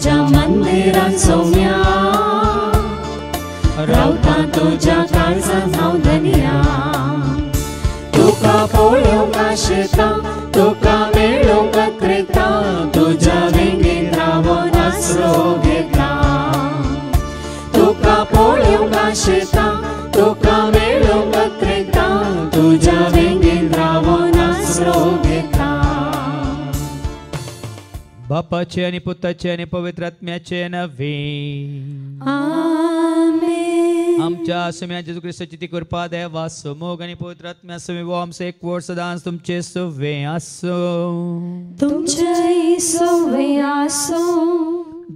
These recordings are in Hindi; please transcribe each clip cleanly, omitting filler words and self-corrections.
तुझ्या मंदिरात सौम्या रावता तुझ्या काळजात हांव धन्या तुका पळोवंक आशेता तुका मेळोवंक क्रेता तुझ्या वेंगेन रावून आसरो घेता तुका पळोवंक आशेता तुका मेळोवंक क्रेता तुझ्या वेंगेन रावून आसरो घेता बापाचे आणि पुताचे आणि पवित्र आत्म्याचे नवे आमेन आमच्या आसम्या जेजू ख्रिस्ताची ती कृपा देवा समोग आणि पवित्र आत्म्या समी वो आमचे एक वर्ष सदांच तुमचे सवे आसो तुमचे सवे आसो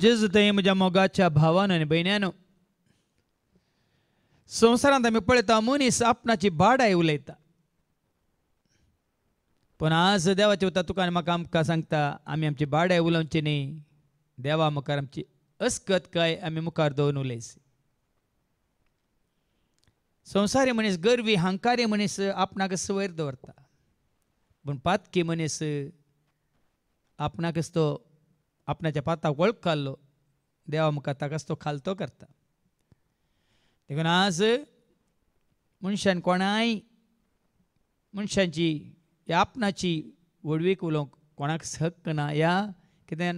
जेजू ते म्हज्या मोगाच्या भावानो आनी भयण्यानो संवसारांत आमी पळयता मनीस आपणाची बाडाय उलयता पण आज देवाचे उतर तुका आनी म्हाका आमकां सांगता आमी आमची बाडाय उलोवची न्ही देवा मुखार आमची अस्कतकाय आमी मुखार दवरून उलयची संवसारी मनीस गर्वी हंकारी मनीस आपणाकच वयर दवरता पूण पातकी मनीस आपणाकच तो आपणाच्या पाताक वळख काडलो देवा मुखार ताकाच तो खालतो करता देखून आज मनशान कोणाय मनशांची ह्या आपणाची वडवीक उलोवंक कोणाक हक्क ना ह्या कित्याक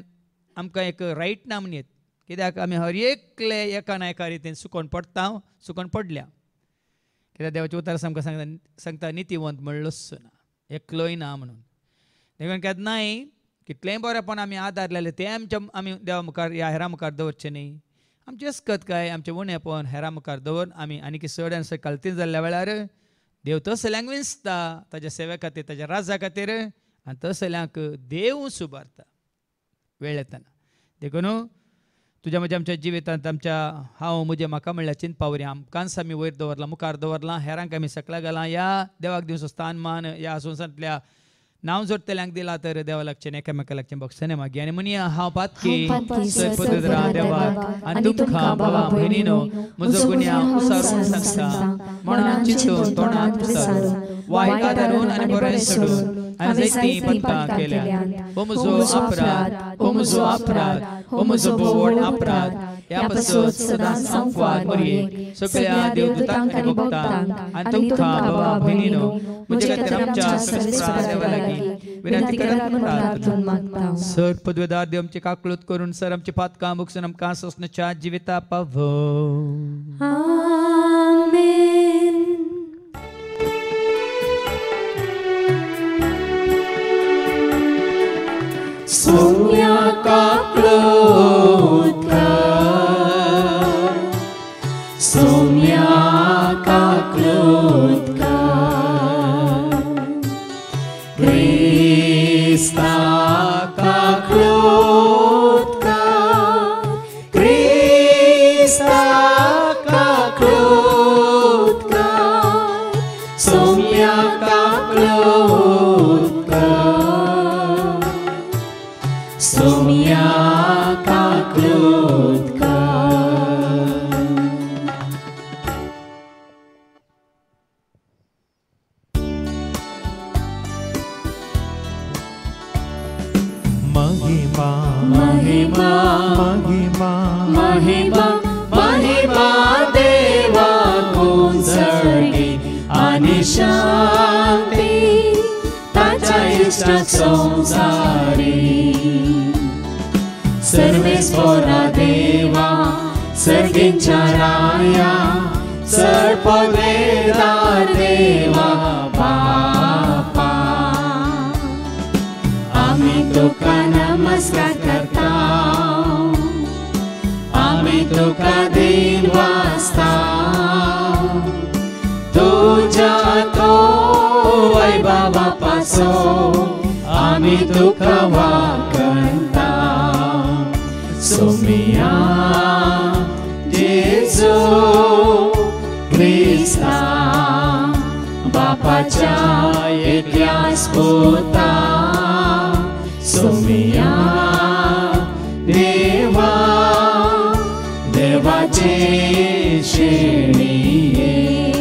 आमकां एक रायट ना म्हणत कित्याक आमी हर एकले एका ना एका रितीन सुकोन पडटा सुकोन पडल्या कित्याक देवाचे उतर आमकां सांगता नितीवंत म्हणलोच ना एकलोय ना म्हणून देखून केन्नाय कितलेंय बरेपण आमी आदारलेले तें आमी देवा मुखार ह्या हेरां मुखार दवरचें न्ही आमची अस्कतकाय आमचें उणेपण हेरां मुखार दवरून आमी आनीक चड आनी चड कालतीन जाल्ल्या वेळार देव तसल्यांक विंचता ताच्या सेवे खातीर ताच्या राजा खातीर आनी तसल्यांक देव सुबारता वेळ येताना देखून तुज्या म्हज्या आमच्या जिवितांत आमच्या हांव म्हजें म्हाका म्हणल्यार चिंतपावरी आमकांच आमी वयर दवरलां मुखार दवरलां हेरांक आमी सकला घालां ह्या देवाक दिवचो स्थान मान ह्या संवसारांतल्या नांव जोडटल्यांक दिला तर देवा लागचें एकामेका लागचें बक्षणे मागी आनी म्हणया हांव पातकी सपदरा देवाक आनी तुमकां भावा भयणीनो म्हजो गुन्या उसारून सांगता मनांत चिंतून तोंडांत उसारून वायट धरून आनी बरें सोडून आनी जायतीं पत्तां केल्यान हो म्हजो अपराध हो म्हजो अपराध हो म्हजो बोड अपराध ह्या पासून सदांच संवाद बरी सगळ्या देवदूतांक आनी भक्तांक आनी तुमकां भावा भयणीनो म्हजे खातीर आमच्या सर्वेस्परा देवा लागीं विनंती करत मागता सर पदवेदार देव आमची काकळूत करून सर आमची पातकां बुकसून आमकां सोसण्याच्या जिविता पावो आमेन Saumya काकळूत Saumya काकळूत Krista kaklot Krista kaklot Somya kaklot Somya kaklot महिमा महिमा देवा कोसळी आणि शांती ताच्या इष्टाक संसारी सर्वेस्परा देवा सर्गींच्या राया सरपदवेदार देवा बापा आम्ही तुका नमस्कार करता आम्ही तुका दिन वाजता तुझ्या तो वैभवा पासून आम्ही तुका वाकणता सोमिया जेजू ख्रिस्ता बापाच्या एकल्या स्पुता सोमिया देवा देवाचे शेणिये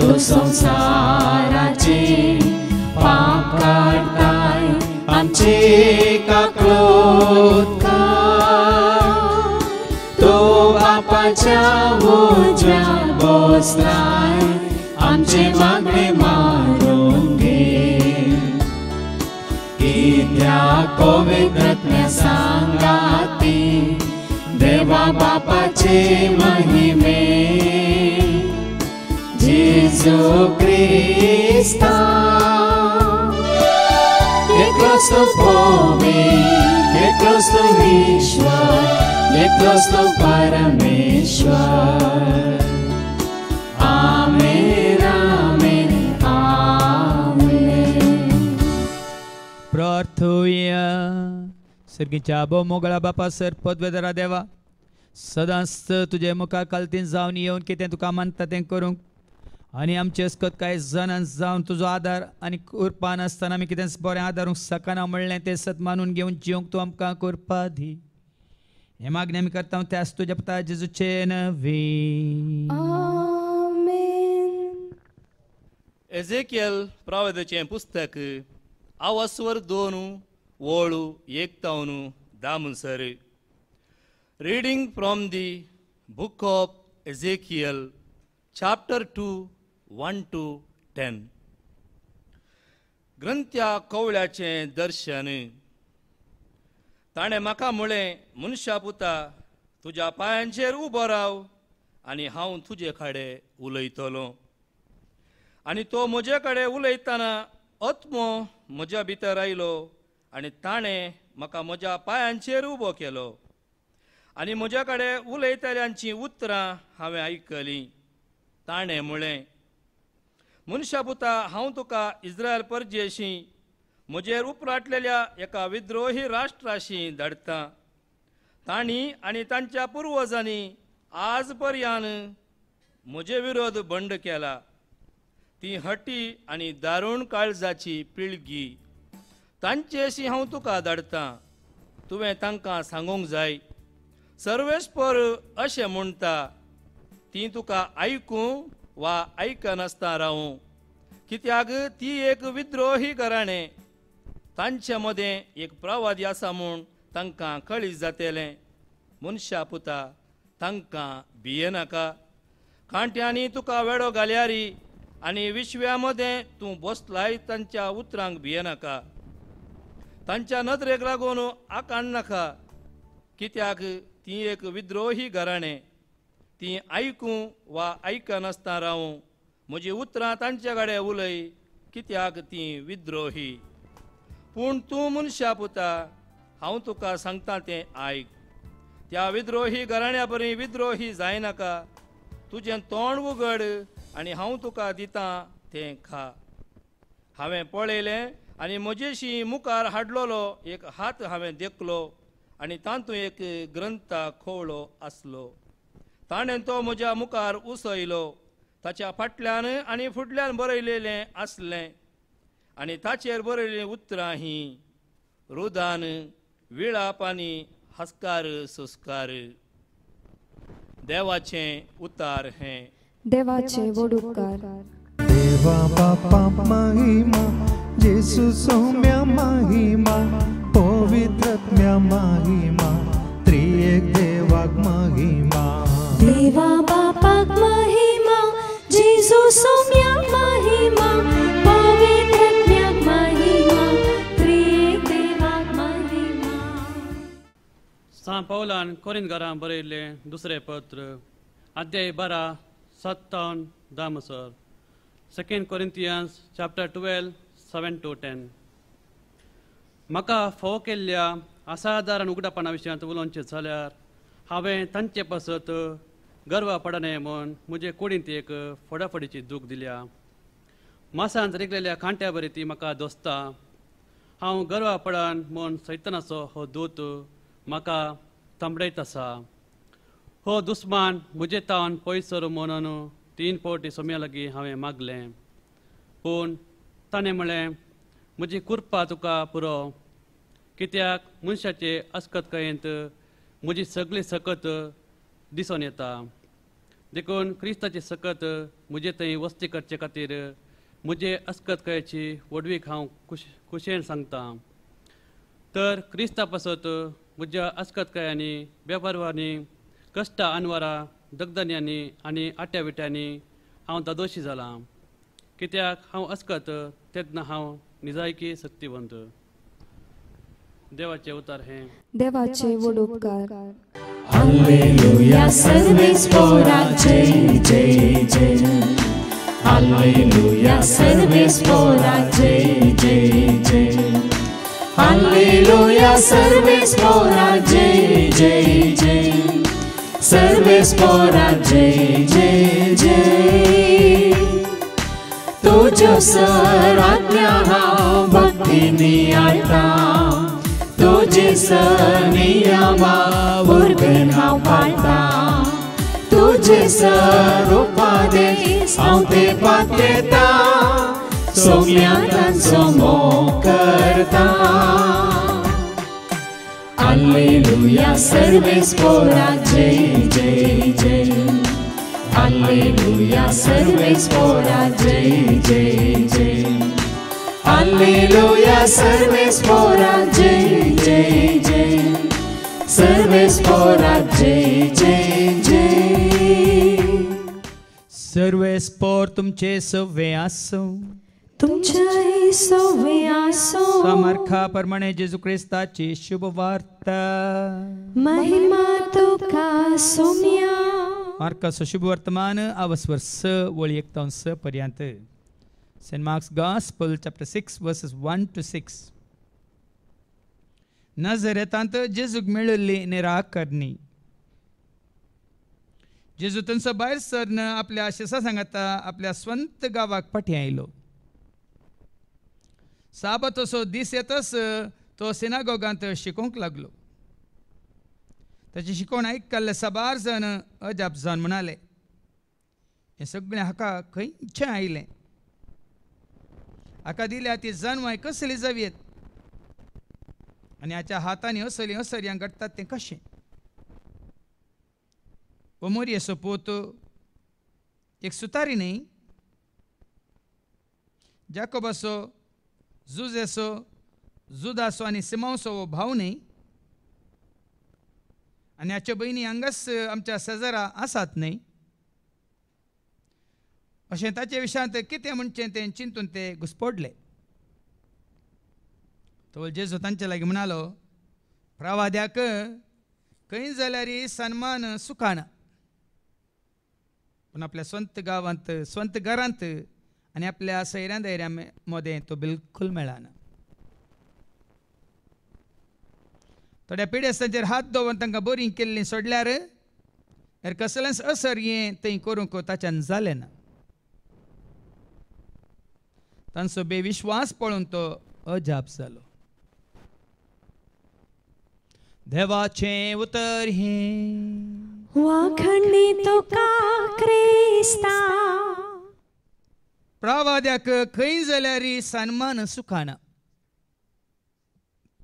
तो संसाराचे पाप काढताय आमचे काकळोत बापाच्या उजव्यात बसलाय, आमचे मागणे मारून घे. कित्याक पवित्रत्म्या सांगाती देवा बापाचे महिमे. जेजू क्रिस्ता एकलोच तो पवित्र, एकलोच तो ईश्वर, एकलोच तो परमेश्वर. आमेन, आमेन, आमेन. प्रार्थूया. सर्गीच्या मोगळा बापा सर पदवेदरा देवा, सदांच तुझे मुखा कालतीन जावन येवन कितें तुका मानता तें करूंक आनी आमचे अस्कत कांय जाणां जावन तुजो आदार आनी कृपा नासतना आमी कितें बरें आदारूंक सकना म्हणलें तें सत मानून घेवन जिवंक तूं आमकां कृपा दी. हे मागणी आमी करता त्याच तुज्या पुता जेजूचे नवी. आमेन. एजेकियल प्रवादीचें पुस्तक आवासवर 2 वळू 1 दामसर. Reading from the book of Ezekiel, chapter 2, 1 to 10. ग्रंथ्या कवळ्याचें दर्शन. ताणें म्हाका म्हळें, मनशा पुता, तुज्या पांयांचेर उबो राव आनी हांव तुजे कडेन उलयतलों. आनी तो म्हजे कडेन उलयतना आत्मो म्हज्या भितर आयलो आनी ताणें म्हाका म्हज्या पांयांचेर उबो केलो. आनी म्हज्या कडेन उलयतल्यांची उतरां हांवें आयकलीं. ताणें म्हळें, मनशा पुता, हांव तुका इस्रायल परजेशी म्हजेर उपराटलेल्या एका विद्रोही राष्ट्राशी धाडटा. तांणी आनी तांच्या पुर्वजांनी आज पर्यंत म्हजे विरोध बंड केला. ती हट्टी आनी दारूण काळजाची पिळगी. तांचेशी हांव तुका धाडटां. तुवें तांकां सांगूंक जाय, सर्वेस्पर अशें म्हणटा, ती तुका आयकूं वा आयकनासता रावूं. कित्याक ती एक विद्रोही घराणें. तांचे मदें एक प्रवादी आसा म्हूण तांकां कळीत जातलें. मनशा पुता, तांकां भियेनाका. कांट्यांनी तुका वेडो घाल्यारी आनी विश्व्या मदें तूं बसलाय तांच्या उतरांक भियेनाका. तांच्या नदरेक लागून आकांड नाका. कित्याक ती एक विद्रोही घराणें. ती आयकूं वा आयकनासता रावूं. म्हजी उतरां तांचे कडेन उलय, कित्याक ती विद्रोही. पूण तूं मनशा पुता, हांव तुका सांगता तें आयक. त्या विद्रोही घराण्या परी विद्रोही जायनाका. तुजें तोंड उगड आनी हांव तुका दितां तें खा. हांवें पळयलें आनी म्हजेशी मुखार हाडलोलो एक हात हांवें देखलो आनी तातूंत एक ग्रंथ खोवळो आसलो. ताणें तो म्हज्या मुखार उसयलो. ताच्या फाटल्यान आनी फुडल्यान बरयलेलें आसलें आनी ताचेर बरयल्लीं उतरां हीं रुदान, विळाप आनी हस्कार सुस्कार. देवाचें उतार हें. देवाचे वडुपकार. देवा बापा महिमा, येसू सौम्या महिमा, पवित्रत्म्या महिमा, त्रिएक देवाक महिमा. देवा बापाक महिमा, जेजू सौम्याक महिमा, पवित्रत्म्याक महिमा, त्रिएक देवाक महिमा. सान पौलान कोरिंथकारांक बरयल्लें दुसरें पत्र, अध्याय 12, 57 दामसर. 2 Corinthians chapter 12, 7 to 10. म्हाका फोव केल्ल्या असाधारण उगडापणा विशयांत उलोवचें जाल्यार हांवें तांचे पासत गर्व पडने म्हूण म्हजे कुडींत एक फडाफडीची दूख दिल्या. मासांत रिगलेल्या कांट्या बरी ती म्हाका दोसता. हांव गर्व पडन म्हूण सैतानाचो हो दूत म्हाका तांबडयत आसा. हो दुस्मान म्हजे तावन पयस सर म्हणून 3 फावटी सोम्या लागीं हांवें मागलें. पूण ताणें म्हळें, म्हजी कृपा तुका पुरो. कित्याक मनशाचे अस्कतकायेंत म्हजी सगळी सकत दिसून येता. देखून क्रिस्ताची सकत म्हजे थंय वस्ती करचे खातीर म्हजे अस्कतकायेची वडवीक हांव खुशेन सांगता. तर क्रिस्ता पासत म्हज्या अस्कतकायांनी बेपरवानी कश्टा अनवरा दगदन्यांनी आनी आट्या विट्यांनी हांव दोशी जालां. कित्याक हांव अस्कत तेन्ना हांव निजायकी सत्यवंत. देवाचे उतार हे. देवाचे व्हड उपकार. Alleluia, सर्वेस्परा जय जय जय. Alleluia, सर्वेस्परा जय जय जय. Alleluia, सर्वेस्परा जय जय जय. सर्वेस्परा जय जय जय. तुझ्यो सर आज्ञा हांव भक्तीनी आयता. तुझे नियमा उर्बेन हांव पाळटा. तुझे सर उपदेश हांव ते पातयता. सोगल्यांक तांचो मोग करता. Alleluia, सर्वेस्परा जय जय जय. Alleluia, सर्वेस्परा जय जय जय. Alleluia, सर्वेस्परा जय जय जय. सर्वेस्परा जय जय जय. सर्वेस्पोर तुमचे सव्वे आसो. तुमचे सव्वे आसो. सामर्था प्रमाणे जेजू ख्रिस्ताची शुभ वार्ता. महिमा तुका सोम्या. मार्काचो शुभ वर्तमान आवस्वर 6 वळी 1 ते 6 पर्यंत. St. Mark's Gospel, chapter 6, verses 1 to 6. नजरेतांत जेजूक मेळिल्ली निराकरणी. जेजू थंयसर भायर सरन आपल्या शिशा सांगाता आपल्या स्वंत गांवाक फाटीं आयलो. साबत असो दीस येतच तो सिनागोगांत शिकोवंक लागलो. ताची शिकवण आयकल्ले साबार जण अजाप जावन म्हणाले, हें सगळें हाका खंयचें आयलें. हाका दिल्या ती जन्माय कसली जावीत आनी हाच्या हातांनी असली असर्यां घडटात तें कशें. मोरी असो पोत एक सुतारी न्ही. जाकोबासो जुजेसो जुदासो आनी सिमावसो हो भाव न्ही. आनी हाच्यो भयणी हांगाच आमच्या शेजारा आसात न्ही. अशें ताचे विशयांत कितें म्हणचें तें चिंतून ते घुस्पोडले. तो जेजू तांचे लागीं म्हणालो, प्रवाद्याक खंय जाल्यार सन्मान सुखाना, पूण आपल्या स्वंत गांवांत स्वंत घरांत आनी आपल्या सैऱ्या दैऱ्यां मदें तो बिलकुल मेळना. थोड्या पिडेस्तांचेर हात दवरून तांकां बरीं केल्लीं सोडल्यार हेर कसलेंच असर हें थंय करूंक ताच्यान जालें ना. तांचो बेविश्वास पळोवन तो अजाप जालो. देवाचें उतर हें. वाखणी तुका क्रिस्ता. प्रवाद्याक खंय जाल्यार सन्मान सुखाना,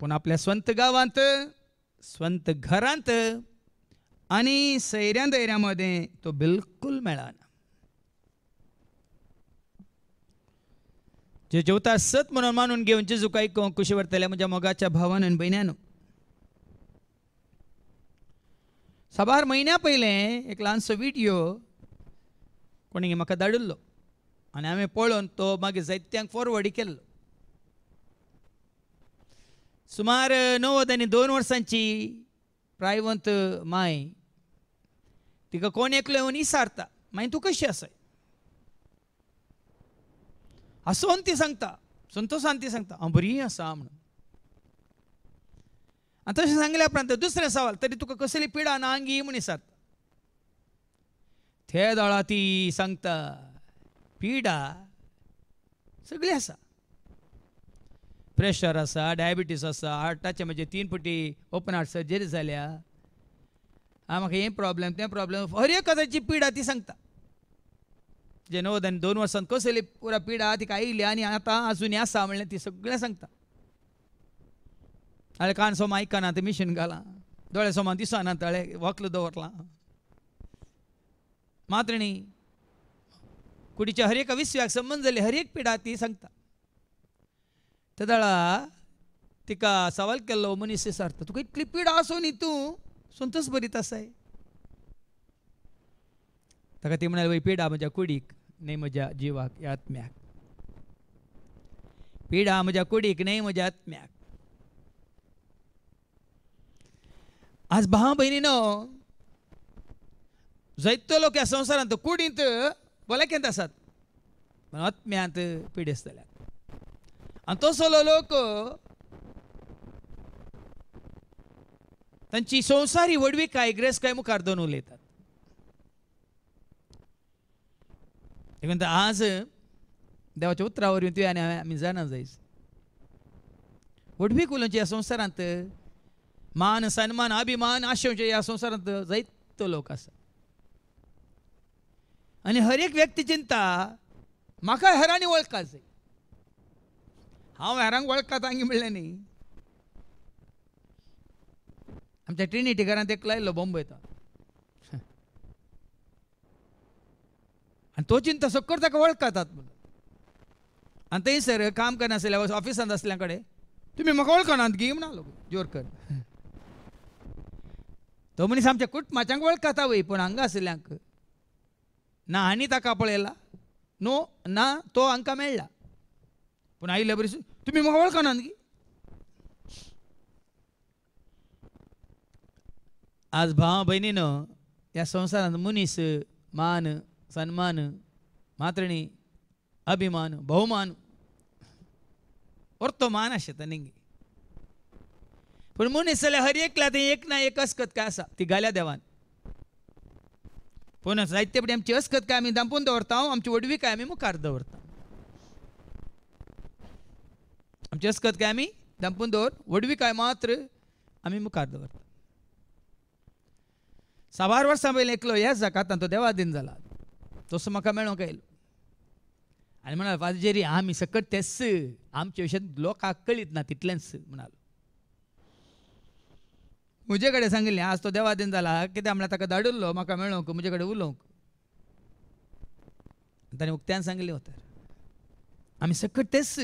पूण आपल्या स्वंत गांवांत स्वंत घरांत आनी सैऱ्या दैऱ्यां मदें तो बिलकुल मेळना. जे जेवता सत म्हणून मानून घेवन जेजूक आयकूंक कुशी वरतले म्हज्या मोगाच्या भावान आनी भयण्यान. साबार म्हयन्या पयलें एक ल्हानसो व्हिडियो कोणी म्हाका धाडिल्लो आनी हांवें पळोवन तो मागीर जायत्यांक फॉरवर्ड केल्लो. सुमार 90 आनी 2 वर्सांची प्रायवंत माय. तिका कोण एकलो येवन विचारता, मागीर तूं कशी आसा. हसोन ती सांगता, संतोशान ती सांगता, हांव बरी आसा म्हणून. आनी तशें सांगल्या उपरांत दुसरे सवाल, तरी तुका कसली पिडा ना आंगी म्हूण विचारता. ते दोळा ती सांगता, पिडा सगळी आसा. प्रेशर आसा, डायबिटीस आसा, हार्टाचे म्हणजे 3 फावटी ओपन हार्ट सर्जरी जाल्या. म्हाका हें प्रॉब्लेम तें प्रॉब्लेम, हर एक कदाची पिडा ती सांगता. जे 90 आनी 2 वर्सांत कसली पुरा पिडा तिका आयली आनी आतां अजून आसा म्हणलें ती सगळें सांगता. आले कान सोम आयकना ते मिशीन घालां, दोळे सोमान दिसना ताळे वखल दवरलां. मात्र न्ही, कुडीच्या हर एका विसव्याक संबंद जाली हर एक पिडा ती सांगता. त्या दाळा तिका सवाल केल्लो मनीस विचारता, तुका इतली पिडा आसून तूं संतोश बरीत आसाय. ताका ती म्हणाली वय पिडा म्हज्या कुडीक न्ही म्हज्या जिवाक या आत्म्याक. पिडा म्हज्या कुडीक न्ही म्हज्या आत्म्याक. आज भाव भयणीनो जायतो लोक ह्या संवसारांत कुडींत भलायकेंत आसात पण आत्म्यांत पिडेसतल्यात. आनी तसलो लोक तांची संवसारी वडवीकाय गिरेस्तकाय मुखार दोन उलयतात. देखून आज देवाच्या उतरा वरवीं तुवें आनी हांवें आमी जाणा जायच वडवीक उलोवचे ह्या संवसारांत मान सन्मान अभिमान आशेवचे ह्या संवसारांत जायतो लोक आसा. आनी हर एक व्यक्ती चिंता म्हाका हेरांनी वळखा जाय. हांव हेरांक वळखता तांगे म्हणलें न्ही. आमच्या ट्रिनिटी घरांत एक लायल्लो बॉम्बयता आनी तो चिंता सकट ताका वळखतात म्हणून. आनी थंयसर काम करनासल्या ऑफिसांत आसल्या कडेन तुमी म्हाका वळखनात गी म्हणलो जोरकर. तो मनीस आमच्या कुटुंबाच्यांक वळखता वय पूण हांगा आसल्यांक ना आनी ताका पळयला नो ना तो हांकां मेळ्ळा पूण आयिल्ले बरी तुमी म्हाका वळखनात गी. आज भाव भयणीनो ह्या संवसारांत मनीस मान सन्मान मात्रणी अभिमान भोवमान परतो मान आसता न्ही पूण मनीस जाल्यार हर एकल्या थंय एक ना एक अस्कत काय आसा ती घाल्या देवान. पूण जायते फुडें आमची अस्कत काय आमी दांपून दवरता आमची वडवी काय आमी मुखार दवरता. आमची अस्कत काय आमी दांपून दवर वडवी काय मात्र आमी मुखार दवरता. 6 वर्सां पयलीं एकलो ह्याच जाकातान तो देवादीन जाला तसो म्हाका मेळोंक आयलो आनी म्हणालो फादर आमी सकट तेच आमचे विशयान लोकांक कळीत ना तितलेंच म्हणालो. म्हजे कडेन सांगिल्लें आज तो देवादीन जाला कित्याक म्हळ्यार ताका धाडिल्लो म्हाका मेळोंक म्हजे कडेन उलोवंक. ताणें उक्त्यान सांगिल्लें होता आमी सकट तेच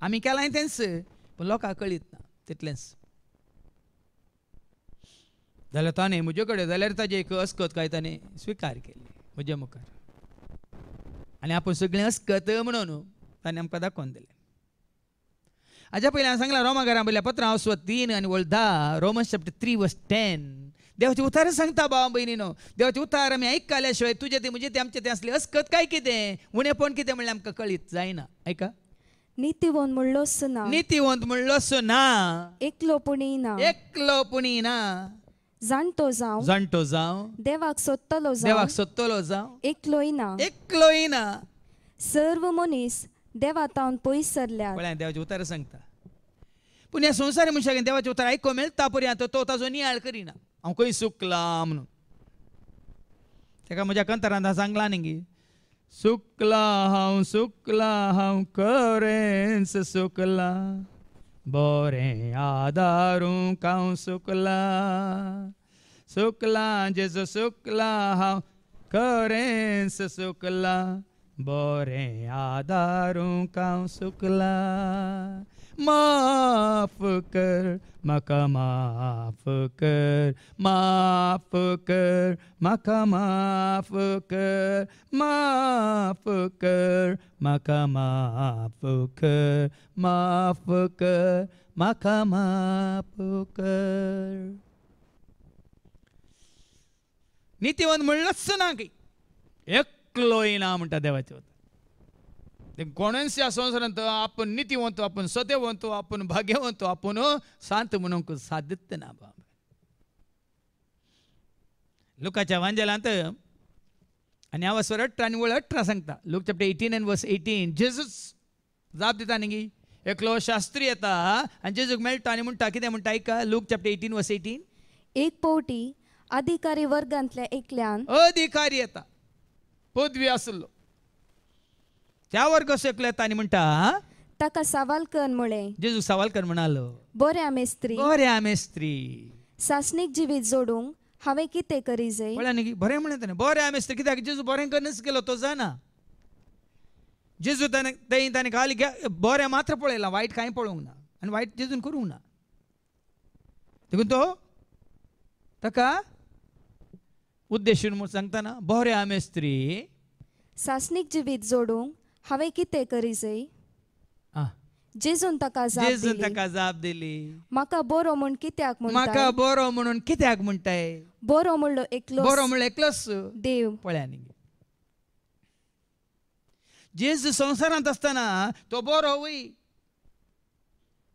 आमी केलां तेंच पूण लोकांक कळीत ना तितलेंच. जाल्यार ताणें म्हजे कडेन जाल्यार ताजी एक अस्कत काय ताणें स्विकार केली म्हजे मुखार आनी आपूण सगळें अस्कत म्हणून ताणें आमकां दाखोवन दिलें. हाज्या पयलीं हांवें सांगलां रोमा घरां बयल्या पत्रां 3 आनी 10 रोमन्स चॅप्टर 3:10 देवाचे उतार सांगता भाव भयणीनो. देवाचे उतार आमी आयकल्या शिवाय तुजें तें म्हजें तें आमचें तें असलें अस्कत काय कितें उणेंपण कितें म्हणल्यार आमकां कळीत जायना. ऐका नीतिवंत म्हणलोच ना नीतिवंत म्हणलोच ना एकलोपणी ना एकलोपणी ना जाणटो जावं देवाक सोदतलो जावं एकलोय ना सर्व मनीस देवातावन पयस सरल्यात. पळय देवाचे उतार सांगता पूण ह्या संवसारी मनशाक देवाचे उतार आयको मेळटा पर्यंत तो ताजो नियाळ करिना. हांव खंय सुकला म्हणून ताका म्हज्या कंतरांत सांगला न्ही सुकला हांव खरेंच सुकला बरें आदारूंक हांव सुकला जेजू सुकला हांव खरेंच सुकला बरें आदारूंक हांव सुकला. माफ कर म्हाका माफ कर म्हाका माफ कर म्हाका माफ कर म्हाका माफ कर. नीतिवंत म्हणलोच ना की एकलोय ना म्हणटा देवाचे उतर. कोणाच ह्या संवसारांत आपण नीतिवंत आपण सत्यवंत आपण भाग्यवंत आपण शांत म्हणूंक साध्यत ना. बाब लुकाच्या वांजेलांत आनी हांव 18 आनी 18 सांगता. लूक चॅप्टर 18:18 जेजूस जाप दिता न्ही एकलो शास्त्री येता आनी जेजूक मेळटा आनी म्हणटा कितें म्हणटा ऐका. लूक चॅप्टर 18:18 एक पावटी अधिकारी वर्गांतल्या एकल्यान अधिकारी येता पदवी आसलो त्या वर्ग सकलो येता आनी म्हणटा ताका सवाल कर म्हळें. जेजू सवाल कर म्हणालो बऱ्या मेस्त्री सासणीक जिवीत जोडूंक हांवें कितें करी जाय. पळय न्ही बरें म्हणलें ताणें बऱ्या मेस्त्री कित्याक जेजू बरें करनच केलो तो जाणा. जेजू ताणें खाली बरें मात्र पळयलां वायट कांय पळोवंक ना आनी वायट जेजून करूंक ना. देखून तो ताका उद्देशून म्हूण सांगतना बरे आमे स्त्री सासणीक जिवीत जोडूंक हांवें कितें करी जाय? आं, जेजून ताका जाप जेजून दिली, ताका जाप दिली, म्हाका बरो म्हूण कित्याक म्हाका म्हणटा? बरो म्हणून कित्याक म्हणटाय? बरो म्हणलो एकलो बरो म्हणलं एकलोच देव. पळयांनी जेजू संवसारांत असताना तो बरो वय,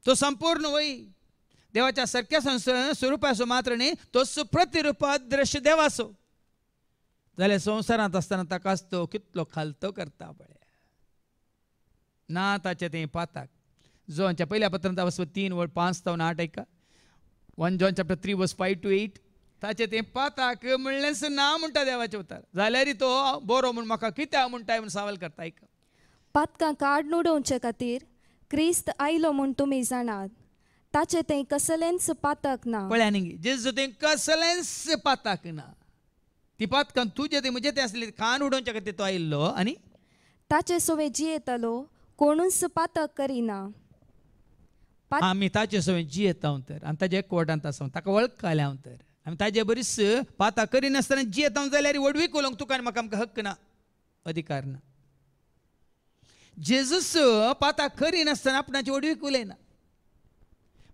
तो संपूर्ण वय, देवाच्या सारक्या स्वरुपाचो मात्र न्ही, तो प्रतिरूपात दृश्य देवाचो जाल्यार संवसारांत असताना ताकाच तो कितलो खालतो करता पळय. ना ताचे तें पाताक जोनच्या पहिल्या पत्रांत वचप 3:5 ते 8 ऐका. 1 John chapter 3 verse 5 to 8. ताचे तें पाताक म्हणलेंच ना म्हणटा देवाचे उतार जाल्यार तो बरो म्हूण म्हाका कित्याक म्हणटाय म्हूण सवाल करता. ऐका, पातकां काड उडोवचे खातीर क्रिस्त आयलो म्हूण तुमी जाणात. ताचे तें कसलेंच पातक ना. पळयांनी जेजू तें कसलेंच पाताक ना. ती पातकां तुजे ते म्हजे ते आसले कान उडोवचे खातीर तो आयिल्लो आनी ताचे सोवे जियेतलो कोणूच पातक करिना. आमी ताचे सवय जियेता हांव तर आनी ताजे एकवटांत आसा ताका वळखले हांव तर आमी ताजे बरीच पातां करिनासतना जियेता जाल्यार वडवीक उलोवंक तुका आनी म्हाका आमकां हक्क ना, अधिकार ना. जेजूस पातां करिनासतना आपणाची वडवीक उलयना.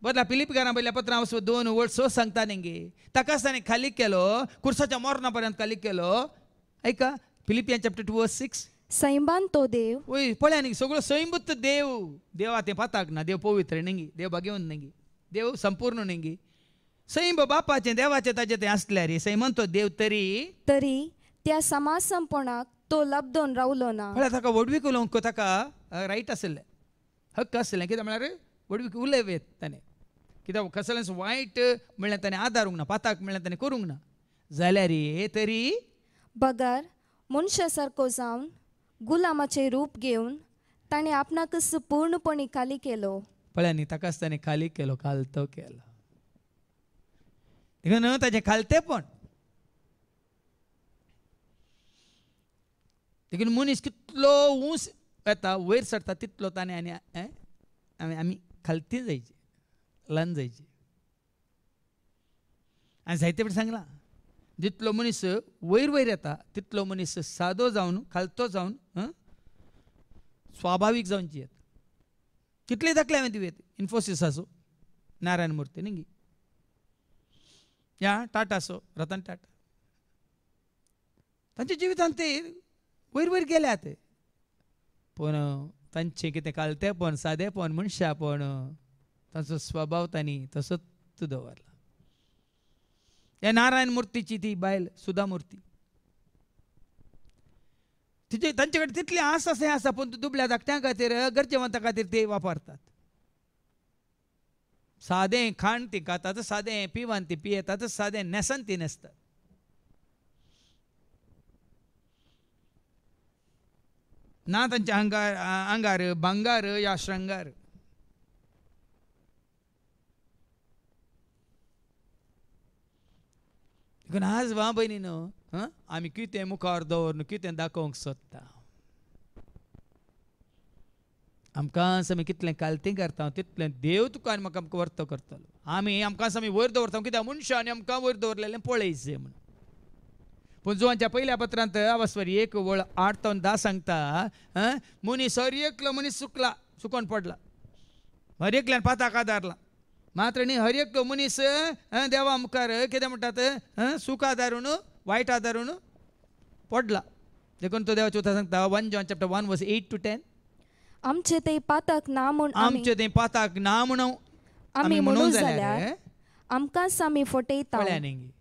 बदला फिलिपिकारां बरयल्या पत्रां 2:6 सांगता न्ही ताकाच ताणें खाली केलो, कुर्साच्या मरणा पर्यंत खाली केलो. ऐका, फिलिपियन chapter 2 verse 6. सैंबान तो देव. वय पळया न्ही सगळो सैंबुत्त देव. देवा तें पाताक ना, देव पवित्र न्ही, देव भाग्यवंत न्ही, देव संपूर्ण न्ही. सैंब बापाचें देवाचें ताजें तें आसल्यार सैमंत देव तरी त्या समासमपणाक तो लबदोन रावलो ना. म्हळ्यार ताका वडवीक उलोवंक ताका रायट आसलें, हक्क आसलें. कित्याक म्हळ्यार वडवीक उलयवेत ताणें, कित्याक कसलेंच वायट म्हणल्यार ताणें आदारूंक ना, पाताक म्हणल्यार ताणें करूंक ना. जाल्यार तरी बगार मनशा सारको जावन गुलामाचें रूप घेवन ताणें आपणाकच पूर्णपणी खाली केलो. पळया न्ही ताकाच ताणें खाली केलो, खालतो केलो. देखून ताजें खालतेपण देखून मनीस कितलो उंच येता वयर सरता तितलो ताणें आनी आमी खालती जायची, ल्हान जायची. आनी जायते फावटी सांगलां जितलो मनीस वयर वयर येता तितलो मनीस सादो जावन खालतो जावन स्वाभावीक जावन जियेता. कितले दाखले हांवें दिवेत इन्फोसीस आसो, नारायण मूर्ती न्ही, या टाटा आसो, रतन टाटा, तांच्या जिवितांत ते वयर वयर गेल्यात. पूण तांचें कितें कालतेपण, सादेपण, मनशापण, तांचो स्वभाव तांणी तसोच दवरला. ह्या नारायण मुर्तीची ती बायल सुधा मूर्ती, तिचे तांचे कडेन तितली आस अशें आसा पूण दुबळ्या धाकट्यां खातीर, गरजेवंतां खातीर ते वापरतात. सादें खाण ती खातात, सादें पिवान ती पियेतात, सादें न्हेसन ती न्हेसतात. ना तांच्या आंगार भांगार या श्रंगार. देखून आज वा भयणीनो आमी कितें मुखार दवरून कितें दाखोवंक सोदता. आमकां आमी कितलें कालतें करता तितलें देव तुका आनी म्हाका आमकां वर्त करतलो. आमी आमकां आमी वयर दवरता कित्याक मनशांनी आमकां वयर दवरलेलें पळयचें म्हणून. पूण जोहांच्या पहिल्या पत्रांत अवस्वर 1:8-10 सांगता मनीस हर एकलो मनीस चुकोन पडला, हर एकल्यान पाताक आदारला. मात्र न्ही हर एकलो मनीस देवा मुखार कितें म्हणटात सूख आदारून वायट आदारून पडला. देखून तो देवाचें उतर सांगता 1 John chapter 1 verse 8-10. आमचे ते पातक ना म्हूण आमचे तें पाताक ना म्हणून आमी म्हणून जाल्यार आमकांच आमी फटयता. पळया न्ही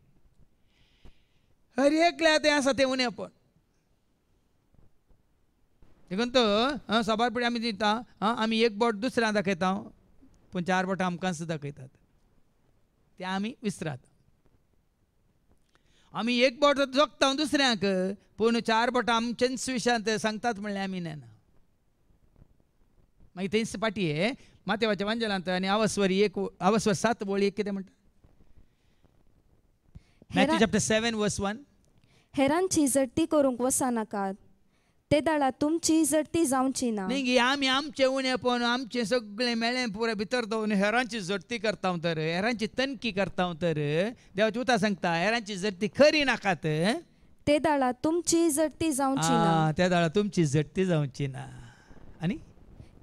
हर एकल्या तें आसा तें उणेंपण. देखून तो सबारपणी आमी दिता आमी एक बोट दुसऱ्याक दाखयता पूण 4 बोटां आमकांच दाखयतात, ते आमी विसरात. आमी एक बोट जोगता दुसऱ्याक पूण 4 बोटां आमचेच विशयांत सांगतात म्हणल्यार आमी नेना. मागीर तेच पाटये मातेवाच्या वांजलांत आनी अवस्वर 7 बोळी कितें म्हणटा. Matthew chapter 7 verse 1. हेरांची जडटी करूंक वचनाकात, ते दाळा तुमची जडती जावची ना. नाही आम्ही आमचे उणेपण आमचे सगळे मेळे पुरे भितर दवरून हेरांची जडती करता तर हेरांची तनकी करता तर देवाची उता सांगता हेरांची जडती खरी नाकात. ते दाळा तुमची जडती जावची ना. त्या दाळा तुमची जडती जावची ना. आणि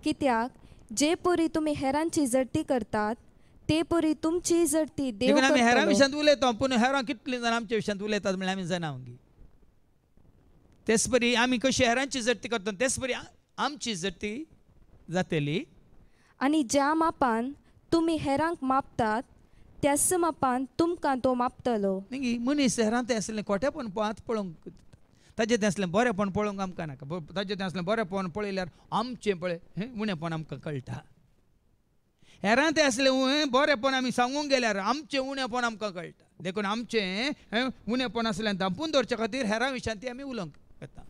कित्याक जे पोरी तुम्ही हेरांची जडती करतात ते पोरी तुमची जडती देव देखून आम्ही हेरां करतलो. विशयांत उलयता पूण हेरां कितलीं जाणां आमच्या विशयांत उलयतात म्हळ्यार आमी जनावंगी. तेच परी आमी कशी हेरांची जडती करता तेच परी आमची जडती जातली. आणि ज्या मापान तुम्ही हेरांक मापतात त्याच मापान तुमकां तो मापतलो. नाही मनीस हेरां तें आसलें खोटेपण पात पळोवंक ताजें तें आसलें बरेंपण पळोवंक आमकां नाका. ताजें तें आसलें बरेंपण पळयल्यार आमचें पळय उणेपण आमकां कळटा. हेरां तें आसलें बरेंपण आमी सांगूंक गेल्यार आमचें उणेपण आमकां कळटा. देखून आमचें उणेपण आसलें धांपून दवरचे खातीर हेरां विशयांत ती आमी उलोवंक येता.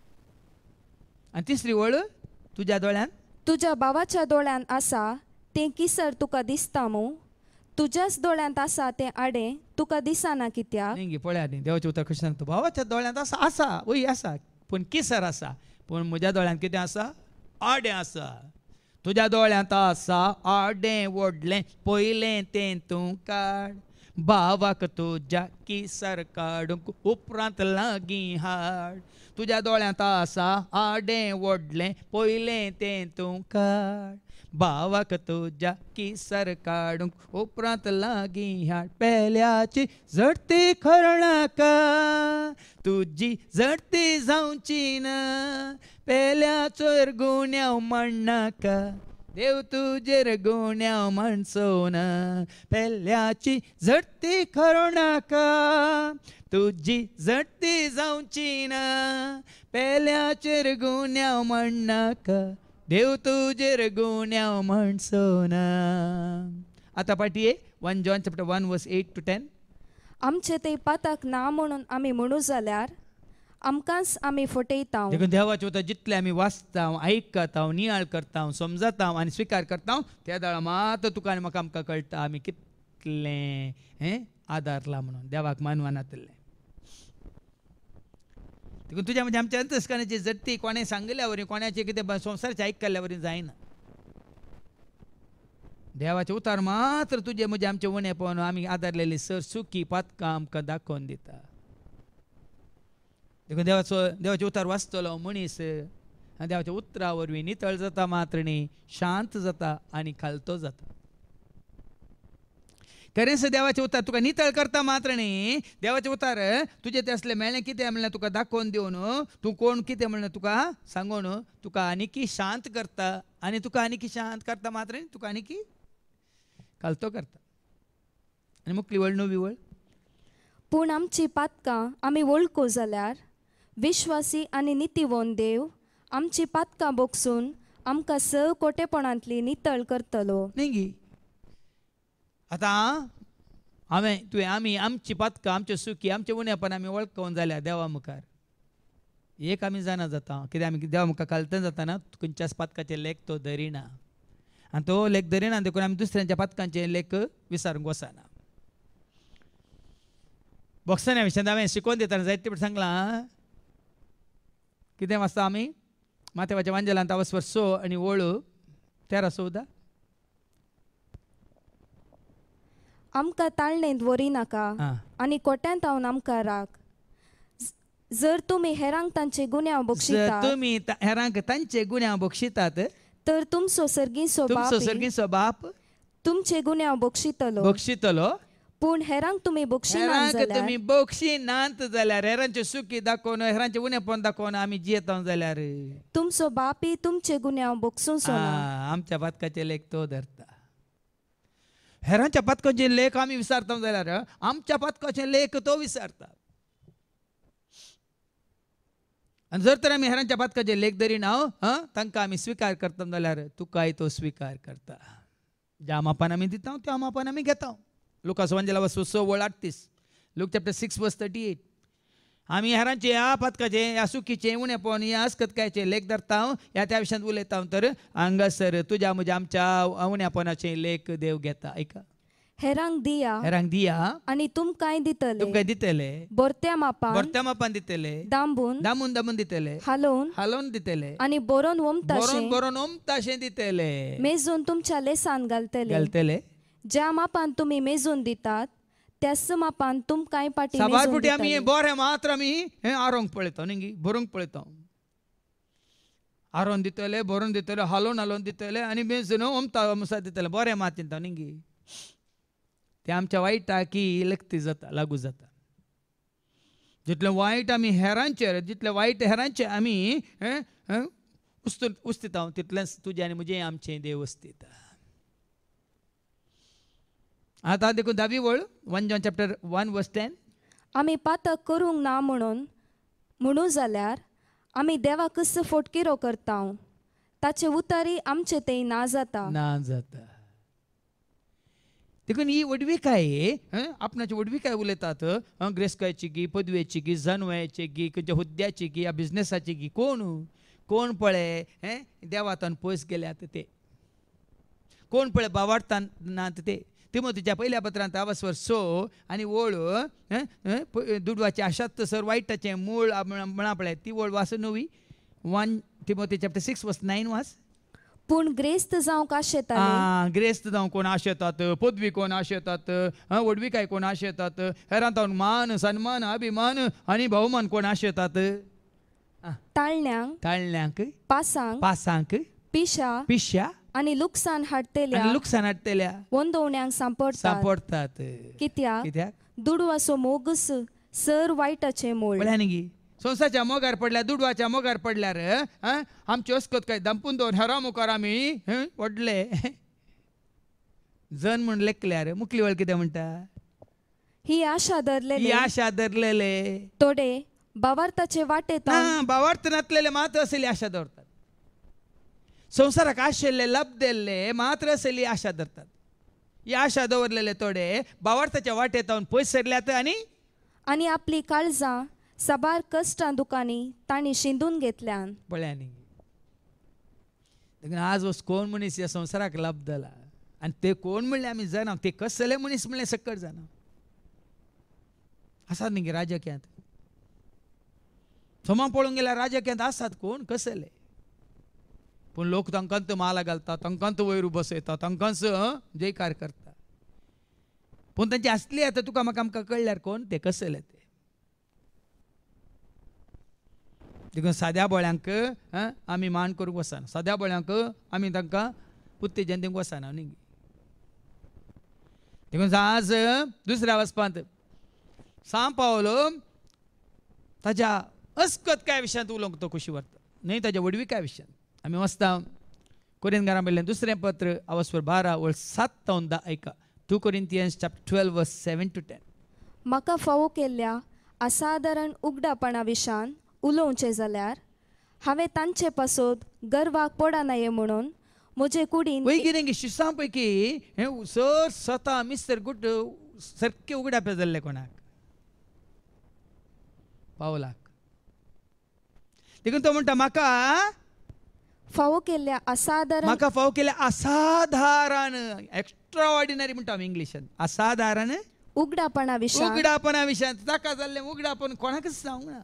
आनी तिसरी वळ तुज्या दोळ्यान तुज्या भावाच्या दोळ्यान आसा तें किसर तुका दिसता मू. तुज्याच दोळ्यांत आसा तें आडें तुका दिसना कित्याक. नाही पळया न्ही देवाचें उतर कशें सांगता भावाच्या दोळ्यांत आसा वय आसा पूण किसर आसा पूण म्हज्या दोळ्यांत कितें आसा आडें आसा. तुज्या दोळ्यांत आसा आडें व्हडलें पयलें तें तूं काड. भावाक तुज्या किसर काडूंक उपरांत लागीं हाड. तुज्या दोळ्यांत आसा आडें व्हडलें पयलें तें तूं काड. भावाक तुज्या किसर काडूंक उपरांत लागीं हाड. पेल्याची जडती खरणाका तुजी जडती जावची ना. पेल्याचेर गुन्यांव म्हणनाका देव तुजेर गुन्यांव म्हणचो ना. पेल्याची जडती खरणाका तुजी जडती जावची ना. पेल्याचेर गुन्यांव म्हणनाका देव तुजेर गुन्यांव म्हणचो ना. आतां पाटये 1 John chapter 1 verse 8 to 10. आमचे ते पाताक ना म्हणून आमी म्हणू जाल्यार आमकांच आमी फटयता. देखून देवाचें उतर जितलें आमी वाचता आयकता नियाळ करता समजता आनी स्विकार करता त्या दाळा मात तुका आनी म्हाका आमकां कळटा आमी कितलें आदारला म्हणून देवाक मानवानातलें. देखून तुज्या म्हणजे आमच्या अंतस्करणाची जडती कोणें सांगल्या वरी कोणाचें कितें संवसाराचें आयकल्या वरी जायना. देवाचें उतार मात्र तुजें म्हणजे आमचें उणेपण आमी आदारलेली सर सुखी पातकां आमकां दाखोवन दिता. देखून देवाचें उतार वाचतलो मनीस आनी देवाच्या उतरा वरवीं नितळ जाता मात्र न्ही शांत जाता आनी खालतो जाता. खरेंच देवाचें उतार तुका नितळ करता मात्र न्ही देवाचें उतार तुजें तें असलें मेळ्ळें कितें म्हणल्यार तुका दाखोवन दिवन तूं कोण कितें म्हणल्यार तुका सांगून तुका आनीकी शांत करता. आनी तुका आनीकी शांत करता मात्र न्ही तुका आनीकी खालतो करता. आनी मुखली वळ नवी वळ. पूण आमची पातकां आमी वळखू जाल्यार विश्वासी आनी नितीवोन देव आमची पातकां बोगसून आमकां स कोटेपणांतली नितळ करतलो. न्ही आतां आमी आमची पातकां आमचे सुखी आमचे उणेपण आमी वळखून जाल्यार देवा मुखार एक आमी जाणा जाता. कित्याक आमी देवा मुखार घालतना जाताना खंयच्याच पातकाचे लेख तो धरिना आनी तो लेख धरिना देखून आमी दुसऱ्यांच्या पातकांचे लेख विचारूंक वचना. बॉक्सना विशयांत हांवें शिकोवन दिताना जायते फावटी सांगलां कितें वाचता आमी माथेवाच्या वांजेलांत आवस्वर 6 आनी वळ 13-14. आमकां ताळणेंत व्हरी नाका आनी कोट्यांत हांव आमकां राख. जर तुमी हेरांक तांचे गुन्यांव बक्षितात तुमी हेरांक तांचे गुन्यांव बक्षितात तर तुमचो सर्गीचो बाप तुमचे गुन्यांव बक्षितलो. पूण हेरांक तुमी तुमी बक्षिनात जाल्यार हेरांचे सुखी दाखोवन हेरांचे उणेपण दाखोवन आमी जियेता जाल्यार तुमचो बापी तुमचे गुन्यांव बक्षूंचो ना. आमच्या पातकाचे लेख तो धरता. हेरांच्या पातकाचे लेख आमी विचारता जाल्यार आमच्या पातकाचे लेख तो विचारता. आनी जर तर आमी हेरांच्या पातकाचे लेख धरिना तांकां आमी स्विकार करता जाल्यार तुकाय तो स्विकार करता. ज्या मापान आमी दिता त्या मापान आमी घेता. लुकास वांजेला 6:38. Look chapter 6 verse 38. आमी हेरांचे ह्या पातकाचे ह्या सुखीचे उणेपण ह्या अस्कतकायचे लेख धरता ह्या त्या विशयांत उलयता तर हांगासर तुज्या म्हज्या आमच्या उणेपणाचे लेख देव घेता. ऐका हेरांक दिया हेरांक दिया आनी तुमकांय दितले तुमकां दितले बोरत्या मापान भरत्या मापान दितले दांबून दामून दामून दितले हालोवन हालोवन दितले आनी बरोवन बरोवन वमताशें बरोवन ओमताशें दितले मेजून तुमच्या लेसान घालतले घालतले ज्या मापान तुम्ही मेजून दितात त्याच मापान तुमकांय पाटी साबार मेजून पुटी आमी दितले. हें बरें मात्र आमी हें आरोंक पळयता न्ही भरूंक पळयता आरोन दितले भरून दितले हालोवन दितले आनी मेजून ओमता ओमसा दितले बरें मात चिंता न्ही ते आमच्या वायटाकी लक्ती जाता लागू जाता जितले वायट आमी हेरांचेर जितले वायट हेरांचे आमी उस्तिता तितलेंच तुजें आनी म्हजें आमचें देव उस्तिता. आतां देखून 10वी वळ 1 John chapter 1 verse 10 आमी पातक करूंक ना म्हणू जाल्यार आमी देवा कस फोटकिरो करता ताचे उतारी आमचे ते ना जाता देखून ही वडविकाय आपणाची वडविकाय उलयतात ग्रेस्कायची गी पदवेची गी जनवयाची गी खंयच्या हुद्द्याची गी या बिझनेसाची गी कोण पळय देवातान पयस गेल्यात ते कोण पळय बावाडतान नात ते तिमोथीच्या पहिल्या पत्रांत 6 आनी वळ दुडवाची आशात सर वायटाचें मूळ म्हणा पळय ती वळ वास 9 1 Timothy chapter 6 verse 9 वास. पूण ग्रेस्त जावंक आशेताले ग्रेस्त जावं कोण आशेतात पदवी कोण आशेतात वडविकाय कोण आशेतात हेरांत मान सन्मान अभिमान आनी भोवमान कोण आशेतात ताळण्यांक पासांक पिश्या आनी लुकसाण हाडटेल्या वंदोवण्यांक सांपडतात कित्याक दुडवाचो मोगस सर वायटाचें मोळ संसाच्या मोगार पडल्या दुडवाच्या मोगार पडल्यार आमची अस्कत काय दंपून दवर हेरा मुखार आमी वडले जन म्हण लेखल्यार मुखली वळ कितें म्हणटा ही आशा धरलेले थोडे बावार्थाचे वाटेत बावार्थ नातलेले मात्र असली आशा धरतात संसाराक आशिल्ले लब्धेल्ले मात्र असली आशा धरतात ही आशा दवरलेले थोडे बावार्थाच्या वाटेत पयस सरल्यात आनी आपली काळजां साबार कष्टां दुखांनी तांणी शिंदून घेतल्यान पळयांनी आज वस कोण मनीस ह्या संवसाराक लाभ जाला आनी ते कोण म्हणले आमी जाणा ते कसले मनीस म्हणले सकट जाणा आसात न्ही राजक्यांत सोमा पळोवंक गेल्यार राजक्यांत आसात कोण कसले पूण लोक तांकांत माला घालता तांकांत वयर बसयता तांकांच जयकार करता पूण तांची असली आतां तुका म्हाका आमकां कळल्यार कोण ते कसले ते देखून साद्या बोळ्यांक आमी मान करूंक वचना साद्या बोळ्यांक आमी तांकां उत्तेजन दिवंक वचना न्ही देखून आज दुसऱ्या वचपांत सांग पावलो ताच्या अस्कतकाय विशयांत उलोवंक तो खुशी व्हरता न्ही ताच्या वडविकाय विशयांत आमी वचता कोरिंथकारां बरयल्लें दुसरें पत्र अवस्वर 12 वळ 7 ते 10 ऐका 2 Corinthians chapter 12 verse 7 to 10 म्हाका फावो केल्ल्या असाधारण उगडापणा विशान उलोवचें जाल्यार हांवें तांचे पासत गर्वाक पडा नये म्हणून म्हजे कुडीन वय कितें शिसां पैकी हें सर स्वता मिस्टर गुट सारकें उगडापे जाल्ले कोणाक पावलाक देखून तो म्हणटा म्हाका फावो केल्ल्या असाधारण एक्स्ट्रा ऑर्डिनरी म्हणटा आमी इंग्लिशान असाधारण उगडापणा विशयांत ताका जाल्लें उगडापण कोणाकच सांगूंक ना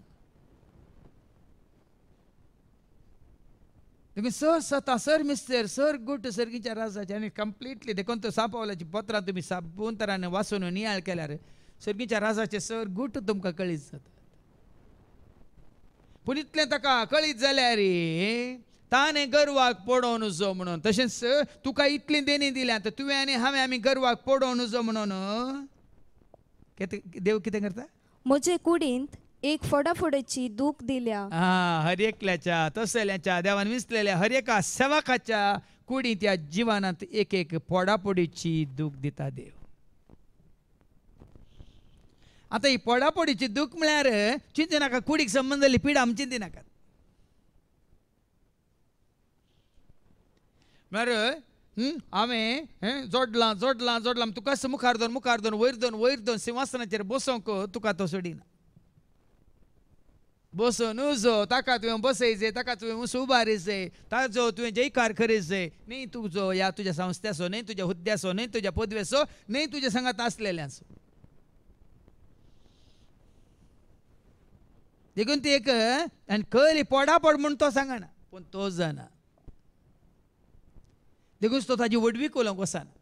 देखून सर स्वता सर मिस्टर सर गुट सर्गीच्या राजाचे आनी कंप्लिटली देखून तो सांपावलाची पत्रां तुमी साबून तरान वाचून नियाळ केल्यार सर्गीच्या राजाचे सर गुट तुमकां कळीत जाता पूण इतलें ताका कळीत जाल्यार ताणें गर्वाक पडोवन नजो म्हणून तशेंच तुका इतली देणी दिल्या तर तुवें आनी हांवें आमी गर्वाक पडोवन नजो म्हणून देव कितें करता म्हजे कुडींत एक फोडाफोडेची दूख दिल्या हर एकल्याच्या तसल्याच्या देवान विसलेल्या हर एका सेवकाच्या कुडींत त्या जिवनांत एक एक फोडाफोडीची दूख दिता देव आतां ही फोडाफोडीची दूख म्हळ्यार चिंतू नाका कुडीक संबंद जाल्ली पिडा आमी चिंती नाकात म्हळ्यार हांवें जोडलां तुका मुखार दोन वयर दोन सिंहासनाचेर बसोवंक तुका तो सोडिना बसून उजो ताका तुवें बसयचें ताका तुवें उसो उबारीचें ताजो तुवें जयकार करीचें न्ही तुजो ह्या तुज्या संस्थेचो न्ही तुज्या हुद्द्याचो न्ही तुज्या पदवेचो न्ही तुज्या संगात आसलेल्यांचो देखून ती एक आनी खरी पडापड म्हूण तो सांगना पूण तो जाणा देखून तो ताजी वडवीक उलोवंक वचना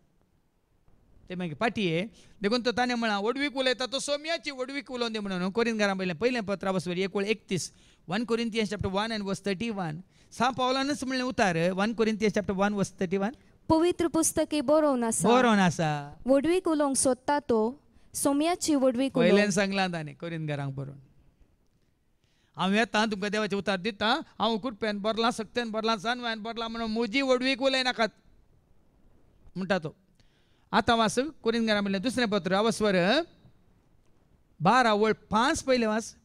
ते मागीर पाटये देखून तो ताणें म्हणा वडवीक उलयता तो सोम्याची वडवीक उलोवन दी म्हणून कोरिंथकारां पयलें पत्रा बसवर 1:31 1 Corinthians chapter 1 and verse 31 सा पावलानच म्हणलें उतार 1 Corinthians chapter 1 verse 31 पवित्र पुस्तके बरोवन आसा वडवीक उलोवंक सोदता तो सोम्याची वडवीक पयल्यान सांगलां ताणें कोरिंथकारांक बरोवन हांव येता तुमकां देवाचें उतार दिता हांव कुडप्यान बरलां सक्त्यान बरलां जानव्यान बरलां म्हणून म्हजी वडवीक उलयनाकात म्हणटा तो आतां वास कोरिंथकारां म्हणलें दुसरें पत्र वसवर 12:5 पयलें वास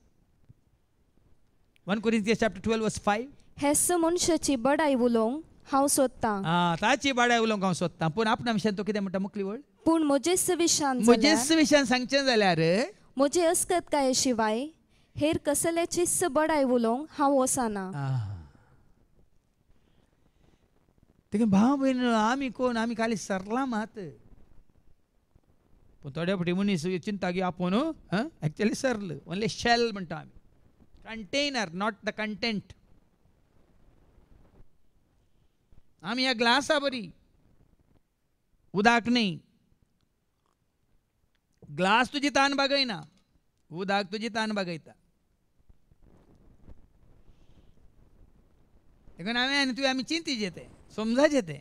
1 Corinthians chapter 12 verse 5 हेस मनशाची बडाई उलोवंक हांव सोदतां ताची बाडाय उलोवंक हांव सोदतां पूण आपणा विशयान तो कितें म्हणटा मुखली वळ पूण म्हजेच विशयान सांगचें जाल्यार म्हजे अस्कतकाये शिवाय हेर कसल्याचीच बडाई उलोवंक हांव वचना देखून भाव भयण आमी कोण आमी खाली सरला मात पूण थोड्या फावटी मनीस चिंता की आपूण एक्चुअली सरल ओन्ली शेल म्हणटा आमी कंटेनर नॉट द कंटेंट आमी ह्या ग्लासा बरी उदाक न्ही ग्लास तुजी तान बागयना उदाक तुजी तान बागयता देखून आमी चिंतीचे ते समजाचे ते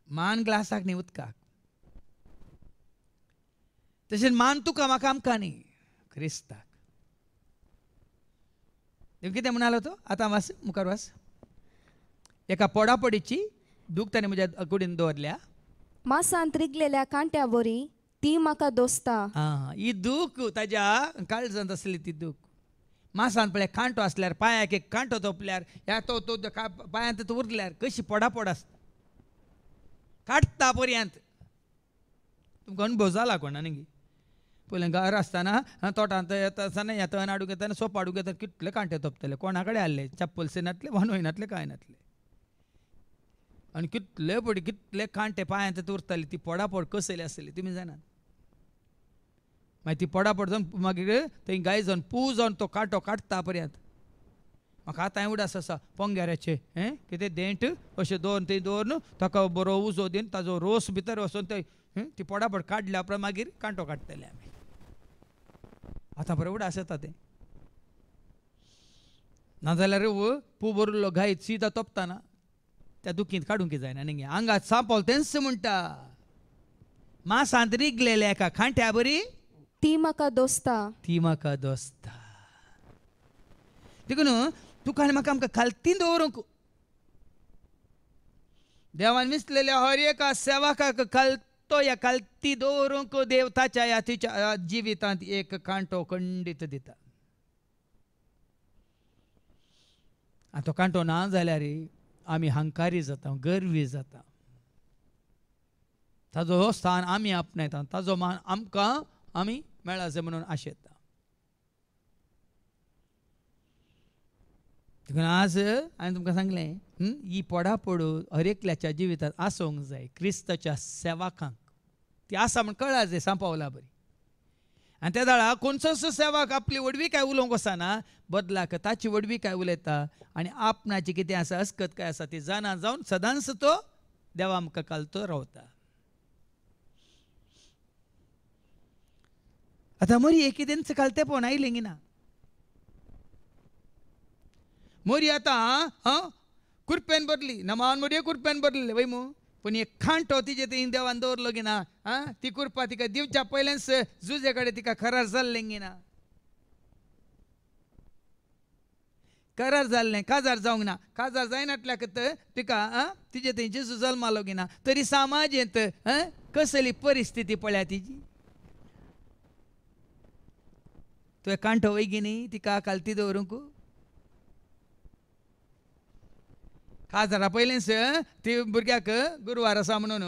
मान ग्लासाक न्ही उदकाक तशें मान तुका म्हाका आमकां न्ही क्रिस्ताक देखून कितें म्हणालो तो आतां वास मुखार वास एका पडापडीची दूख ताणें म्हज्या कुडीन दवरल्या मासांत रिगलेल्या कांट्या बरी ती म्हाका दोस्ता ही दूख ताज्या काळजांत आसली ती दूख मासांत पळय कांटो आसल्यार पांयाक एक कांटो तोपल्यार ह्या तो पांयांत तो उरल्यार कशी पडापड आसता काडटा पर्यंत तुमकां अनुभव जाला कोणा न्ही पयलें घर आसतना तोटांत येता आसतना येता हाडूंक येता सोप हाडूंक येता कितले कांटे तोपतले कोणा कडेन आहले चप्पलसे नातले वानोय नातले कांय नातले आनी कितले पडी कितले कांटे पांयांत उरताले ती पडापड कसली आसली तुमी जाणात मागीर ती पडापड जावन मागीर थंय गाय जावन पू जावन तो कांटो काडटा पर्यंत म्हाका आतां उडास आसा पोंग्याऱ्याचे कितें देंट अशें दवरून थंय दवरून ताका बरो उजो दिवन ताजो रोस भितर वचून थंय ती पडापड काडल्या उपरांत मागीर कांटो काडटले आमी आतां बरें उडास येता तें नाजाल्यार पू भरिल्लो गायत सीदा तोपतना त्या दुखींत काडूंक जायना न्ही आंगात सांपल तेंच म्हणटा मासांत रिगलेल्या एका खांट्या बरी ती म्हाका दोस्ता देखून तुका आनी म्हाका आमकां खालती दवरूंक देवान विसलेल्या हर एका सेवकाक खालती दवरूंक देव ताच्या ह्या तिच्या जिवितांत एक कांटो खंडीत दिता आनी तो कांटो ना जाल्यार आमी हंकारी जाता गर्वी जाता ताजो हो स्थान आमी आपणायता ताजो मान आमकां आमी मेळाचे म्हणून आशेता देखून आज हांवें तुमकां सांगलें ही पडापड हर एकल्याच्या जिवितांत आसूंक जाय क्रिस्ताच्या सेवकांक ती आसा म्हण कळा जाय सांपावला बरी आनी त्या दाळा खंयचोच सेवक आपली वडवी काय उलोवंक वचना बदलाक ताची वडवी काय उलयता आनी आपणाची कितें आसा अस्कत काय आसा ती जाणा जावन सदांच तो देवा आमकां कालतो रावता आतां मोरी एकेदेंच कालतेपण आयलें ना मोरी आतां कुरप्यान बदली नमान मोरये कुरप्यान बदलले वय मू पूण एक खांटो तिजे थंय देवान दवरलो गी ना ती कुरपा तिका दिवच्या पयलेंच जुजे कडेन तिका करार जाल्लें गी ना करार जाल्लें काजार जावंक ना काजार जायनातल्याक तिका तिजे थंय जेजू जल्मालो गी ना तरी समाजेंत कसली परिस्थिती पळया तिजी तुवें कांटो वय गी न्ही तिका कालती दवरूंक काजारा पयलेंच ती भुरग्याक गुरवार आसा म्हणून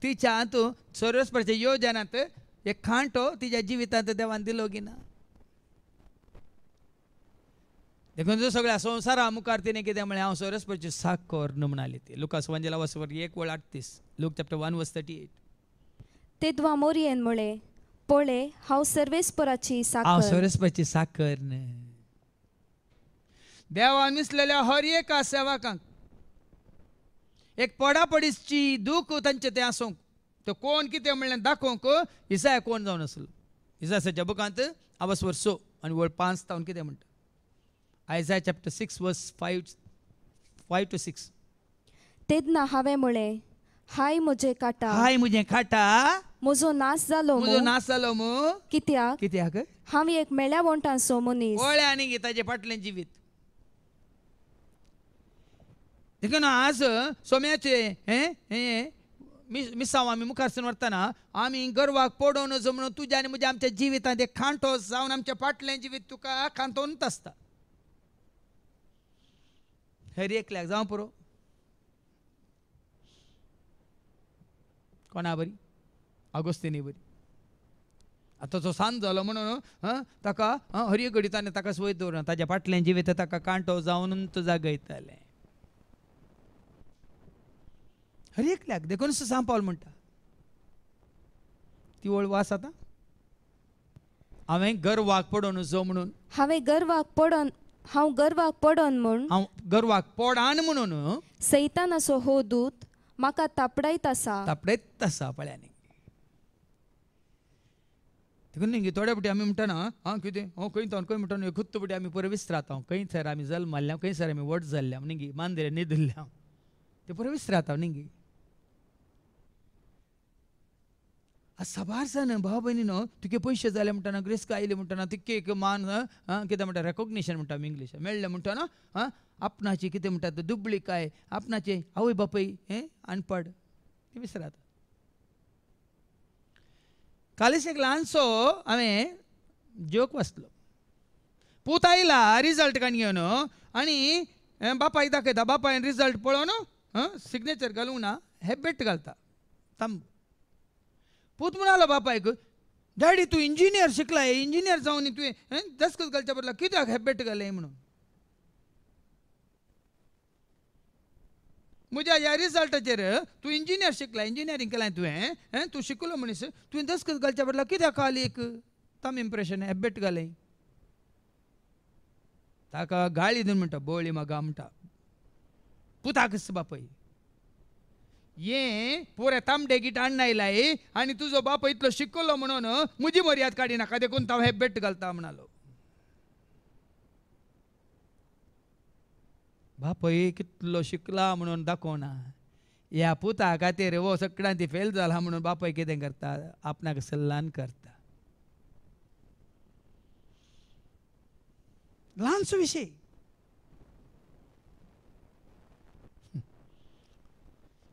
तिच्या हातूंत सर्वस्पर्श योजनांत एक खांटो तिच्या जिवितांत देवान दिलो गी ना देखून जो सगळ्या संवसारा मुखार तिने कितें म्हळें हांव सरस्वतीची साकर न्हू म्हणाली ती लुकास वंजला वचवर 1:38 लूक चॅप्टर 1:38 तेदवा मोरयेन म्हळे पळय हांव सर्वेस्पराची हांव साकर सरस्वतीची साकर देवान मिसलेल्या हर एका सेवकांक एक पडापडीची दूख तांचे ते आसूंक तो कोण कितें म्हणलें दाखोवंक इसाया कोण जावन आसलो इसायाच्या बुकांत आवसवर 6 आनी वळ 5 तावन कितें म्हणटा Isaiah chapter 6 verse 5 to 6 तेदना हांवें म्हळें हाय म्हजे काटा हाय मुझे खाटा म्हजो नाश जालो मुजो नास जालो मू कित्याक कित्याक हांव एक मेळ्या वंटांचो मनीस ओळ्या आनी ताजे फाटलें जिवीत देखून आज सोम्याचे मिसांव आमी मुखार सरून व्हरतना आमी गर्वाक पडोवन नजो म्हणून तुज्या आनी म्हज्या आमच्या जिवितांत एक खांटो जावन आमच्या फाटलें जिवीत तुका खांतोवनूच आसता हर एकल्याक जावं पुरो कोणा बरी अगोस्तिनी बरी आतां तो सांज जालो म्हणून ताका हर एक घडी ताणें ताका सोय दवरना ताच्या फाटलें जिवीत ताका कांटो जावन जागयतालें हर एकल्याक देखून सांग पावल म्हणटा ती वळ वास आतां हांवें गर्वाक पडोन जो म्हणून हांव गर्वाक पडोन म्हूण हांव गर्वाक पडान म्हणून सैतानाचो हो दूत म्हाका तापडायत आसा तापडेत आसा पळ्यांनी देखून न्ही थोड्या फावटी आमी म्हणटना कितें खंय तो खंय म्हणटा खुत्त फावटी आमी परवीस रावता खंय सर आमी जल्म मारल्या खंय सर आमी वट जाल्ल्या न्ही मांद्रे न्हिदल्ल्या ते परवीस रावता न्ही साबार जाण भाव भयणीनो तुगे पयशे जाले म्हणटना ग्रेस्का आयली म्हणटना तिके एक मान कितें म्हणटा रेकॉग्निशन म्हणटा आमी इंग्लीश मेळ्ळें म्हणटना आपणाची कितें म्हणटा दुबळीकाय आपणाचे आवय बापय अनपड ते विसरात कालीच एक ल्हानसो हांवें जोक वाचलो पूत आयला रिजल्ट काण घेवन आनी बापायक दाखयता बापायन रिजल्ट पळोवन सिग्नेचर घालूंक ना हेबेट घालता तांब पूत म्हणालो बापायक डॅडी तूं इंजिनियर शिकलाय इंजिनियर जावन तुवें दस्खत घालच्या बदला कित्याक हेबेट घालें म्हणून म्हज्या ह्या रिजल्टाचेर तूं इंजिनियर शिकला इंजिनियरींग केलां तुवें तूं शिकलो मनीस तुवें दस्खत घालच्या बदला कित्याक एक ताम इम्प्रेशन हेबेट घालें ताका गाळी दिवन म्हणटा बोळी म्हाका म्हणटा पुताक बापय ये पुरे तांबडे गिट हाडून आयलाय आनी तुजो बाप इतलो शिकलो म्हणून म्हजी मर्याद काडी नाका देखून हांव हेबेट घालता म्हणालो बापय कितलो शिकला म्हणून दाखोवना ह्या पुता खातीर वो सगळ्यांत फेल जाला म्हणून बापय कितें करता आपणाक सल्लान करता ल्हानसो विशय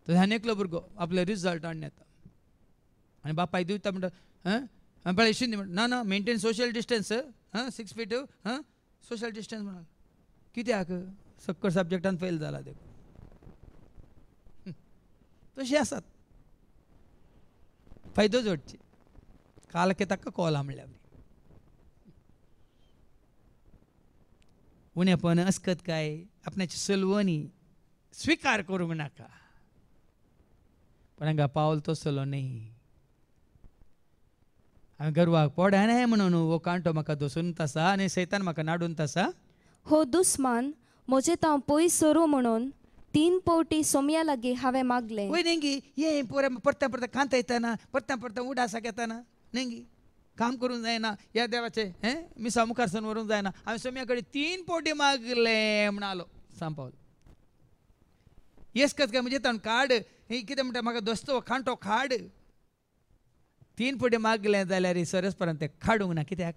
तो ह्यान एकलो भुरगो आपले रिजल्ट हाडून येता आनी बापाय दिवता म्हणटा पळय शिंदे म्हणटा ना maintain social distance 6 feet social distance म्हणा कित्याक सक्कर सब्जेक्टान फेल जाला देखून तशी आसात फायदो जोडची काल के ताका कॉला म्हणल्या उणेपण अस्कत काय आपणाची सलवणी स्वीकार करूंक नाका पण हांगा पावल तसलो न्ही हांवें गर्वाक पडा न्हय म्हणून हो कांटो म्हाका दसून आसा आनी सैतान म्हाका नाडून आसा हो दुस्मान म्हजे तांव पयस सरू म्हणून 3 पावटी सोमया लागीं हांवें मागलें वय नेंगी ये परत्या परत्या कांत येताना परत्या उडासाक येताना नेंगी काम करूंक जायना ह्या देवाचे मिसा मुखार सरून व्हरूंक जायना हांवें सोम्या कडेन 3 पावटी मागले म्हणालो सांपावलो येस कत काय म्हणजे ताण काड कितें म्हणटा म्हाका दोस्तो खांटो खाड 3 पावटी मागलें जाल्यार सरस्परान तें खाडूंक ना कित्याक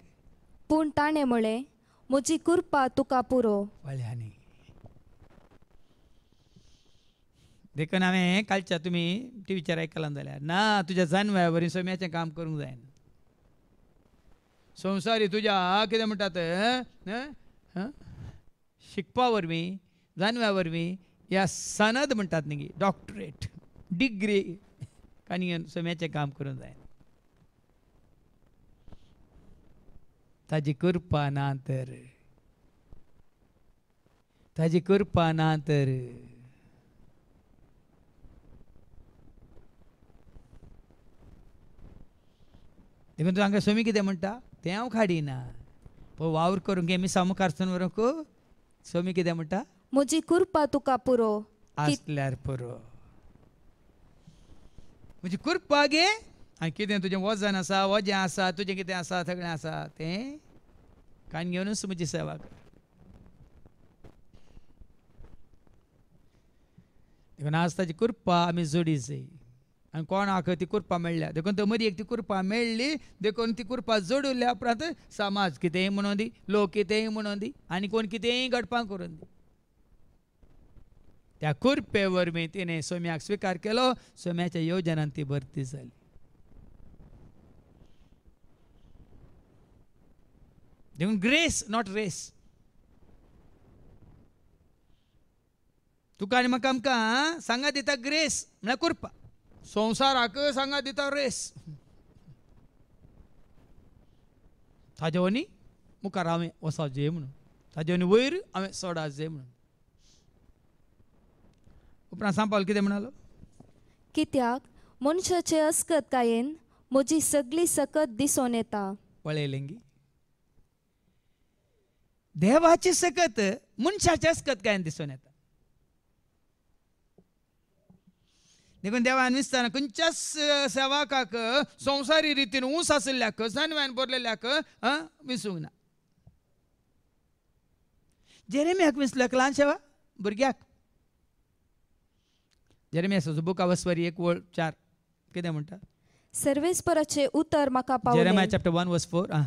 पूण ताणें म्हळें म्हजी कृपा तुका पुरो वळ्यांनी देखून हांवें कालच्या तुमी टीव्हीचेर आयकलां जाल्यार ना तुज्या जानव्या वरी सोम्याचें काम करूंक जायना संवसारी तुज्या कितें म्हणटात शिकपा वरवीं जानव्या वरवीं ह्या सनद म्हणटात न्ही डॉक्टरेट डिग्री काणी सोम्याचें काम करूंक जायना ताजी कृपा ना तर ताजी कृपा ना तर देखून तूं हांगा स्वामी कितें म्हणटा तें हांव खाडीना पळय वावर करूंक गे मिसा मुखारसून व्हरूंक स्वामी कितें म्हणटा म्हजी कृपा तुका पुरो आसल्यार पुरो म्हजी कृपा गे आनी कितें तुजें वजन आसा वजें आसा तुजें कितें आसा सगळें आसा तें कान घेवनूच म्हजी सेवा कर देखून आज ताची कृपा आमी जोडी जाय आनी कोणाक ती कृपा मेळ्ळ्या देखून तो मदीं एक ती कृपा मेळ्ळी देखून ती कृपा जोडल्या उपरांत समाज कितेंय म्हणून दी लोक कितेंय म्हणून दी आनी कोण कितेंय घडपाक करून दी त्या कृपे वरवीं तिणें सोम्याक स्विकार केलो सोम्याच्या येवजनान ती भरती जाली देखून ग्रेस नॉट रेस तुका आनी म्हाका आमकां सांगा दिता ग्रेस म्हळ्यार कृपा संवसाराक सांगा दिता रेस ताजे वनी मुखार हांवें वचचें म्हणून ताजे वनी वयर हांवें सोडाचें म्हणून उपरांत सांपावलो कितें म्हणालो कित्याक मनशाचे अस्कतकायेन म्हजी सगळी सकत दिसून येता पळयलें गी देवाची सकत मनशाच्या अस्कतकायेन दिसून येता देखून देवान विस्तार खंयच्याच सेवाकाक संवसारी रितीन ऊस आशिल्ल्याक जानव्यान भरलेल्याक विसूंक ना जेरेमियाक विसल्याक ल्हान सेवा भुरग्याक जेरेमियाचो बुक ऑफ वर्सवरी 1:4 कितें म्हणटा सर्वेस्पराचे उतर म्हाका जेरेमिया पावलें चॅप्टर 1:4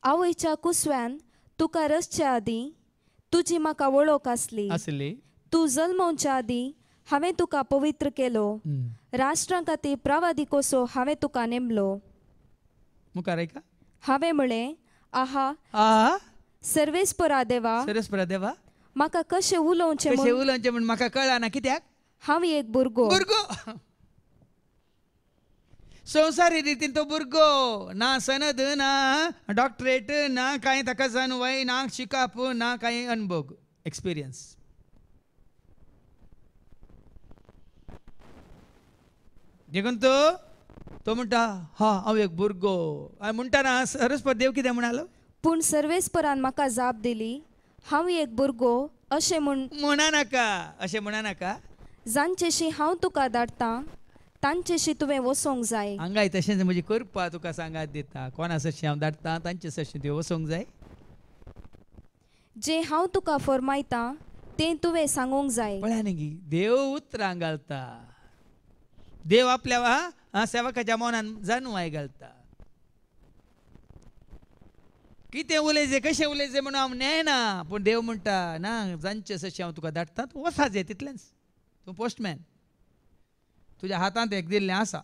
आवयच्या कुसव्यान तुका रचच्या आदीं तुजी म्हाका वळख आसली आसली तूं जल्मोवच्या आदीं हांवें तुका पवित्र केलो राष्ट्रां खातीर प्रवादी कसो हांवें तुका नेमलो मुखार ऐका हांवें म्हळें आहा आ सर्वेस्परा देवा सरस्परा देवा म्हाका कशें उलोवचें कशें म्हूण उलोवचें म्हूण म्हाका कळना कित्याक हांव एक भुरगो भुरगो संवसारी रितीन तो भुरगो ना सनद ना डॉक्टरेट ना कांय ताका जानवय ना शिकाप ना कांय अनुभव एक्सपिरियन्स देखून तो म्हणटा हा हांव एक भुरगो आनी म्हणटाना सरस्वती देव कितें म्हणालो पूण सर्वेस्परान म्हाका जाप दिली हांव एक भुरगो अशें म्हूण म्हणनाका अशें म्हणनाका जांचेशी हांव तुका धाडटां तांचेशी तुवें वचोंक जाय हांगाय तशेंच म्हजी करपा तुका सांगात दिता कोणा सशी हांव धाडटां तांचे सशी तुवें वचोंक जाय जें हांव तुका फरमायतां तें तुवें सांगूंक जाय पळया न्ही गी देव उतरां घालता देव आपल्या सेवकाच्या मनान जाणवाय घालता कितें उलयचें कशें उलयचें म्हणून हांव न्यायना पूण देव म्हणटा ना जांचे सशी हांव तुका धाडटां तूं वचाचें तितलेंच तूं पोस्टमॅन तुज्या हातांत एक दिल्लें आसा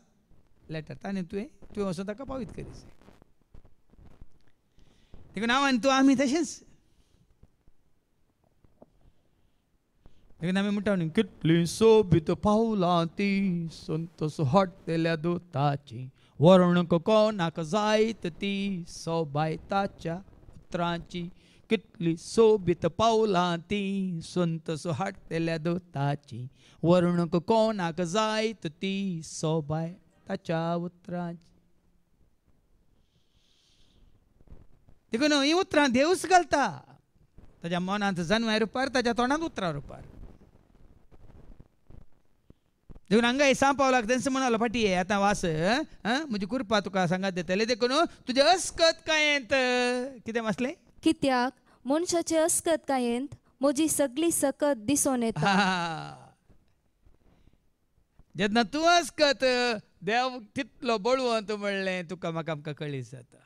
लेटर आनी तुवें वचून ताका पावीत करीत देखून हांव आनी तूं आमी तशेंच देखून आमी म्हणटा न्ही कितली सोबीत पावलां ती संत सुहाटेल्या दोताची वर्णक कोणाक जायत ती सोबाय ताच्या उतरांची कितली सोबीत पावलां ती संत सुहाटेल्या दोताची वर्णक कोणाक जायत ती सोबाय ताच्या उतरांची देखून ही उतरां देवच घालता ताच्या मनांत जन्माय रुपार ताच्या तोंडांत उतरां रुपार देखून हांगा सांपावलाक तेंच म्हणालो फाटी आतां वास म्हजी कृपा तुका सांगात देतले देखून तुजें अस्कत कांयेंत कितें वाचलें कित्याक मनशाचे अस्कतकायेंत म्हजी सगळी सकत दिसून येता जेन्ना तूं अस्कत देव तितलो बळवंत म्हणलें तुका म्हाका आमकां कळीत जाता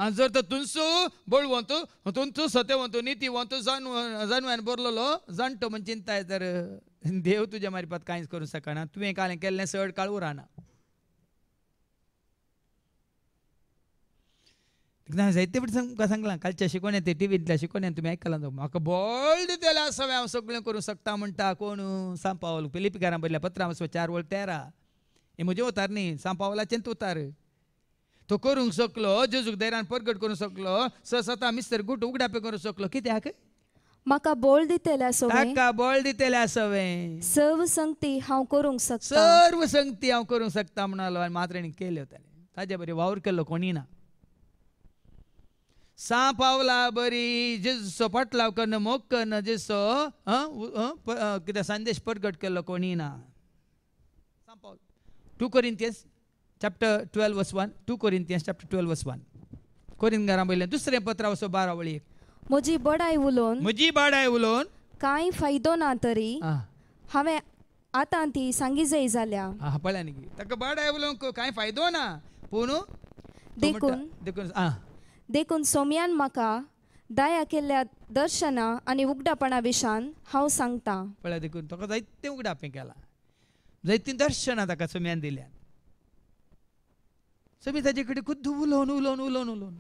आनी जर तर तुमचो बळवंत तुमचो सत्यवंत नितीवंत जानव्यान बरलो जाणटो म्हण चिंताय तर देव तुज्या मार्फत कांयच करूं शकना तुवें कालें केल्लें चड काळ उरना जायते फावटी तुमकां सांगलां कालच्या शिकोवण्यात ते टीव्हींतल्या शिकोवण्यात तुमी आयकलां म्हाका बळ दितलें आसा हांव सगळें करूं शकता म्हणटा कोण सांपावल फिलिपिकारां बरयल्या पत्रां 4:13 हे म्हजें उतार न्ही सांपावलाचेंच उतार तो करूंक शकलो जेजूक धैर्यान परगट करूंक शकलो सता मिस्तर गुट उगडापे करूंक शकलो कित्याक म्हाका बोळ दितेल्या सोवे ताका बळ दितेले आसवे सर्व संगती हांव करूंक शकता. सर्व संगती हांव करूंक शकता म्हणालो आनी मात्र केल्यो ताणें. ताजे बरी वावर केल्लो कोणी ना. सा पावला बरी जेजूचो पाटलाव करना मोग करना जेजूचो कितें संदेश प्रगट केल्लो कोणी ना. सा पावल 2 Corinthians chapter 12 verse 1. 2 Corinthians chapter 12 verse 1. कोरिंथकारां बयलें दुसरें पत्र 12 वळी 1. म्हजी बडाय उलोवन म्हजी बाडाय उलोवन कांय फायदो ना तरी आं हांवें आतां ती सांगी जाय जाल्या. पळया न्ही ताका बाडाय उलोवंक कांय फायदो ना पूण देखून देखून सोम्यान म्हाका दया केल्ल्या दर्शना आनी उगडापणा विशान हांव सांगता. पळया देखून ताका जायतें उगडापें केलां. जायतीं दर्शनां ताका सोम्यान दिल्यात. सोमी ताजे कडेन खुद्द उलोवन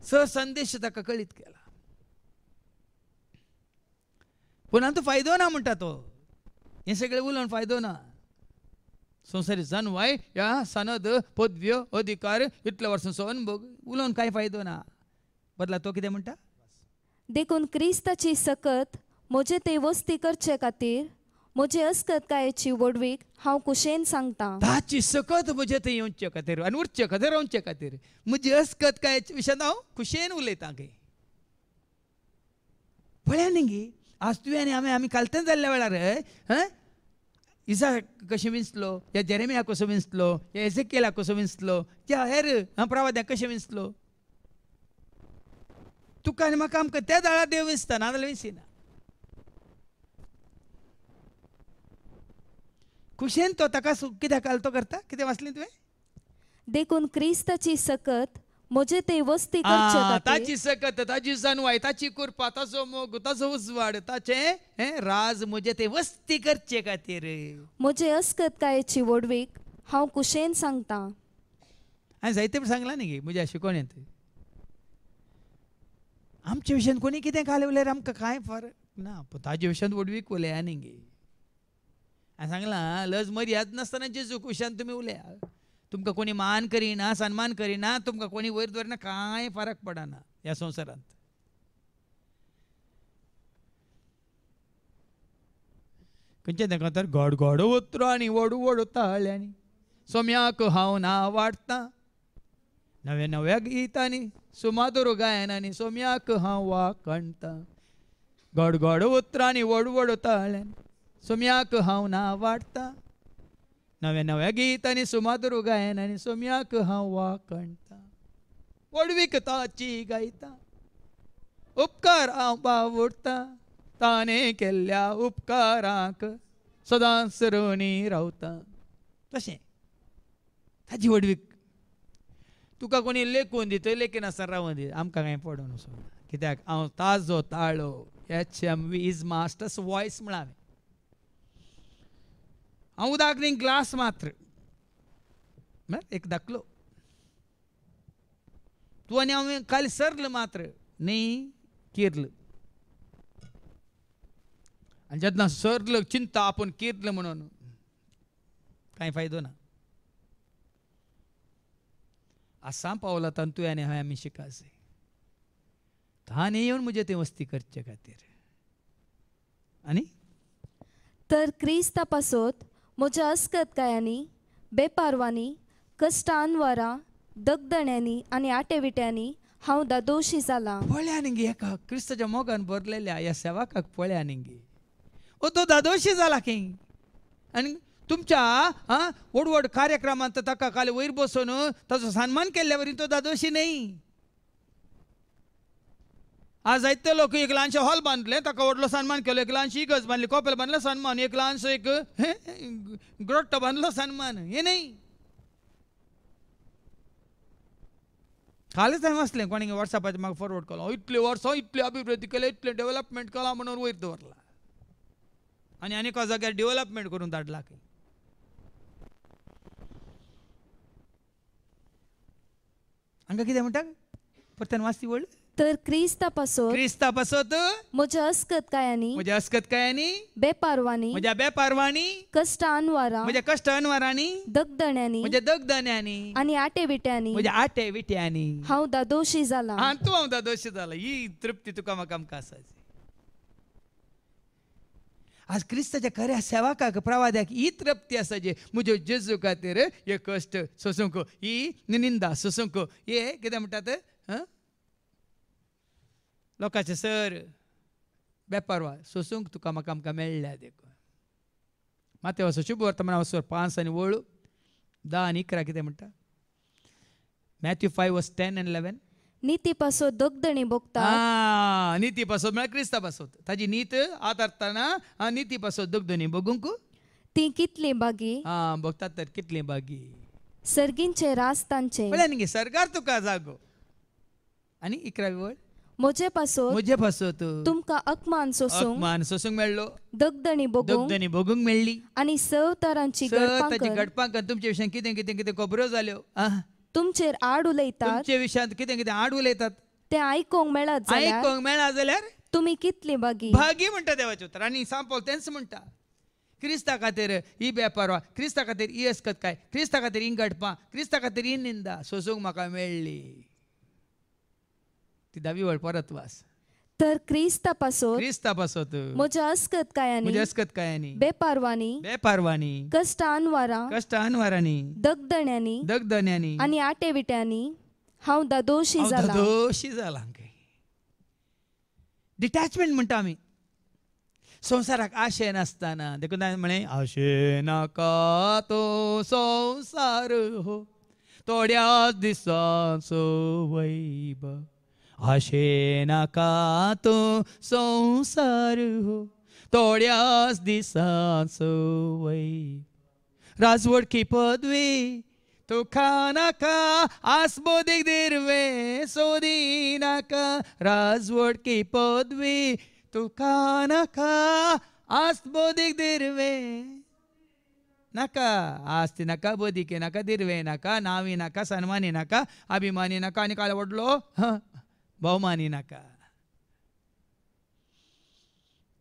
संदेश ताका कळीत केला. पूण आमचो फायदो ना म्हणटा तो. हें सगळें उलोवन फायदो ना. संवसारीक जानवाय ह्या सनद पदव्यो अधिकार इतल्या वर्सांचो अनुभव उलोवन कांय फायदो ना. बदला तो कितें म्हणटा. देखून क्रिस्ताची सकत म्हजे ते वस्ती करचे खातीर म्हजे अस्कतकायेची वडवीक हांव कुशेन सांगता. ताची सकत म्हजे थंय येवचे खातीर आनी उरचे खातीर रावचे खातीर म्हजी अस्कतकायेच्या विशयान हांव खुशेन उलयतां गे. पळया न्ही गे आज तुवें आनी आमी कालतें जाल्ल्या वेळार इसा कशें विंचलो, या जेरेमिया कसो विंचलो, या एझेकियेला कसो विंचलो, त्या हेर प्रवाद्यांक कशें विंचलो. तुका आनी म्हाका आमकां त्या दाळार देव विंचता नाजाल्यार विंचिना. खुशेन तो ताका कित्याक कालतो करता. कितें वाचलें तुवें. देखून क्रिस्ताची सकत म्हजे ते वस्ती करचे खातीर ताची सकत ताची जानवाय ताची कृपा ताचो मोग ताचो उजवाड ताचें राज म्हजे ते वस्ती करचे खातीर म्हजे अस्कतकायेची वडवीक हांव कुशेन सांगता. हांवें जायते सांगलां न्ही गे म्हज्या शिकवणेंत. आमच्या विशयान कोणी कितें काल उलयल्यार आमकां कांय फरक ना. पूण ताजे विशयान वडवीक उलया न्ही गे. हांवें सांगलां लज मर्याद नासतना जेजूक विशयान तुमी उलया. तुमकां कोणी मान करिना सन्मान करिना तुमकां कोणी वयर दवरिना कांय फरक पडना ह्या संवसारांत. खंयचें तेका तर घोड घोड उतरो आनी वडू वडू ताळ्यांनी सोम्याक हांव नांव वाडटां. नव्या नव्या गितांनी सुमाधुर गायनांनी सोम्याक हांव वाखणटां. घोड घोड उतरांनी वडू वडू ताळ्यांनी सोम्याक हांव नांव वाडटां. नव्या नव्या गितांनी सुमाधुर गायनांनी सोम्याक हांव वाखणटां. वडवीक ताची गायतां उपकार हांव बावडटां. ताणें केल्ल्या उपकारांक सदांच ऋणी रावतां. तशें ताजी वडवीक तुका कोणी लेखून दित लेखीनासतना रावून दी आमकां कांय पडून वचूं. कित्याक हांव ताजो ताळो HMV इज मास्टर्स वॉयस म्हळां. हांव उदाक न्ही ग्लास मात्र एक दाखलो. तूं आनी हांव खाली सरल मात्र न्ही किर्ल. आनी जेन्ना सरल चिंता आपूण किर्ल म्हणून कांय फायदो ना. आसा पावला तुवें आनी हांवें आमी शिकास. ताणें येवन म्हजे ते वस्ती करचे खातीर आनी तर क्रिस्ता पासत म्हज्या अस्कतकायांनी बेपारवांनी कश्टां अनवरां दगदण्यांनी आनी आटेविट्यांनी हांव दादोशी जाला. पळया न्ही गे एका क्रिस्ताच्या मोगान भरलेल्या ह्या सेवाकाक पळया न्ही गे. तो दादोशी जाला खंय. आनी तुमच्या व्हड व्हड कार्यक्रमांत ताका खाली वयर बसून ताचो सन्मान केल्ल्या वरी तो दादोशी न्ही. आज जायते लोक एक ल्हानशें हॉल बांदलें ताका व्हडलो सन्मान केलो. एक ल्हानशी इगर्ज बांदली कॉपेल बांदलें सन्मान. एक ल्हानसो एक ग्रोट्टो बांदलो सन्मान. हें न्ही. कालच हांवें वाचलें कोणी वॉट्सॅपाचेर म्हाका फॉरवर्ड केलो. इतले वर्सां इतली अभिवृद्धी केली इतले डेव्हलपमेंट केला म्हणून वयर दवरला आनी एका जाग्यार डेव्हलपमेंट करून धाडला खंय. हांगा कितें म्हणटा परत्यान वाचती व्हडली तर क्रिस्ता पासोत क्रिस्ता पासत म्हज्या अस्कतकायांनी म्हज्या अस्कतकायांनी बेपारवांनी म्हज्या बेपारवांनी कष्ट अनवारां म्हज्या कश्ट अनवरांनी दगदण्यांनी म्हज्या दगदण्यांनी आनी आटेविट्यांनी म्हज्या आटे विट्यांनी हांव दादोशी जाला हांव तूं हांव दोशी जाला ही तृप्ती तुका म्हाका आमकां आसाची. आज क्रिस्ताच्या खऱ्या सेवकाक प्रवाद्याक ही तृप्ती आसा जे म्हज्या जेजू खातीर हे कश्ट सोसूंक ही निंदा सोसूंक हे कितें म्हणटात लोकांचे सर बेपारवा सोसूंक तुका म्हाका आमकां मेळ्ळ्या देखून. माते वचो शुभ वर्तमान वचो 5 आनी 10 आनी 11 कितें म्हणटा. Matthew 5:10 and 11. नीती पासोत दगदणी भोगता नीती पासोत म्हळ्यार क्रिस्ता पासोत ताजी नीत आदारतना नीती पासोत दगदणी बगूंक ती कितली बागी भोगतात तर कितली बागी. सर्गींचे रास तांचे म्हळ्यार न्ही सरकार तुका जागो. आनी 11वी वळ म्हजे पासोत म्हजे पासोत तुमकां अकमान सोसूंक अपमान सोसूंक मेळ्ळो दगदणी बगूंक दगदणी बगूंक मेळ्ळी. आनी तरांची ताची गडपांक तुमचे विशयान कितें कितें कितें खबरो जाल्यो तुमचेर आड उलयतात तुमचे विशयान कितें कितें आड उलयतात ते आयकोंक मेळत जाल्यार आयकोंक मेळा जाल्यार तुमी कितली बागी. भागी म्हणटा देवाचें उतर. आनी सांपल तेंच म्हणटा क्रिस्ता खातीर ही बेपारवा क्रिस्ता खातीर ही अस्कतकाय क्रिस्ता खातीर ही गडपां क्रिस्ता खातीर ही निंदा सोसूंक म्हाका मेळ्ळी. ती 10वी वळ परत वास. तर क्रिस्ता पासोत क्रिस्ता पासत म्हज्या अस्कतकायांनी म्हज्या अस्कतकायांनी बेपारवांनी बेपारवांनी कष्ट अनवारां कश्ट अनवरांनी दगदण्यांनी दगदण्यांनी आनी आटेविट्यांनी हांव दादोशी हांव जाला. दोशी जाला. डिटॅचमेंट म्हणटा आमी संवसाराक आशे नासतना देखून म्हणे आशे नाका तो संवसार हो थोड्याच दिसांचो वैभव. आशे नाका तो संसार हो थोड्याच दिसांचो वैभव. राजवडकी पदवी तुका नाका आस्बोदीक दिरवे सोदी नाका. राजवडकी पदवी तुका नाका आस्बोदीक दिरवे नाका. आस्ती नाका बोदिके नाका दिरवे नाका नावी नाका सन्मानी नाका अभिमानी नाका आनी काय व्हडलो भोवमानी नाका.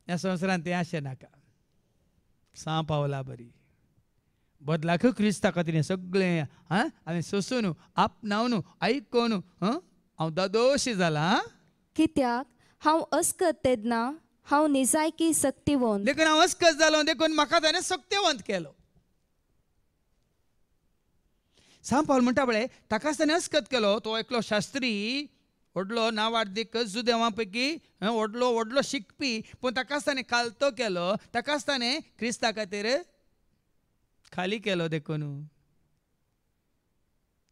ह्या संवसारांत तें आशें नाका. पावला बरी बदलाक क्रिस्ता खातीर सगळें हांवें सोसून आपणावन आयकोन हांव दादोशी जाला. कित्याक हांव अस्कत तेदना हांव निजायकी सक्तिवंत देखून हांव अस्कत जालो देखून म्हाका ताणें सक्तिवंत केलो. पावल म्हणटा पळय ताकाच ताणें अस्कत केलो. तो एकलो शास्त्री व्हडलो नावार्दीक जुदेवां पैकी व्हडलो व्हडलो शिकपी पूण ताकाच ताणें खालतो केलो. ताकाच ताणें क्रिस्ता खातीर खाली केलो देखून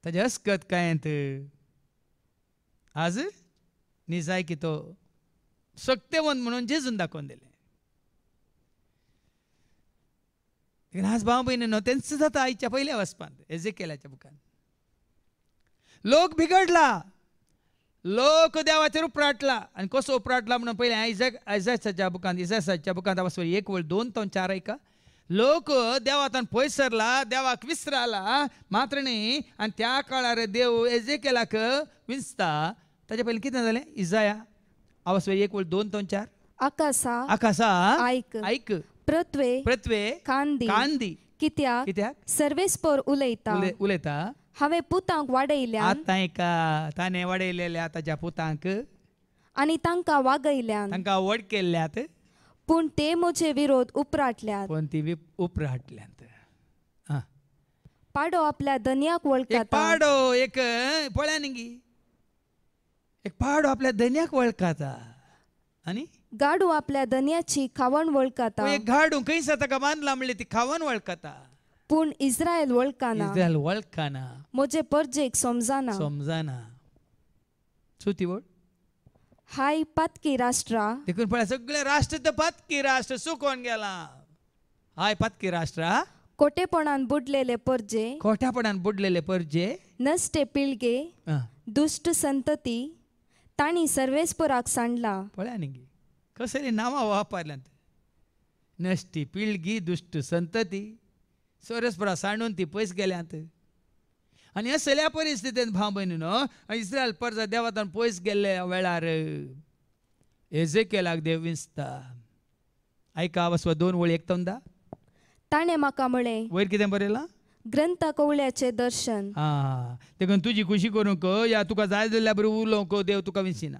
ताजे अस्कत कांयत आज निजायकी तो सक्तिवंत म्हणून जेजून दाखोवन दिलें. आज भाव भयणींनो तेंच जाता आयच्या पयल्या वचपांत एजेकियेलाच्या बुकान. लोक बिगडला लोक देवाचेर उपराटला आनी कसो उपराटला म्हणून पयलें आयजायाच्या बुकांत इसायाच्या बुकांत वचपा 1:2-4 ऐका. लोक देवातान पयस सरला देवाक विसराला मात्र न्ही आनी त्या काळार देव एजेकियेलाक विंचता. ताच्या पयलीं कितें जालें इसाया 1:2-4 आकाशा आयक पृथ्वे कांदी कित्याक सर्वेस्पर उलयता हांवें पुतांक वाडयल्यान ताणें वाडयलेल्या ताच्या पुतांक आनी तांकां वागयल्यान तांकां व्हड केल्ल्यात पूण ते म्हजे विरोध उपराटल्यात. पण ती उपराटल्यात. पाडो आपल्या धन्याक वळखता. पाडो एक पळया न्ही एक पाडो आपल्या धन्याक वळखता आनी गाडू आपल्या धन्याची खावण वळखता. एक गाडू खंयच ताका बांदला म्हणले ती खावण वळखता. पूण इस्रायल वळखना म्हजे परजेक समजाना. चुती वळ हाय पातकी राष्ट्रा देखून पळय सगळे राष्ट्र तर पातकी राष्ट्र सुकोवन गेला. हाय पातकी राष्ट्रा कोटेपणान बुडलेले परजे खोट्यापणान बुडलेले परजे नसते पिळगे दुष्ट संतती ताणी सर्वेस्पराक सांडला. पळया न्ही कसली नांवां वापरल्यांत. नश्टी पिळगी दुष्ट संतती सर्वेस्परा सांडून ती पयस गेल्यांत. आनी असल्या परिस्थितीत भाव भयणीनो इस्रायल परजा देवातान पयस गेल्ले वेळार एजेकेलाक देव विंचता. आयका वसवा 2 वळी एकतोंदा. ताणें म्हाका म्हळें, वयर कितें बरयलां? ग्रंथ कवळ्याचें दर्शन. देखून तुजी खुशी करूंक या तुका जाय जाल्ल्या बरी उलोवंक देव तुका विंचिना.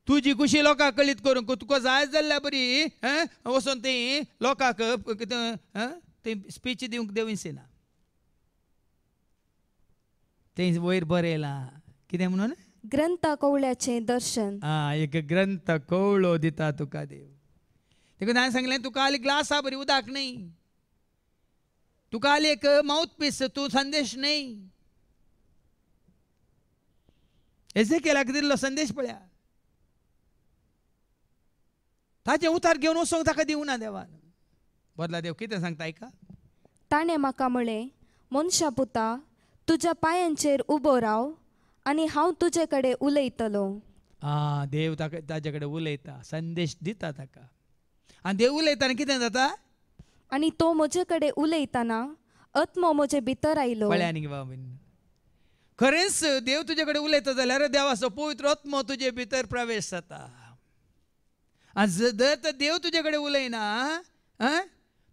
तुजी खुशी लोकांक कळीत करूंक तुका जाय जाल्ल्या बरी वचून ती लोकांक ते स्पीच दिवंक देव विंचिना. ते वयर बरयलां कितें म्हणून? ग्रंथ कवळ्याचें दर्शन. एक ग्रंथ कवळो दिता तुका देव. देखून हांवें सांगलें तुका हालीं ग्लासा बरी उदक न्ही, तुका हालीं एक माउथ पीस तूं संदेश न्ही. एजेकेलाक दिल्लो संदेश पळया, ताचे उतार घेवन वचोंक ताका दिवना देवान. बदला देव कितें सांगता आयका. ताणें म्हाका म्हळें, मनशा पुता, तुज्या पांयांचेर उबो राव आनी हांव तुजे कडेन उलयतलो. देव ताजे कडेन उलयता, संदेश दिता ताका. आनी देव उलयतना कितें जाता? आनी तो म्हजे कडेन उलयतना आत्मो म्हजे भितर आयलो. पळया न्ही बाबा, खरेंच देव तुजे कडेन उलयता जाल्यार देवाचो पवित्र आत्मो तुजे भितर प्रवेश जाता. आनी जर तर देव तुजे कडेन उलयना,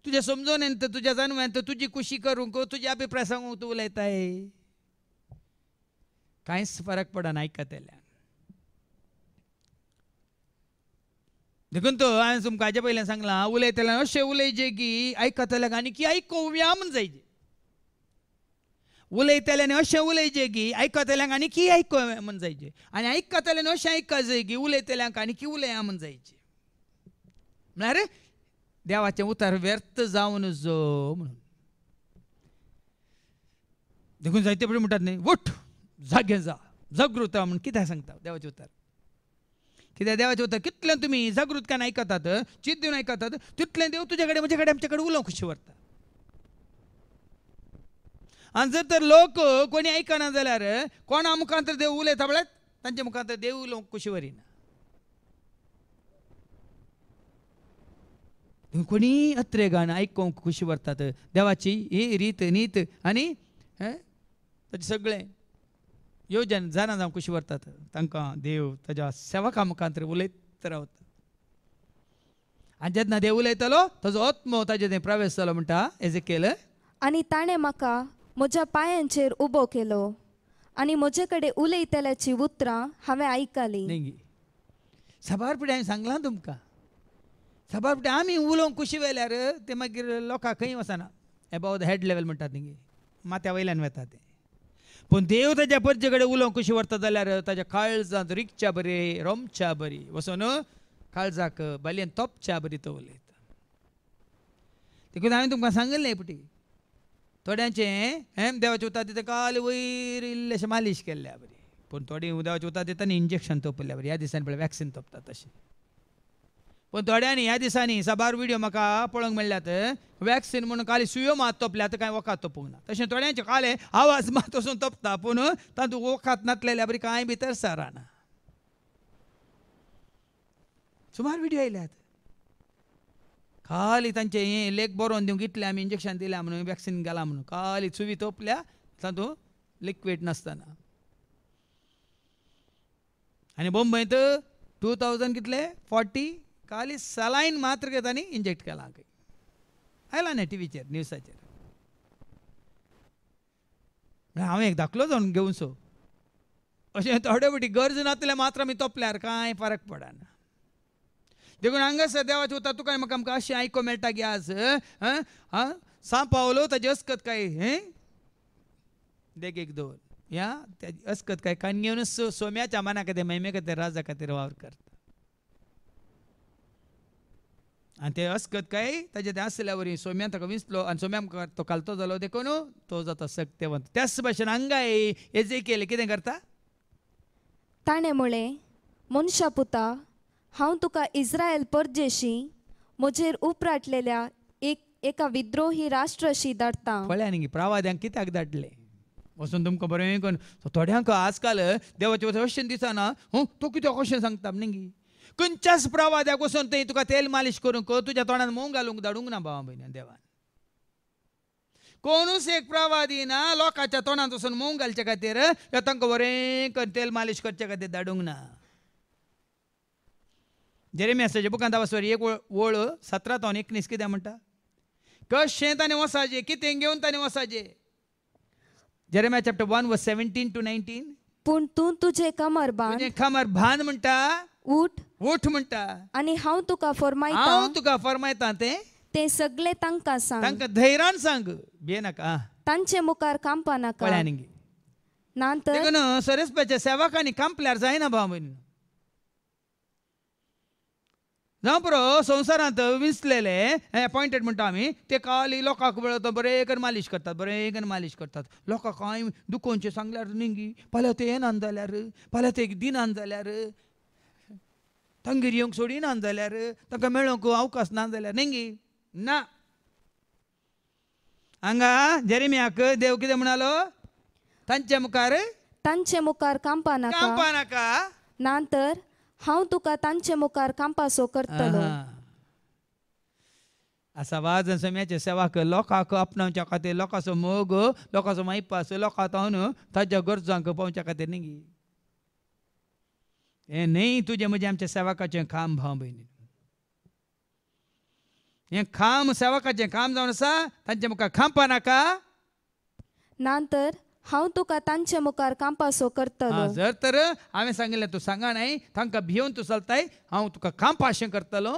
तुज्या समजोनेंत तुज्या जाणव्यांत तुजी खुशी करूंक तुजे अभिप्राय सांगूंक तूं उलयताय, कांयच फरक पडना आयकतल्यान. देखून तो हांवें तुमकां हाजे पयलें सांगलां, उलयतल्यान अशें उलयचें की आयकतल्याक आनी की आयकोव्या म्हण जायचें. उलयतल्यान अशें उलयचें की आयकतल्यांक आनी की आयकोव्या म्हण जायचें. आनी आयकतल्यान अशें आयकचें की उलयतल्यांक आनी की उलया म्हण जायचें. म्हळ्यार देवाचें उतर व्यर्थ जावन नजो म्हणून. देखून जायते पळय म्हणटात न्ही, उठ जागे जा, जागृत म्हण कितें सांगता देवाचें उतर. कित्याक देवाचें उतर कितलें तुमी जागृतकान आयकतात, चित दिवन आयकतात, तितलें देव तुजे कडेन म्हजे कडेन आमचे कडेन उलोवंक खुशी व्हरता. आनी जर तर लोक कोणी आयकना जाल्यार कोणा मुखांतर देव उलयता म्हळ्यार तांचे मुखांतर देव उलोवंक खुशी व्हरिना. कोणी अत्रेगान आयकोंक खुशी व्हरतात. देवाची ही रीत नीत आनी ताचें सगळें योजन जाणा जावं खुशी व्हरतात. तांकां देव ताज्या सेवकां मुखांतर उलयत रावता. आनी जेन्ना देव उलयतलो ताजो आत्मो ताजे थंय प्रवेश जालो म्हणटा एजेकेल. आनी ताणें म्हाका म्हज्या पांयांचेर उबो केलो आनी म्हजे कडेन उलयतल्याची उतरां हांवें आयकलीं. न्ही साबार फुडें हांवें सांगलां तुमकां, साबार फुडें आमी उलोवंक खुशी व्हेल्यार ते मागीर लोकांक खंय वचना. एबाव द हेड लेवल म्हणटात न्ही, माथ्या वयल्यान वता ते. पूण देव ताज्या परजे कडेन उलोवंक खुशी व्हरता जाल्यार ताज्या काळजांत रिगच्या बरी, रोमच्या बरी वचून काळजाक बालयेन तोपच्या बरी तो उलयता. देखून हांवें तुमकां सांगलें पुटी, थोड्यांचें देवाचें उतर दिता काल वयर इल्लेशें मालीश केल्ल्या बरी, पूण थोडीं देवाचें उतर दिता आनी इंजेक्शन तोपल्या बरी. ह्या दिसांनी पळय वॅक्सीन तोपतात तशें. पूण थोड्यांनी ह्या दिसांनी साबार विडियो म्हाका पळोवंक मेळ्ळ्यात, वॅक्सीन म्हणून काली सुयो मात तोपल्यात, कांय वखात तोपूंक ना. तशें थोड्यांचे काले आवाज मात वचून तोपता, पूण तातूंत वखात नातलेल्या बरी कांय भितर सराना. सुमार विडियो आयल्यात. खाली तांचे हें लेख बरोवन दिवंक इतलें आमी इंजेक्शन दिल्या म्हणून वॅक्सीन गेला म्हणून खाली चुवी तोपल्या, तातूंत लिक्वीड नासतना. आनी बॉम्बेंत 2000 कितले 40 खाली सलायन मात्र घेता आनी इंजेक्ट केला. आयला न्ही टिवीचेर न्यूजाचेर. हांवें एक धाकलो जावन घेवन सो अशें थोडे फावटी गरज नातले मात्र आमी तोपल्यार कांय फरक पडना. देखून हांगासर देवाचें उतर तुका म्हाका आमकां अशें आयको मेळटा की आज सा पावलो ताजी अस्कत काय देगेक दवर ह्या अस्कत काय कान घेवन सोम्याच्या मना खातीर महिमे खातीर राजा खातीर वावर करता. आनी ते अस्कत काय ताजे तें आसल्या वरी सोम्यान ताका विंचलो आनी सोम्याक तो कालतो जालो देखून तो जाता सक्तेवंत. त्याच भाशेन हांगाय एजेकेल कितें करता. ताणें म्हळें, मनशा पुता, हांव तुका इस्रायल परदेशी म्हजेर उपराटलेल्या एका विद्रोही राष्ट्राशी धाडटा. पळया न्ही प्रवाद्यांक कित्याक धाडले वचून तुमकां बरें करून. थोड्यांक आजकाल देवाचें वचून अशें दिसना तो कित्याक अशें सांगता न्ही. खंयच्याच प्रवाद्याक वचून थंय तुका तेल मालीश करूंक तुज्या तोंडान मोव घालूंक धाडूंक ना भावा भयण्यान देवान. कोणूच एक प्रवादी ना लोकांच्या तोंडात वचून मूंग घालचे खातीर या तांकां बरें करून तेल मालिश करचे खातीर धाडूंक ना. जेरेमियाच्या बुकांत वाचवर एक वळ 17 ते 19 कितें म्हणटा, कशें ताणें वसाचें, कितें घेवन ताणें वसाचें. Jeremiah chapter 1 verse 17 to 19. पूण तूं तुजें कमर बांद, तुजें कमर बांद म्हणटा, उठ उठ म्हणटा, आनी हांव तुका फरमायता हांव तुका फरमायता तें सगळें तांकां सांग. तांकां धैर्यान सांग, भियेनाका. तांचे मुखार कांपा नाका. पळयानी नांतर देखून सरस्वतीच्या सेवकांनी कांपल्यार जायना भाव भयण. जावं पुरो संवसारांत विंचलेले अपॉइंटेड म्हणटा आमी ते काली लोकांक मेळत बरें करून मालिश करतात, बरें करून मालिश करतात. लोकांक कांय दुखोवचें सांगल्यार न्ही, फाल्यां ते येनान जाल्यार, फाल्यां ते दिनान जाल्यार, तांगेर येवंक सोडिनान जाल्यार, तांकां मेळोवंक अवकाश ना जाल्यार न्ही ना. हांगा जेरेमियाक देव कितें म्हणालो, तांचे मुखार कांपा नाका. कांपा नाका. नांतर हांव तुका तांचे मुखार कांपासो करतलो. असा वाज सम्याचे सेवाक लोकांक आपणावच्या खातीर, लोकांचो मोग, लोकांचो मायपास लोकांक ताच्या गरजांक पावच्या खातीर न्ही. हें न्ही तुजें म्हणजे आमच्या सेवकाचें काम भाव भयणी. हें काम सेवकाचें काम जावन आसा, तांचे मुखार कांपा नाका. नांतर हांव तुका तांचे मुखार कांपासो करतलो. जर तर हांवें सांगिल्लें तूं सांगा न्हय, तांकां भियोन तूं चलताय, हांव तुका कांपाशें करतलो.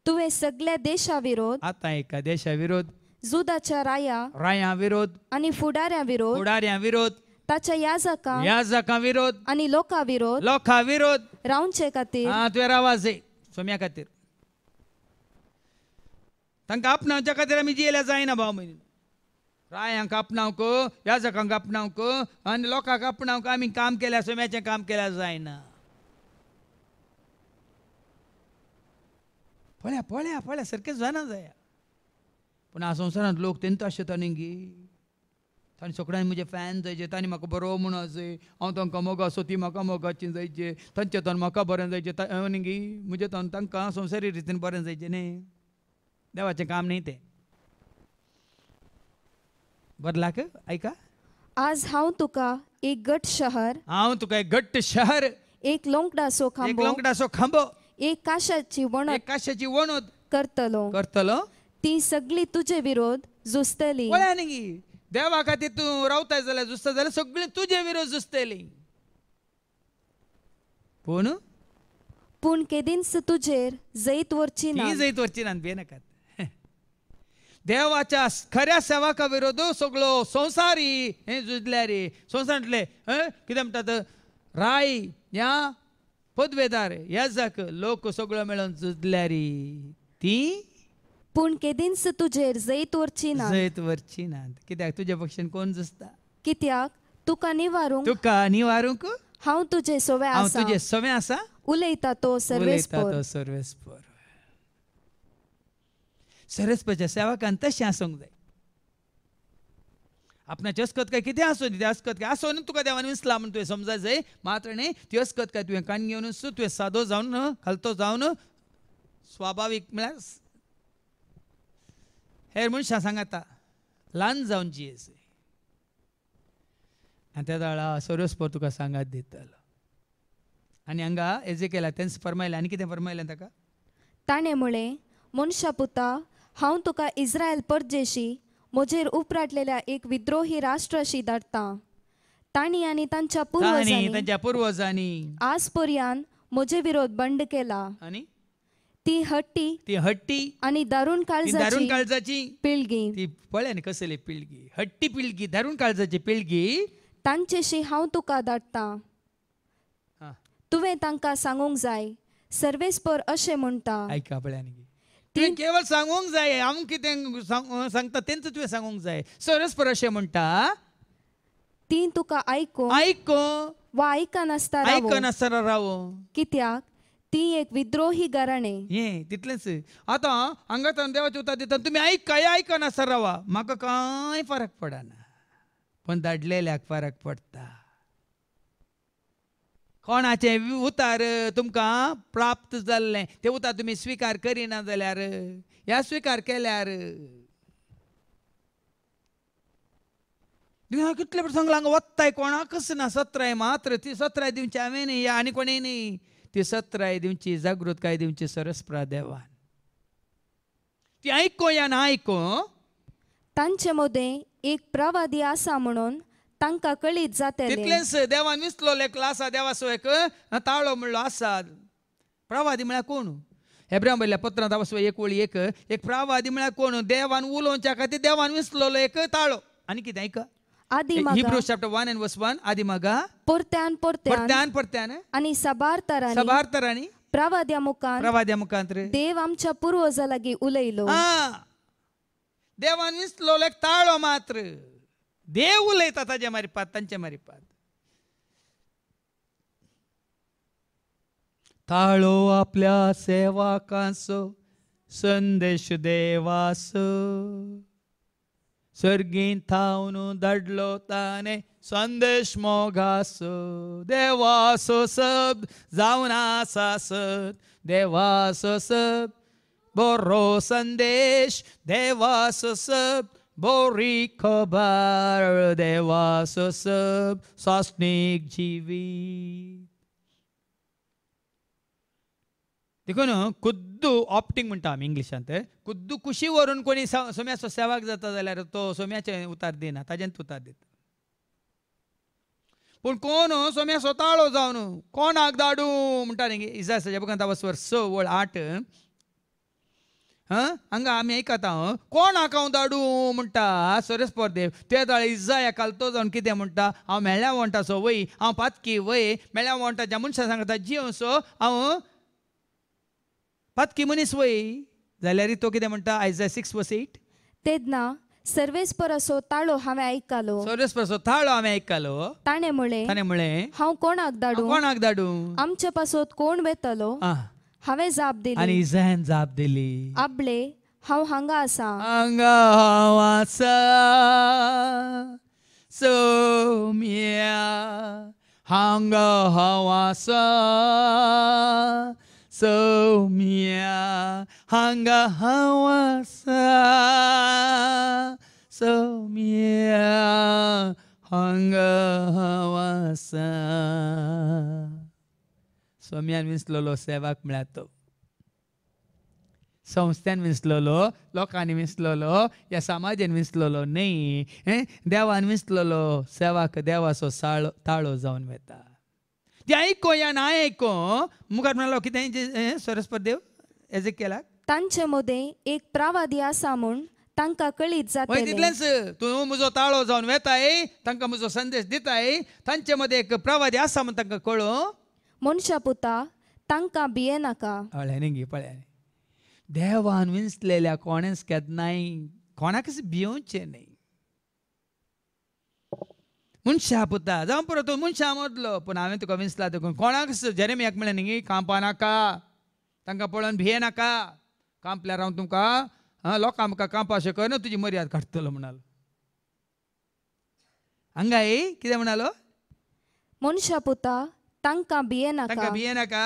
तुवें सगळ्या देशा विरोध, आतां एका देशा विरोध, जुदाच्या रायां विरोध, आनी फुडाऱ्या विरोध, फुडाऱ्यां विरोध, ताच्या याजकां विरोध, आनी लोकां विरोध लोकां विरोध रावचे खातीर तुवें रावाज सोम्या खातीर. तांकां आपणावच्या खातीर आमी जियेल्या जायना भाव भयणी. रायांक आपणावंक, याजकांक आपणावंक आनी लोकांक आपणावंक आमी काम केल्यार, सोम्याचें काम केल्यार जायना. पळया पळया पळया सारकें जायना जाया. पूण ह्या संवसारांत लोक तेंत आसता न्ही गी. तांणी सगळ्यांनी म्हजे फॅन जायचे, तांणी म्हाका बरो म्हणून जाय, हांव तांकां मोगासो, ती म्हाका मोगाची जायचे, तांचे तन म्हाका बरें जायचें न्ही गी. म्हजे तन तांकां संवसारी रितीन बरें जायचें न्ही. देवाचें काम न्ही तें. बरलाक ऐका, आज हांव तुका एक गट शहर, हांव तुका एक घट्ट शहर, एक लोंकडासो एक खांबो, लोंकडाचो खांबो, एक काशाची वणत एक काश्याची वणद करतलो. ती सगळी तुजे विरोध झुजतली. पळया न्ही गी, देवा खातीर तूं रावताय जाल्यार, झुजता जाल्यार सगळीं तुजे विरोध झुजतलीं. पूण केदींच तुजेर जैत व्हरची ना. ती जैत व्हरची ना, भियेनाकात. देवाच्या खऱ्या सेवका विरोध सगळो संवसारी हे झुजल्या रे. संवसारांतले कितें म्हणटात, राय या पदवेदार याजक लोक सगळो मेळून झुजल्या रे. ती पूण केदींच तुजेर जैत व्हरची ना. जैत व्हरची ना. कित्याक तुज्या पक्षान कोण झुजता? कित्याक तुका निवारूंक हांव तुजे सोवे आसा. तुजे सोवे आसा. उलयता तो सर्वेस्पर. सरस्वतीच्या सेवकान तशें आसूंक जाय. आपणाची अस्कत काय कितें आसूं ती अस्कत काय आसूं न्हू, तुका देवान विसला म्हणून तुवें समजाय जाय. मात्र न्ही ती अस्कत काय तुवें कान घेवनूच तुवें सादो जावन खालतो जावन स्वाभावीक म्हळ्यार हेर मनशां सांगता ल्हान जावन जियेस. आनी त्या वेळा सरस्पर तुका सांगात दितलो. आनी हांगा एजेकेला तेंच फरमायलें. आनी कितें फरमायलें ताका? ताणें म्हळें, मनशा पुता, हांव तुका इस्रायल परदेशी म्हजेर उपराटलेल्या एक विद्रोही राष्ट्राशी धाडटा. तांणी आनी तांच्या पुर्वजांनी आज पर्यंत म्हजे विरोध बंड केला. आनी ती हट्टी आनी दारूण काळजाची पिळगी. ती पळय न्ही कसली पिळगी, हट्टी पिळगी, दारूण काळजाची पिळगी. तांचेशी हांव तुका धाडटा. तुवें तांकां सांगूंक जाय, सर्वेस्पर अशें म्हणटा. आयका पळया न्ही, तुवें केवळ सांगूंक जाय. हांव कितें सांगता तेंच तुवें सांगूंक जाय. सरस्पर अशें म्हणटा, ती तुका आयको वा आयकनासतना रावो. कित्याक ती एक विद्रोही घराणें. हें तितलेंच. आतां हांगा देवाचें उतर दिता, तुमी आयकनासतना रावा, म्हाका कांय फरक पडना. पण धाडलेल्याक फरक पडटा. कोणाचे उतार तुमकां प्राप्त जाल्लें तें उतार तुमी स्विकार करिना जाल्यार, ह्या स्विकार केल्यार कितले सांगला हांगा वत्ताय कोणाकच ना 17 मात्र ती 17 दिवची हांवें न्ही आनी कोणेय न्ही ती 17 दिवची जागृतकाय दिवची सरस्प्रा देवान ती आयको या ना आयको तांचे मदें एक प्रवादी आसा म्हणून तांकां कळीत जातलें. तितलेंच देवान विसलोले क्लासा देवा सो एक ताळो म्हणलो आसा. प्रवादी म्हळ्यार कोण? हेब्रां बरयल्या पत्रांत वचो 1:1 एक प्रवादी म्हळ्यार कोण? देवान उलोवच्या खातीर देवान विसलोलो एक ताळो. आनी कितें ऐका Hebrews chapter 1:1 आदी मागा परत्यान परत्यान आनी सबारतरांनी प्रवाद्या मुखांतर देव आमच्या पुर्वजां लागीं उलयलो. देवान विसलोलो एक ताळो मात्र देव उलयता ताच्या मारिपात तांच्या मारिपात. ताळो आपल्या सेवकांचो संदेश देवासो सर्गीन थावन धाडलो ताणे संदेश मोगासो देवासो सब जावन आसा सत देवासो सब बरो संदेश देवासो सब बोरी खबर देवासो सब सासनीक जिवीत. देखून खुद्दू ऑप्टींग म्हणटा आमी इंग्लिशांत खुद्दू कुशी व्हरून कोणी सोम्याचो सेवाक जाता जाल्यार तो सोम्याचे उतार दिना ताजेंत उतार दिता. पूण कोण सोम्याचो ताळो जावन कोणाक धाडू म्हणटा न्ही इसायाच्या बुकांत 6:8 हांगा आमी आयकता कोणाक हांव धाडू म्हणटा सरस्पर देव. ते दाळ इसाया कालतो जावन कितें म्हणटा हांव मेळ्ळ्या वोंटाचो वय हांव पातकी वय मेळ्ळ्या वोंटाच्या मनशां सांगता जियोसो हांव पातकी मनीस वय जाल्यार तो कितें म्हणटा आयजाया 6:8 तेदना सर्वेस्पराचो ताळो हांवें आयकलो. सर्वेस्पराचो ताळो हांवें आयकलो. ताणें म्हळें हांव कोणाक धाडू आमचे पासत कोण वेतलो. हांवें जाप दिली आनी इसायान जाप दिली आबले हांव हांगा आसा सोम्या हांगा हांव आसा सोम्या हांगा हांव आसा सोम्या हांगा हांव आसा. सोम्यान विसलोलो सेवाक म्हळ्यार तो संस्थान विसलोलो लोकांनी विसलोलो ह्या समाजान विसलोलो न्ही देवान विसलोलो सेवाक देवाचो ताळो जावन वेता. ते आयको या ना आयको मुखार म्हणालो कितें सरस्पर देव एजेकियेलाक तांचे मदें एक प्रवादी आसा म्हूण तांकां कळीत जातलें. तितलेंच तूं म्हजो ताळो जावन वेताय तांकां म्हजो संदेश दिताय तांचे मदें एक प्रवादी आसा म्हूण तांकां कळो. मनशा पुता तांकां भियेनाका. न्ही पळय देवान विसलेल्या कोणेच केन्नाय कोणाकच भियोवचें न्ही. मनशा पुता जावं पुरो तूं मनशा मदलो पूण हांवें तुका विसला देखून कोणाकच जेरेमियाक म्हळें न्ही कांपा नाका तांकां पळोवन भियेनाका कांपल्यार हांव तुमकां लोकां म्हाका कांपा अशें करना तुजी मर्याद काडटलो म्हणालो. हांगा कितें म्हणालो मनशा पुता तांकां भियेनाका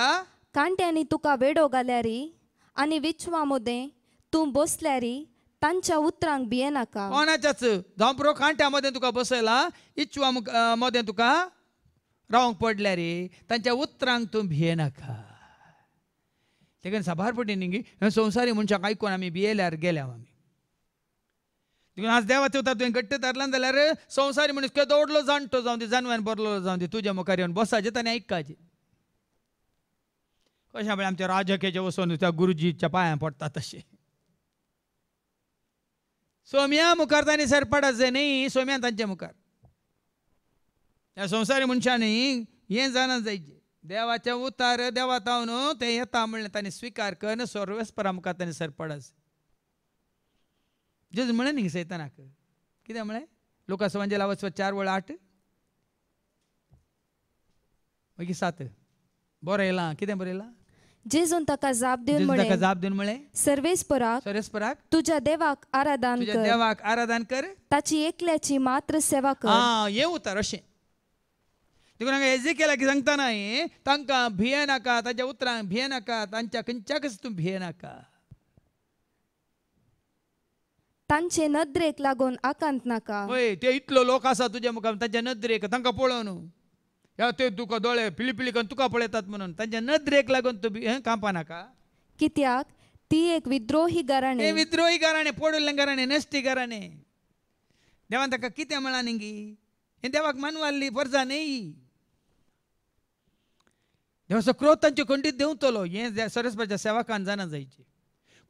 कांट्यांनी तुका वेडो घाल्यारी आनी विचवां मदें तूं बसल्यारी तांच्या उतरांक भियेनाका. कोणाच्याच जावं पुरो कांट्या मदें तुका बसयला इचवा मदें तुका रावंक पडल्यार तांच्या उतरांक तूं भियेनाका. देखून साबारपटी न्ही संवसारी मनशाक आयकून आमी भियेल्यार गेल्या आमी. देखून आज देवाचो उतर तुवें घट्ट धरला जाल्यार संवसारी मनीस केदोडलो जाणटो जावं दी जानवान बरलो जावं दी तुज्या मुखार येवन बसाचें आनी आयकाचें. कशा वेळार आमच्या राजकेचे वचून त्या गुरुजीच्या पांयां पडटा तशें. सोम्या मुखार तांणी सरपडाचें न्ही सोम्या तांच्या मुखार. ह्या संवसारी मनशांनी हें जाणा जायचें देवाचें उतार देवा तावन तें येता म्हणलें तांणी स्विकार कर सर्वेस्परा मुखार तांणी सरपडाचें. जेजू म्हळें न्ही सैतानाक कितें म्हळें लुकास एवांजेलिया 4:8 मागीर 7 बरयलां कितें बरयलां जेजून ताका जाप दिवन म्हळें सर्वेस्पराक तुज्या देवाक आराधन कर ताची एकल्याची मात्र सेवा कर. हें उतर अशें. देखून हांगा एजेकियेलाक सांगतना तांकां भियेनाका ताच्या उतरांक भियेनाका तांच्या खंयच्याकच तूं भियेनाका. तांचे नदरेक लागून आकांत नाका. होय ते इतलो लोक आसा तुज्या मुखार तांच्या नदरेक तांकां पळोवन ह्या ते तुका दोळे पिली पिली करून तुका पळयतात म्हणून तांच्या नदरेक लागून तूं कांपा नाका. कित्याक ती एक विद्रोही ते घराणे. विद्रोही घराणे, पडुल्लें घराणे, नश्टी घराणे. देवान ताका कितें म्हळां निंगी? हे देवाक मानवाल्ली परजा न्ही. देवाचो क्रोध तांचे खंडीत देंवतलो. हें सरस्वतीच्या सेवकान जाणा जायचें.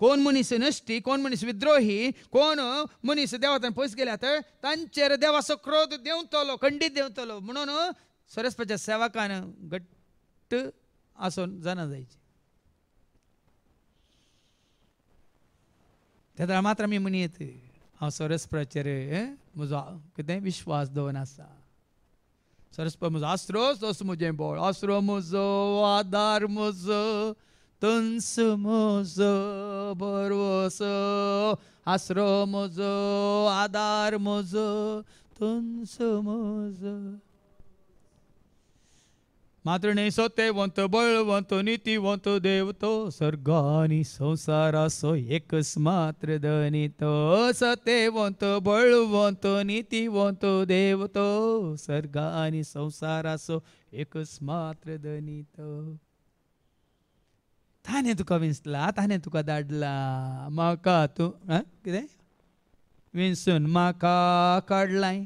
कोण मनीस नश्टी, कोण मनीस विद्रोही, कोण मनीस देवातल्यान पयस गेल्या तर तांचेर देवाचो क्रोध देंवतलो, खंडीत देंवतलो. म्हणून सरस्वतीच्या सेवकान घट्ट आसून जाणा जायचें. तेन्ना मात्र आमी म्हणयत हांव सरस्वतीचेर म्हजो कितें विश्वास दवरून आसा. सरस्वती म्हजो आसरो, तोच म्हजें बळ. आसरो म्हजो, आदार म्हजो, तंस म्हजो, बरवस. आसरो म्हजो, आदार म्हजो, तंस म्हजो. मात्र न्ही सत्यवंत, बळवंत, नीतिवंत देव तो, सर्ग आनी संसाराचो एकच मात्र धनी तो. सत्यवंत, बळवंत, नीतिवंत देव तो, सर्ग आनी संसाराचो एकच मात्र धनी तो. ताणें तुका विंचला, ताणें तुका धाडला. म्हाका तूं कितें विंचून म्हाका काडलाय,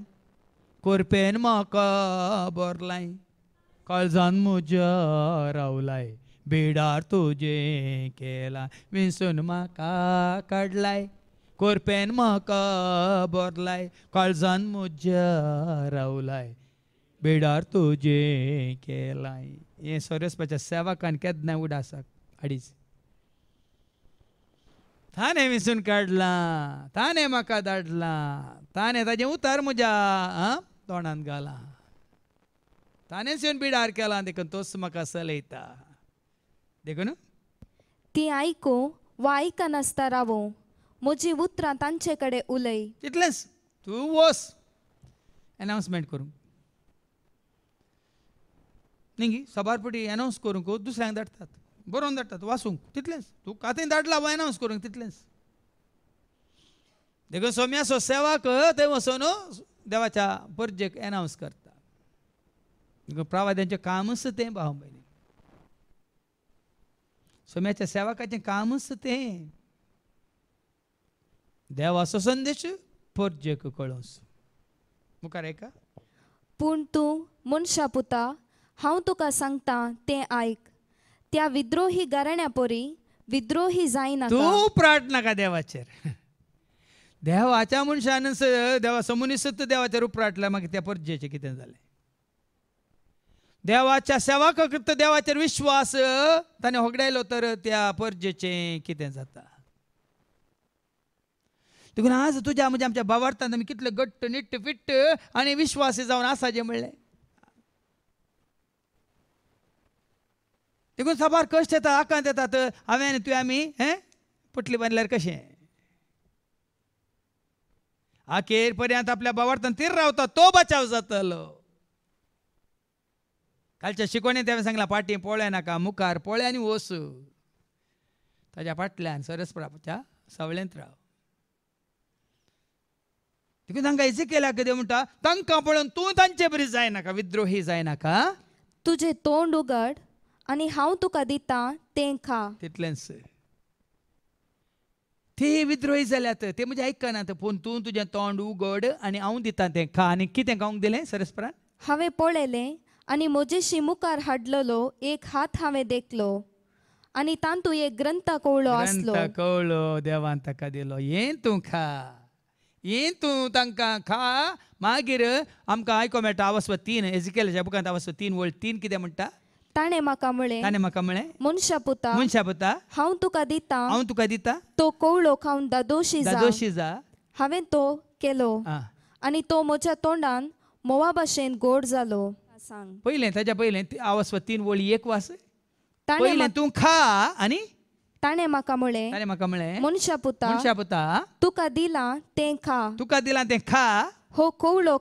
कोरपेन म्हाका भरलाय, काळजान म्हज्या रावलाय, बेडार तुजें केला. विंचून म्हाका काडलाय, कोरपेन म्हाका भरलाय, काळजान म्हज्या रावलाय, बेडार तुजें केलाय. हें सरस्वतीच्या सेवकान केन्ना उडासाक हाडीच. ताणें विंचून काडला, ताणें म्हाका धाडला, ताणें ताजें उतार म्हज्या तोंडांत घाला, ताणेंच येवन बिडार केला, देखून तोच म्हाका चलयता. देखून ती आयकूं वा आयकनासता रावो, म्हजी उतरां तांचे कडेन उलय. इतलेंच. तूं वच एनावन्समेंट करूंक न्ही, सभारपटी एनावन्स करूंक दुसऱ्यांक धाडटात, बरोवन धाडटात वाचूंक. तितलेंच. तूं कातें धाडला वा एनावन्स करूंक, तितलेंच. देखून सोम्याचो सेवाक थंय वचून देवाच्या परजेक एनावन्स करता. प्रवाद्यांचें कामच तें भाव भयणी. सोम्याच्या सेवकाचें कामच तें देवाचो संदेश परजेक कळोवंस. मुखार ऐका. पूण तूं मनशा पुता, हांव तुका सांगता तें आयक. त्या विद्रोही घराण्या परी विद्रोही जायनाका. तूं प्राट नाका देवाचेर. देवाच्या मनशान देवाचो मनीस देवाचेर उपराटला, मागीर त्या परजेचें कितें जालें? देवाच्या सेवकाक देवाचेर विश्वास ताणें होगडायलो तर त्या परजेचें कितें जाता? देखून आज तुज्या म्हणजे आमच्या भावार्थांत आमी कितले घट्ट निट्ट फिट्ट आनी विश्वासी जावन आसा जें म्हणलें. देखून सभार कश्ट येता, आकांत येतात. हांवें आनी तुवें आमी पटली बांदल्यार कशें? अखेर पर्यंत आपल्या भावार्थान तीर रावता तो बचाव जातलो. कालच्या शिकवणेंत हांवें सांगलां, पाटी पळय नाका, मुखार पळय आनी वच. ताच्या फाटल्यान सरस्वताच्या सावळेंत राव. देखून तांकां इजिकेल्याक कितें म्हणटा, तांकां पळोवन तूं तांचे बरी जायनाका, विद्रोही जायनाका. तुजें तोंड उगड आनी हांव तुका दिता तें खा. तितलेंच. ते विद्रोही जाल्यात, ते म्हणजे आयकनात. पूण तूं तुजें तोंड उगड आनी हांव दिता तें खा. आनी कितें खावंक दिलें सरस्वतान? हांवें पळयलें आनी म्हजेशी मुखार हाडलेलो एक हात हांवें देखलो, आनी तांतूं एक ग्रंथ कवळो आसलो. ग्रंथ कवळो देवान ताका दिलो. हें तूं खा, हें तूं तांकां खा. मागीर आमकां आयको मेळटा अवस्व 3 एजिकेलाच्या बुकांत अवस्व 3:3 कितें म्हणटा? ताणें म्हाका म्हळें, मनशा पुता, हांव तुका दिता तो कवळो खावन दादोशी जा. हांवें तो केलो आनी तो म्हज्या तोंडान मोवा भाशेन गोड जालो. सांग. पयलें ताच्या पयलें अवस्व 3:1 वास. पयलें तूं खा आनी ताणें म्हाका म्हळें, मनशा पुता, तुका दिलां तें खा. हो कवळो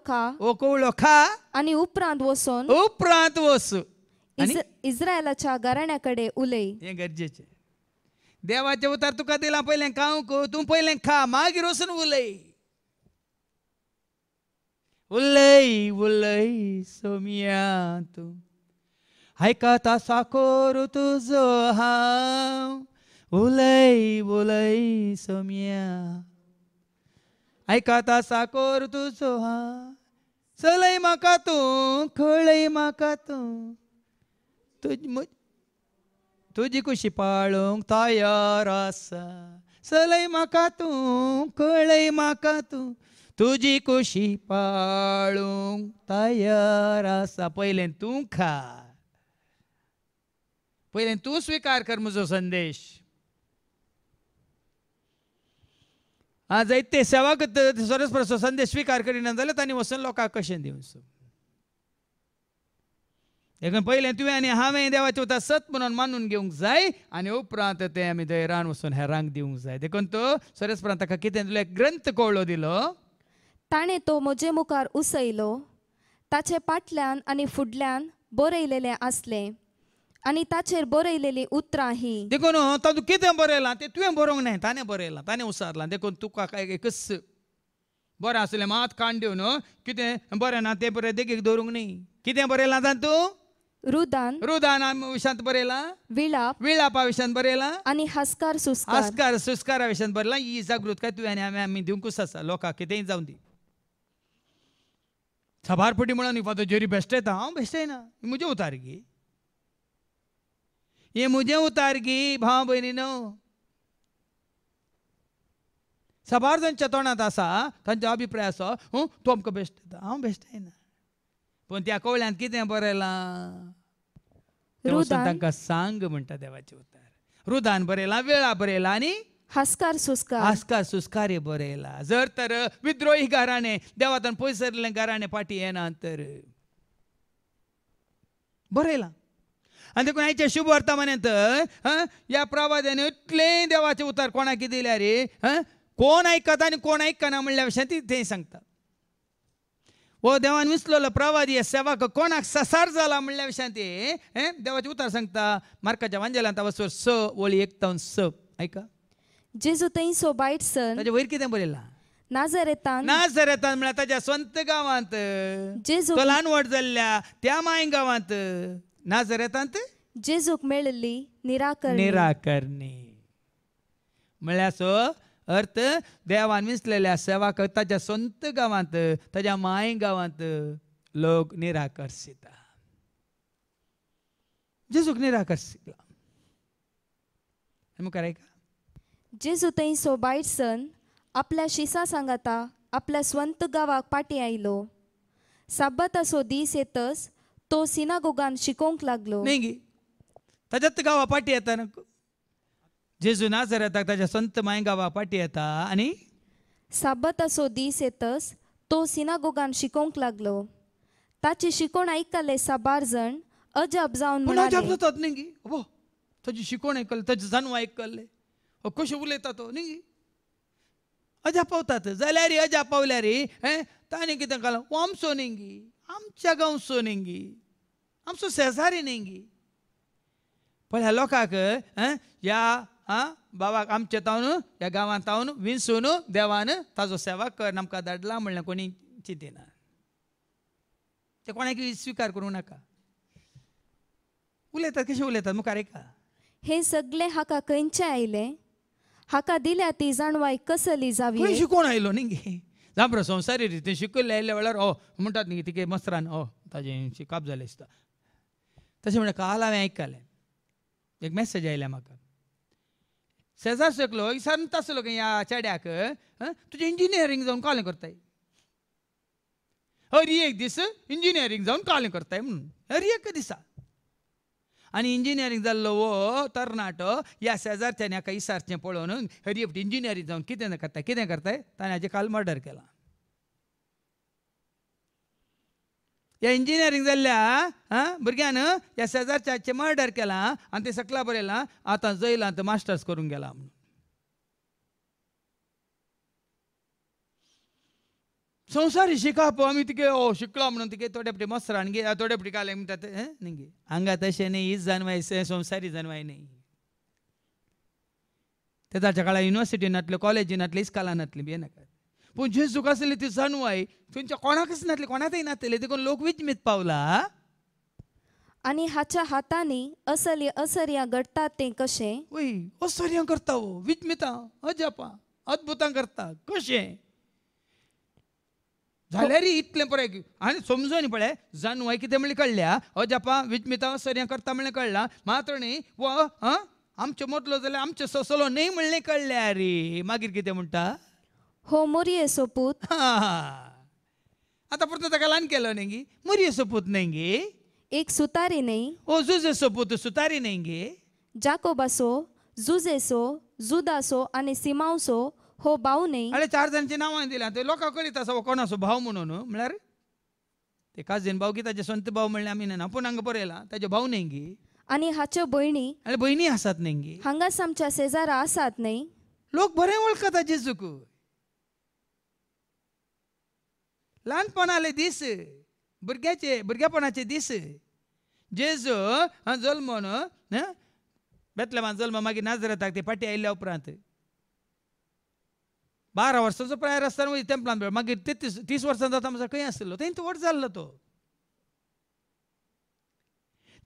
खा आनी उपरांत वच इस्रायलाच्या घराण्या कडेन उलय. हें गरजेचें. देवाचे उतार तुका दिला पयलें खावंक, तूं पयलें खा मागीर वचून उलय. उलय उलय सोम्या तूं, आयकता साकोर तुजो हांव. उलय उलय सोम्या, आयकता साकोर तुजो हांव. चलय म्हाका तूं, खळय म्हाका तूं, तुजी कुशी पाळूंक तयार आसा. चलय म्हाका तूं, कळय म्हाका तूं, तुजी कुशी पाळूंक तयार आसा. पयलें तूं खा, पयलें तूं स्विकार कर म्हजो संदेश. आज जायते सेवाक सरस्वराचो संदेश स्विकार करिना जाल्यार तांणी वचून लोकांक कशें दिवचो. देखून पयलें तुवें आनी हांवें देवाचें उतर सत म्हणून मानून घेवंक जाय आनी उपरांत तें आमी धैर्यान वचून हेरांक दिवंक जाय. देखून तो सरस्वरान ताका कितें दिलो, एक ग्रंथ कळलो दिलो. ताणें तो म्हजे मुखार उसयलो, ताचे फाटल्यान आनी फुडल्यान बरयलेलें आसलें आनी ताचेर बरयलेलीं उतरां हीं. देखून तातूंत कितें बरयलां तें तुवें बरोवंक न्हय, ताणें बरयलां, ताणें उसारलां. देखून तुका काय एकच बरें आसलें मात काण दिवन कितें बरें ना तें बरें देगीक दवरूंक न्ही. कितें बरयलां तातूंत? रुदान विशांत बरयलां, विलाप विलापा विशांत बरयलां आनी हास्कार सुस्कार. आस्कार सुस्कारा विशांत बरयलां. ही जागृताय तुवें आनी आमी दिवंकूच आसा लोकांक, कितेंय जावं दी. साबार फुटी म्हणून फादर जेरी बेश्टयता, हांव बेश्टयना, म्हजें उतार गी, हे म्हजें उतार गी भाव भयणीनो. साबार जांच्या तोंडांत आसा तांचो अभिप्राय आसा तूं आमकां बेश्टयता, हांव बेश्टयना. पूण त्या कवळ्यांत कितें बरयलां तांकां सांग म्हणटा देवाचें उतार. रुदान बरयलां, वेळा बरयलां आनी हास्कार सुस्कार. आस्कार सुस्कारे बरयलां. जर तर विद्रोही घराणें देवातान पयसरलें घराणें फाटी येना तर बरयलां. आनी देखून आयच्या शुभ वर्तमानांत ह्या प्रवाद्यान इतलें देवाचें उतार कोणाक दिल्यार कोण आयकता आनी कोण आयकना म्हणल्या विशयां थंय सांगता. हो देवान विसलेलो प्रवादी सेवाक कोणाक ससार जाला म्हणल्या विशयां ते देवाचे उतार सांगता. मार्काच्या वांजेलांत वचोर 6 वळी 1 ते 6 आयका. जेजू थंय सोबायट सन ताचे वयर कितें बरयलां? नाझरेतान म्हळ्यार ताच्या स्वंत गांवांत, जेजू तो ल्हान व्हड जाल्ल्या त्या माय गांवांत नाझरेतांत जेजूक मेळिल्ली निराकरणी. म्हळ्यार सो अर्थ देवान विसलेल्या सेवाक ताच्या स्वंत गांवांत ताच्या माय गांवांत लोक निराकर्षिता. जेजूक निराकर्षितला. मुखार आयका. जेजू थंय सोबायट सन आपल्या शिसा सांगाता आपल्या स्वंत गांवाक पाटी आयलो. साब्बाताचो दीस येतच तो सिनागोगान शिकोवंक लागलो. न्ही ताच्यात गांवा पाटी येता ना. जेजू नाझरेताक ताच्या संत माय गांवा पाटी येता आनी साब्बाताचो दीस येतच तो सिनागोगान शिकोवंक लागलो. ताची शिकोवण आयकले साबार जण अजाप जावन म्हणाले. जातात न्ही ताची शिकोवण आयकले, ताचे जानू आयकले, कशें उलयता तो न्ही. अजाप पावतात जाल्यार अजाप पावल्यार ताणें कितें केलां, आमचो न्ही आमच्या गांवचो न्ही आमचो शेजारी न्ही. पण ह्या लोकांक ह्या बाबाक आमच्या तावन ह्या गांवांत तावन विंसून देवान ताजो सेवा कर आमकां धाडला म्हणलें कोणी चिंतिना. ते कोणाक स्विकार करूं नाका. उलयतात कशें उलयतात मुखार आयका. हे सगळे हाका खंयचे आयले, हाका दिल्या ती जाणवाय कसली जावी. शिकोवन आयलो न्ही जांबरो संवसारी रितीन शिकयल्ले आयल्या वेळार म्हणटात न्ही तिके मस्त्रान ताजें शिकप जालें दिसता. तशें म्हणल्यार काल हांवें आयकलें एक मेसेज आयल्या म्हाका. शेजार शकलो विचारत आसलो ह्या चेड्याक तुजें इंजिनियरींग जावन कालें करताय. हर एक दीस इंजिनियरींग जावन कालें करताय म्हणून हर एक दिसा. आनी इंजिनियरींग जाल्लो वो तरणाटो ह्या शेजारच्यान हाका इसारचें पळोवन हर एक इंजिनियरींग जावन कितें करताय ताणें हाजें काल मर्डर केलां. ह्या इंजिनियरींग जाल्ल्या भुरग्यान ह्या शेजारच्याचें मर्डर केलां आनी तें सकला बरयलां आतां जैलांत मास्टर्स करूंक गेला म्हणून. संवसारी शिकप आमी तिके शिकला म्हणून तिके थोडे फावटी मस्त्रान गे थोडे फावटी काले म्हणटात न्ही हांगा तशें न्ही हीच जानवाय संवसारी जानवाय न्ही. ते ताच्या काळार युनिवर्सिटीनांतले कॉलेजीनांतले इस्कालानांतले बी नाका पूण जेजूक आसली ती जाणवाय थंयच्या कोणाकच नासली कोणाकय नासले देखून लोक विचमीत पावला आणि हाच्या हातांनी असली असर्या घडतात ते कशें वय असर्यां करता विचमितां अजापां अद्भुतां करता कशें जाल्यार इतलें पळय आनी समजून पळय जाणवाय कितें म्हणलें कळल्या अजापां विचमितां असर्यां करता म्हणलें कळलां मात्र न्ही व आमचे मदलो जाल्यार आमचे सोंसलो न्ही म्हणलें कळल्या रे मागीर कितें म्हणटा हो मोरये सोपूत आतां परत ताका ल्हान केलो न्ही गे मोरये सोपूत न्ही गे एक सुतारी न्ही ओ जुजे सोपूत सुतारी न्ही गे जाकोबासो जुजेसो जुदासो आनी सिमावसो हो भाव न्ही अरे 4 जाणांची नांवां दिल्यां ते लोकांक कळीत आसा हो कोणाचो भाव म्हणून म्हळ्यार ते काजीन भाव की ताचे स्वंत भाव म्हणलें आमी ना पूण हांगा बरयलां ताजे भाव न्ही गे आनी हाच्यो भयणी आनी भयणी आसात न्ही गे हांगास आमच्या शेजारा आसात न्ही लोक बरें वळखता जेजूक ल्हानपणाले दीस भुरग्यापणाचे दीस जेजू जल्मोन बेतलेमान जल्म मागीर नाजरेताक ते फाटी आयिल्ल्या उपरांत 12 वर्सांचो प्रायर आसतना तेंपलान मागीर 30 वर्सां जाता म्हणसर खंय आसलो थंय तो व्हड जाल्लो तो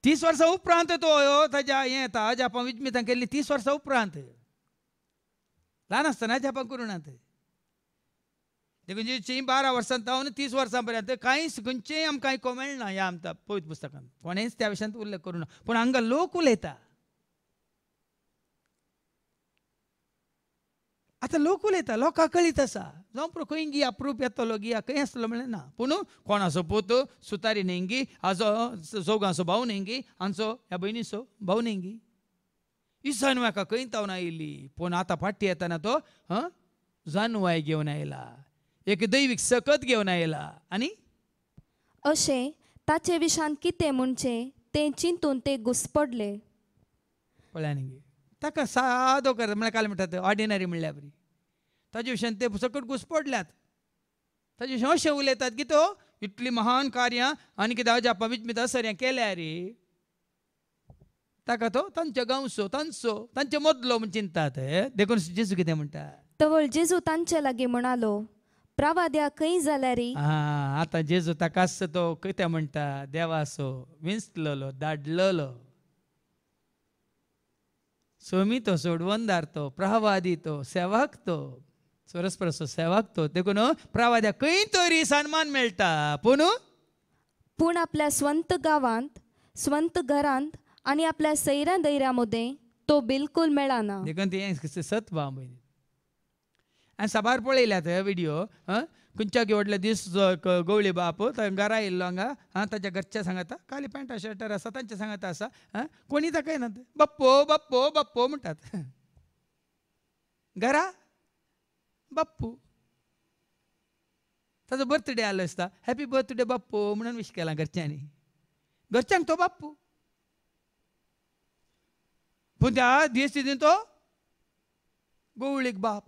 30 वर्सां उपरांत तो ताच्या हें येता अजापां विचमितां केल्ली 30 वर्सां उपरांत ल्हान आसतना अजापां करुणात देखून जी 12 वर्सां तावन 30 वर्सां पर्यंत कांयच खंयचेय आमकां आयको मेळना ह्या आमच्या पवित्र पुस्तकांत कोणेंच त्या विशयांत उल्लेख करूं ना पूण हांगा लोक उलयता आतां लोक उलयता लोकांक कळीत आसा जावं पुरो खंय गिया प्रूफ येतलो गिया खंय आसतलो म्हणलें ना पूण कोणाचो पूत सुतारी न्ही हाजो चौगांचो भाव न्ही हांचो ह्या भयणीचो भाव न्ही ही जानवाय खंय तावन आयिल्ली पूण आतां फाटी येताना तो जानवाय घेवन आयला एक दैवीक सकत घेवन आयला आनी अशें ताचे विशान कितें म्हणचे तें चिंतून ते घुसपडले पळया न्ही ताका सादो कर म्हळ्यार काल म्हणटात ऑर्डिनरी म्हणल्यार बरी ताजे विशयान ते सकट घुसपडल्यात ताजे विशयान अशें उलयतात की तो इतली महान कार्यां आनी कितें अजापां विचमितां असर्यां केल्या रे ताका तो तांच्या गांवचो तांचो तांचे मदलो म्हण चिंतात देखून जेजू कितें म्हणटा तवळ जेजू तांचे लागीं म्हणालो प्रवाद्या खंय जाल्यार आतां जेजू ताकाच तो कितें म्हणटा देवाचो विंचलेलो धाडलेलो सोमी तो सोडवंदार तो प्रवादी तो सेवक तो सरस्प्रसो सेवक तो देखून प्रवाद्या खंय तरी सन्मान मेळटा पूण आपल्या स्वंत गांवांत स्वंत घरांत आनी आपल्या सैऱ्या दैऱ्या मदें तो बिलकूल मेळना देखून ते सत भाव भयणी आनी साबार पळयल्यात व्हिडिओ खंयच्या व्हडले दीस गवळी बाप घरा येयल्लो हांगा ताच्या घरच्या सांगता खाली पॅन्टा शर्टार आसा तांचे सांगता आसा कोणी ताका येना बाप्पो बाप्पो बाप्पो म्हणटात घरा बाप्पू ताचो बर्थडे आलो आसता हॅपी बर्थडे बाप्पो म्हणून विश केला घरच्यांनी घरच्यांक तो बाप्पू पूण त्या दिसतीन तो गवळीक बाप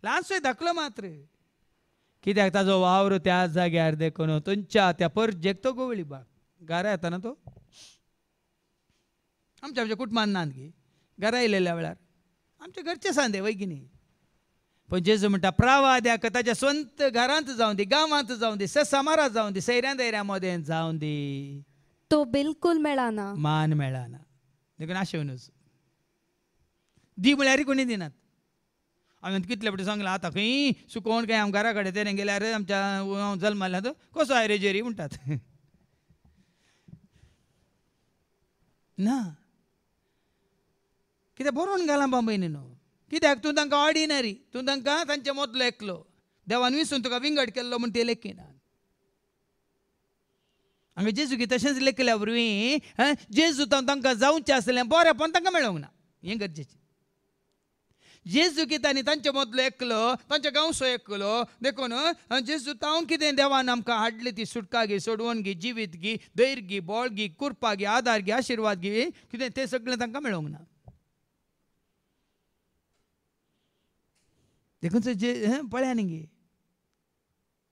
ल्हानसोय धाकलो मात्र कित्याक ताजो वावर त्या जाग्यार देखून थंयच्या त्या परजेक तो गवळी बाप घरा येताना तो आमच्या कुटुंबान नात गे घरा येयलेल्या वेळार आमचे घरचे सांदे वैगिनी पण जेजू म्हणटा प्रवाद्याक ताच्या स्वंत घरांत जावं दी गांवांत जावं दी समारांत जावं दी सैऱ्या दैऱ्या मदें जावं दी तो बिलकूल मेळना मान मेळना देखून आशेवनूच दी म्हळ्यार कोणी दिनात हांवें कितले फावटी सांगलां आतां खंय सुकोवन खंय आमच्या घरा कडेन तेणें गेल्यार आमच्या जल्माल्या कसो आय रे जेरी म्हणटात ना कित्याक बरोवन घाला बांबयनी न्हू कित्याक तूं तांकां ऑर्डिनरी तूं तांकां तांचे मदलो एकलो देवान विसरून तुका विंगड केल्लो म्हूण ते लेखिना हांगा जेजू की तशेंच लेखल्या वरवीं जेजू तांकां जावचें आसलें बरेंपण तांकां मेळोंक ना हें गरजेचें जेजू की तांणी तांचे मदलो एकलो तांच्या गांवचो एकलो देखून जेजू तावन कितें देवान आमकां हाडली ती सुटका गी सोडवण गी जिवीत गी धैर्य गी बळ गी कुरपा गी आदार गी आशिर्वाद गी कितें तें सगळें तांकां मेळोंक ना देखून जे पळया न्ही गे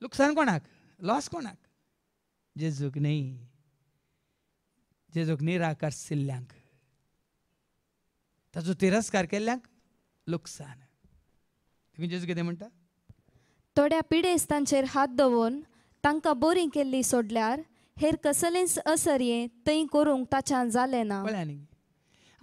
लुकसाण कोणाक लॉस कोणाक जेजूक न्ही जेजूक निराकार सिल्ल्यांक ताचो तिरस्कार केल्ल्यांक लुकसाण. तुम्ही जेजू कितें म्हणटा? थोड्या पिडेस्तांचेर हात दवरून तांकां बोरी केल्ली सोडल्यार हेर कसलेंच असर्ये थंय करूंक ताच्यान जालें ना. कळ्ळें न्ही?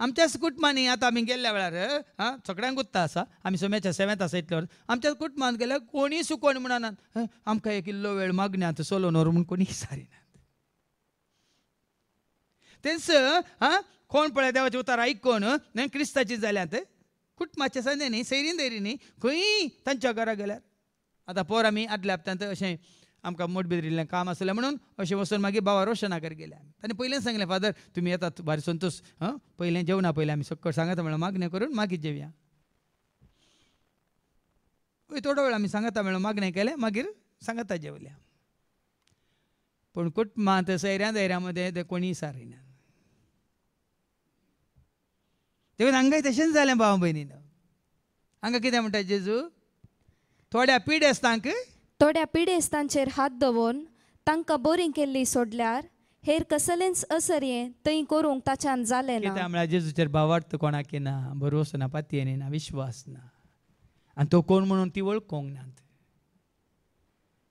आमच्या कुटुंबांनी आतां आमी गेल्ल्या वेळार सगळ्यांक उत्ता आसा, आमी सोम्याच्या सेवेंत आसा इतल्या वर्स आमच्या कुटुंबांत गेल्यार कोणी सुकोवन म्हणनात आमकां एक इल्लो वेळ मागण्यांत सोलोन व्हर म्हूण कोणी विचारिनात. तेंच कोण पळय देवाचें उतर आयकोन क्रिस्ताची जाल्यात कुटुंबाचे संदे न्ही सैरीन दैरी न्ही खंय तांच्या घरा गेल्यार. आतां पोर आमी आदल्या हप्त्यांत अशें आमकां मोठबेदरिल्लें काम आसलें म्हणून अशें वचून मागीर बाबा रोशनाकर गेले. ताणें पयलें सांगलें फादर तुमी येतात भारी संतोश, पयलें जेवणा पयलें आमी सक्कळ सांगाता म्हणल्यार मागणें करून मागीर जेवया. थोडो वेळ आमी सांगाता म्हणल्यार मागणें केलें मागीर सांगाता जेवल्या. पूण कुटुंबांत सैऱ्या दैऱ्या मदें ते कोणी सारयना. देखून हांगाय तशेंच जालें भाव भयणीन. हांगा कितें म्हणटा जेजू? थोड्या पिडेस्तांक थोड्या पिडेस्तांचेर हात दवरून तांकां बोरी केल्ली सोडल्यार हेर कसलेंच असर्ये थंय करूंक ताच्यान जालें ना. कित्याक म्हळ्यार जेजूचेर भावार्थ कोणाक ना, भरोसो ना, पातयेनी ना, विश्वास ना, आनी तो कोण म्हणून ती वळखोंक नात.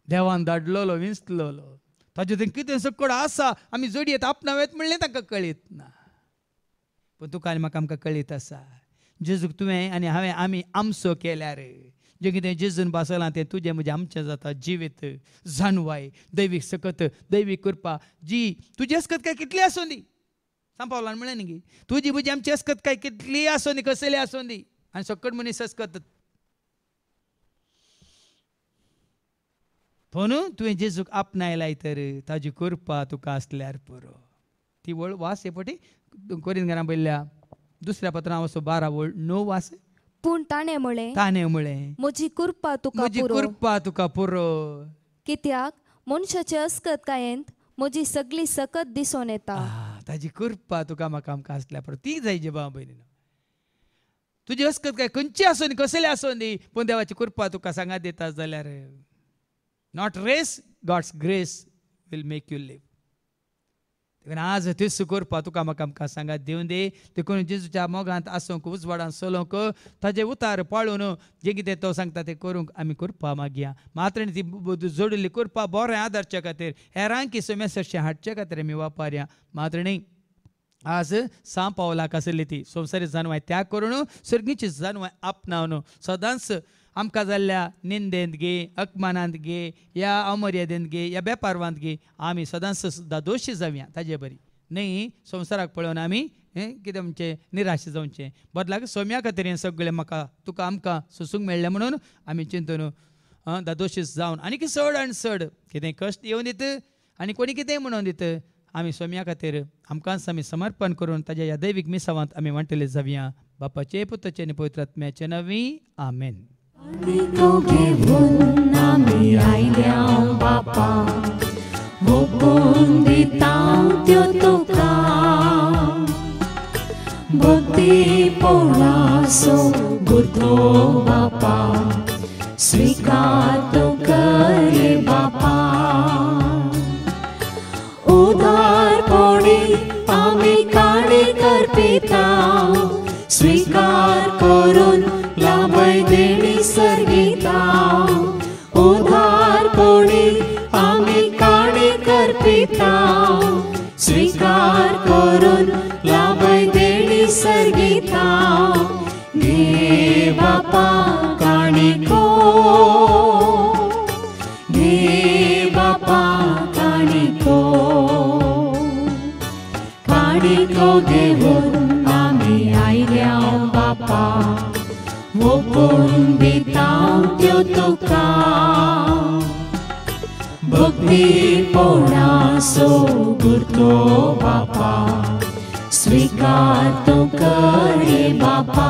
देवान धाडलोलो विंचलोलो ताजे थंय कितें सकड आसा आमी जोडयेत आपणावेत म्हणलें तांकां कळीत ना. पूण तुका आनी म्हाका आमकां कळीत आसा. जेजूक तुवें आनी हांवें आमी आमचो केल्यार जें कितें जेजून बासलां तें तुजें म्हजें आमचें जाता. जिवीत, जाणवाय, दैवीक सकत, दैवीक कृपा जी तुजी अस्कत काय कितली आसूं दी. सांपावलान म्हळें न्ही तुजी म्हजी आमची अस्कत काय कितली आसूं दी, कसली आसूं दी, आनी सकट मनीस अस्कत पूण तुवें जेजूक आपणायलाय तर ताजी कृपा तुका आसल्यार पुरो. ती वळ वास हे पटी कोरिंथांत पयल्या दुसऱ्या पत्रांत वचो 12:9 वास. पूण ताणें म्हळें म्हजी कृपा तुका पुरो. कित्याक मनशाचे अस्कत कायेंत म्हजी सगळी सकत दिसून येता. ताजी कृपा तुका म्हाका आमकां आसल्यार पुरो. ती जाय जे भाव भयणीनो. तुजी अस्कत काय खंयची आसूं दी, कसली आसूं दी, पूण देवाची कृपा तुका सांगात दिता जाल्यार not race God's grace will make you live. आज तीच कृपा तुका म्हाका आमकां सांगात दिवन दे. देखून जेजूच्या मोगांत आसूंक उजवाडांत चलोवंक ताजे उतार पाळून जें कितें तो सांगता तें करूंक आमी कृपा मागया. मात्र ती जोडिल्ली कृपा बरें आदारचे खातीर हेरांकी सोम्यासरशें हाडचे खातीर आमी वापरया. मात्र न्ही आज सांव पावलाक आसली ती संवसारी जानवाय त्याग करून सर्गीची जानवाय आपणावन सदांच आमकां जाल्ल्या निंदेंत गे, अपमानांत गे, या अमर्यादेंत गे, या बेपारवांत गे आमी सदांच सुद्दां दोशी जावया. ताजे बरी न्ही संवसाराक पळोवन आमी कितें म्हणचें निराश जावचें. बदलाक सोम्या खातीर हें सगळें म्हाका तुका आमकां सोसूंक मेळ्ळें म्हणून आमी चिंतून दादोशीस जावन आनी चड आनी चड कितें कश्ट येवन दीत आनी कोणी कितेंय म्हणून दीत आमी सोम्या खातीर आमकांच आमी समर्पण करून ताज्या ह्या दैवीक मिसावांत आमी वांटले जावया. बापाचे पुताचे आनी पवित्र आत्म्याचे नांवी आमेन. आमी आयल्या बापा भोगून दिता त्यो तुका भक्ती पोळासो गुरतो बापा स्वीकार तो करे बापा. उदारपणी आमी काणी करपिता स्वीकार करून लाभय देणी सर्गिता. उदारपणी आमी काणी करपिता स्वीकार करून लाभय देणी सर्गिता. घे बापा काणिको घे बापा काणिको काणिको घेऊन आमी आयल्या बापा भोगून दिता त्यो तुका भक्ती पोळासो गुरतो बापा स्वीकार तो करे बापा.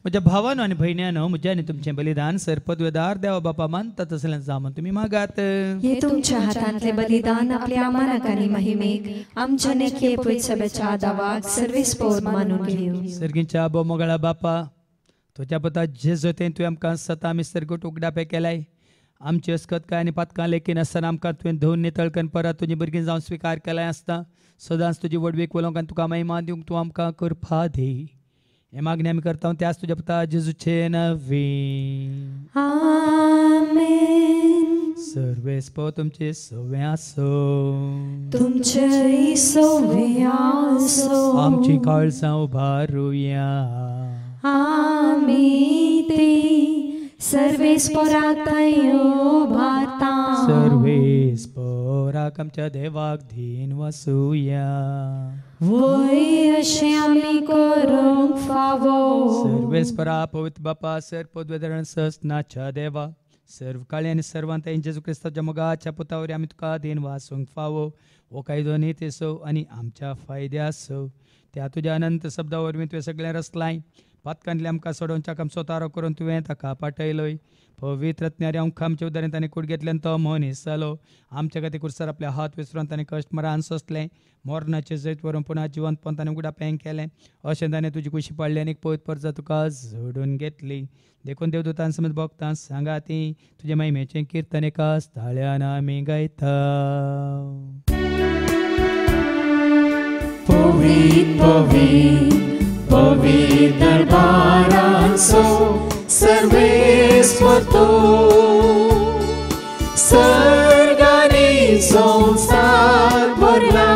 म्हज्या भावानो आनी भयण्यानो म्हजें आनी तुमचें बलिदान सर पदवेदार देवा बापा मानता तसलें जावं तुमी मागात. हे तुमच्या हातांतले बलिदान आपल्या अमानाक आनी महिमेक आमच्या नेखे पळय सभेच्या आदावाक सर्वेस्पोद मानून घेवं. सर्गीच्या आबो मोगळा बापा तुज्या पुता जेजू तें तुवें आमकां सता मिस्तर गोट उगडापे केलाय आमची अस्कत काय आनी पातकां लेखीन आसतना आमकां तुवें धुवन नितळकन परत तुजी भुरगीं जावन स्विकार केलां आसता. सदांच तुजी वडवीक उलोवंक आनी तुका महिमा दिवंक तूं आमकां करपा दी. हे मागणी आमी करता त्याच तुज्या पुता जेजूचे नवी. आमेन. सर्वेस्पो तुमचे सवे आसो. तुमचे सवे आसो. आमची काळजां उबारुया. आमी ती सर्वेस्पराक उबारता. सर्वेस्पराक आमच्या देवाक धीन वसूया. वय अशें आमी करूंक फावो. सर्वेस्परा पवित्र बापा सर्वोदवेदरण सस्नाच्या देवा सर्वकाळी आनी सर्वांत जेजू क्रिस्ताच्या मोगाच्या पुतावरी आमी तुका दिन वासूंक फावो. हो कायदो नीतीसो आनी आमच्या फायद्यासो. त्या तुज्या अनंत शब्दा वरवीं तुवें सगळें रचलाय. पातकांतले आमकां सोडोवच्याक आमचो तारो करून तुवें ताका पाठयलोय. पवित्र रत्न्यारी आमकां आमच्या उदारीन ताणें कुडगेंतल्यान तो मनीस जालो. आमच्या खातीर कुर्सार आपले हात विसरून ताणें कश्ट मरान सोंसलें. मोरणाचें जैत व्हरून पुना जिवंतपण ताणें उगडापें केलें. अशें ताणें तुजी कुशी पडली आनी पवित्र परजा तुका जोडून घेतली. देखून देवदूतां समेत भक्तां सांगा ती तुजे महिमेचें कीर्तन एका स्थाळ्यान आमी गायता. पवित्र पवित्र पवित्र दरबारांचो सर्वेस्पर तूं. सर्गानी संसार भरला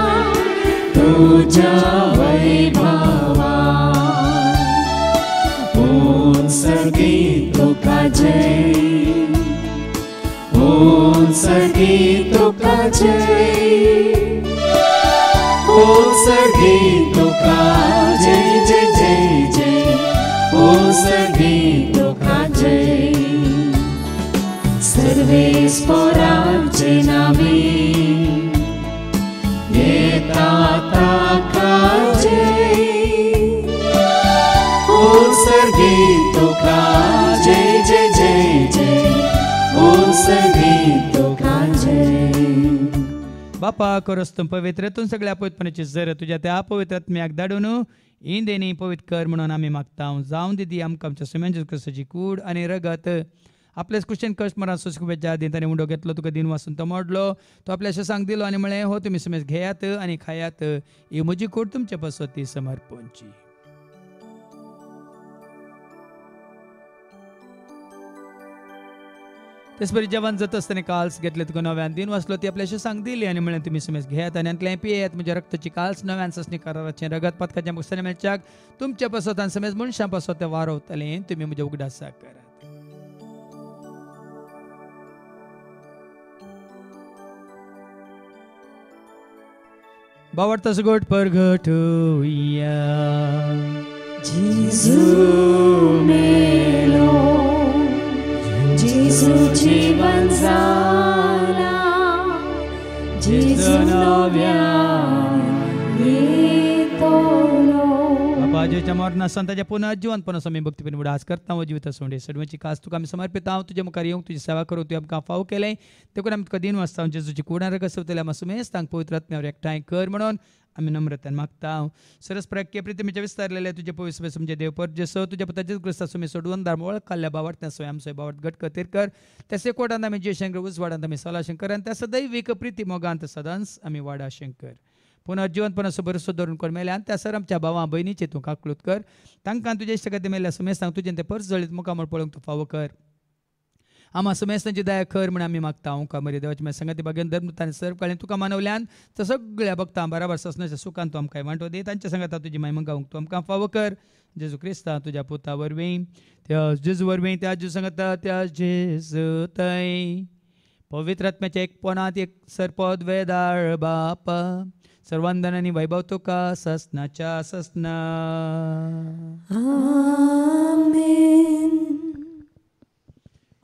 तुज्या वैभवान. सर्गी तुका जय. सर्गी तुका जय. सर्गी तुका जय जय जय जय. सर्गी तुका जय. सर्वेस्पराचे नावी येता ताका जय. सर्गी तुका जय जय जय जय. सर्गी तुका जय. बापा करस तूं पवित्रतून सगळ्या पवित्रपणाची जर तुज्या त्या पवित्र आत्म्याक धाडून इंदेनी पवित्र कर म्हणून आमी मागता. जावं दिदी आमकां आमच्या सुमेंज क्रिस्ताची कूड आनी रगत आपल्या क्रिश्चन कश्टमरां सुशकुबेच्या आदीं ताणें उंडो घेतलो तुका दिन वासून तो मोडलो. तो आपल्या शेसांक दिलो आनी म्हळें हो तुमी सुमेज घेयात आनी खायात. ही म्हजी कूड तुमचे पसत ती समर्पणची. तेसपरी जेवण जाता आसतना काल्स घेतले तुका नव्यान दिन वाचलो ती आपल्याशी सांग दिली आनी म्हळें तुमी सुमेज घेयात आनी अंतलें पियेयात. म्हज्या रक्ताची काल्स नव्यान ससणी कराराचें रगत पथकाच्या मुक्ताच्या मेळच्याक तुमच्या पसत समेज मनशां पसत तें वारवतलें. तुमी म्हज्या उगडासा करात. बावडता सुगोट परगटुया. जेजू मेलो. जेजू जीवन जाला. जेजू नव्यान येतलो. बापाजीच्या मरना संताच्या पुन्हा जिवंतपणाचो आमी भक्तीपणी उडास करता. हो जिविता सोंडे सडमेची कास तुका आमी समर्पित हांव तुजे मुखार येवंक तुजी सेवा करूं तुवें आमकां फाव केलें. देखून आमी तुका दिन वाचता. जेजूची कुडार कसवतले आमी सुमेज तांक पवित्र आत्म्यावर एकठांय कर म्हणून आमी नम्रतान मागता. सरस प्रक्रिये प्रितीमेच्या विस्तारलेले तुजे पवित्र तुमचे देव पर जेसो तुज्या पुता जेजू क्रिस्ता सुमी सोडून दार वळख काडल्या बावट त्या सोय आमचो बावट घट कतीर कर. त्या सेकोडांत आमी जय शंकर उजवाडांत आमी सला शंकर आनी त्या सदैविक प्रिती मोगांत सदांच आमी वाडा शंकर. पुनः जिवंतपणाचो बरोसो धरून कर मेल्यान त्या सर आमच्या भावां भयणीचे तूं काकलूत कर. तांकां तुजे इश्ट खातीर मेल्या सुमेज सांग तुजें तें परस जळीत मुखामळ पळोवंक तूं फावो कर. आम्हा सुमेस्तांची दया कर म्हण आमी मागता. ओंकार मरे देवाची म्हाज्या संगती बागेन धर्मतान सर्व काळें तुका मानवल्यान तर सगळ्या भक्तां बराबर ससनाच्या सुखान तूं आमकां वांटो दी. तांच्या संगता तुजी महिमा गावंक तूं आमकां फावो कर. जेजू क्रिस्ता तुज्या पुता वरवीं त्या जेजू वरवीं त्या जेजू संगता त्या जेजू थंय पवित्र आत्म्याच्या एकपणांत एक सरपद वेदाळ बाप सर्वांदन आनी वैभव तुका ससनाच्या ससना. आमेन.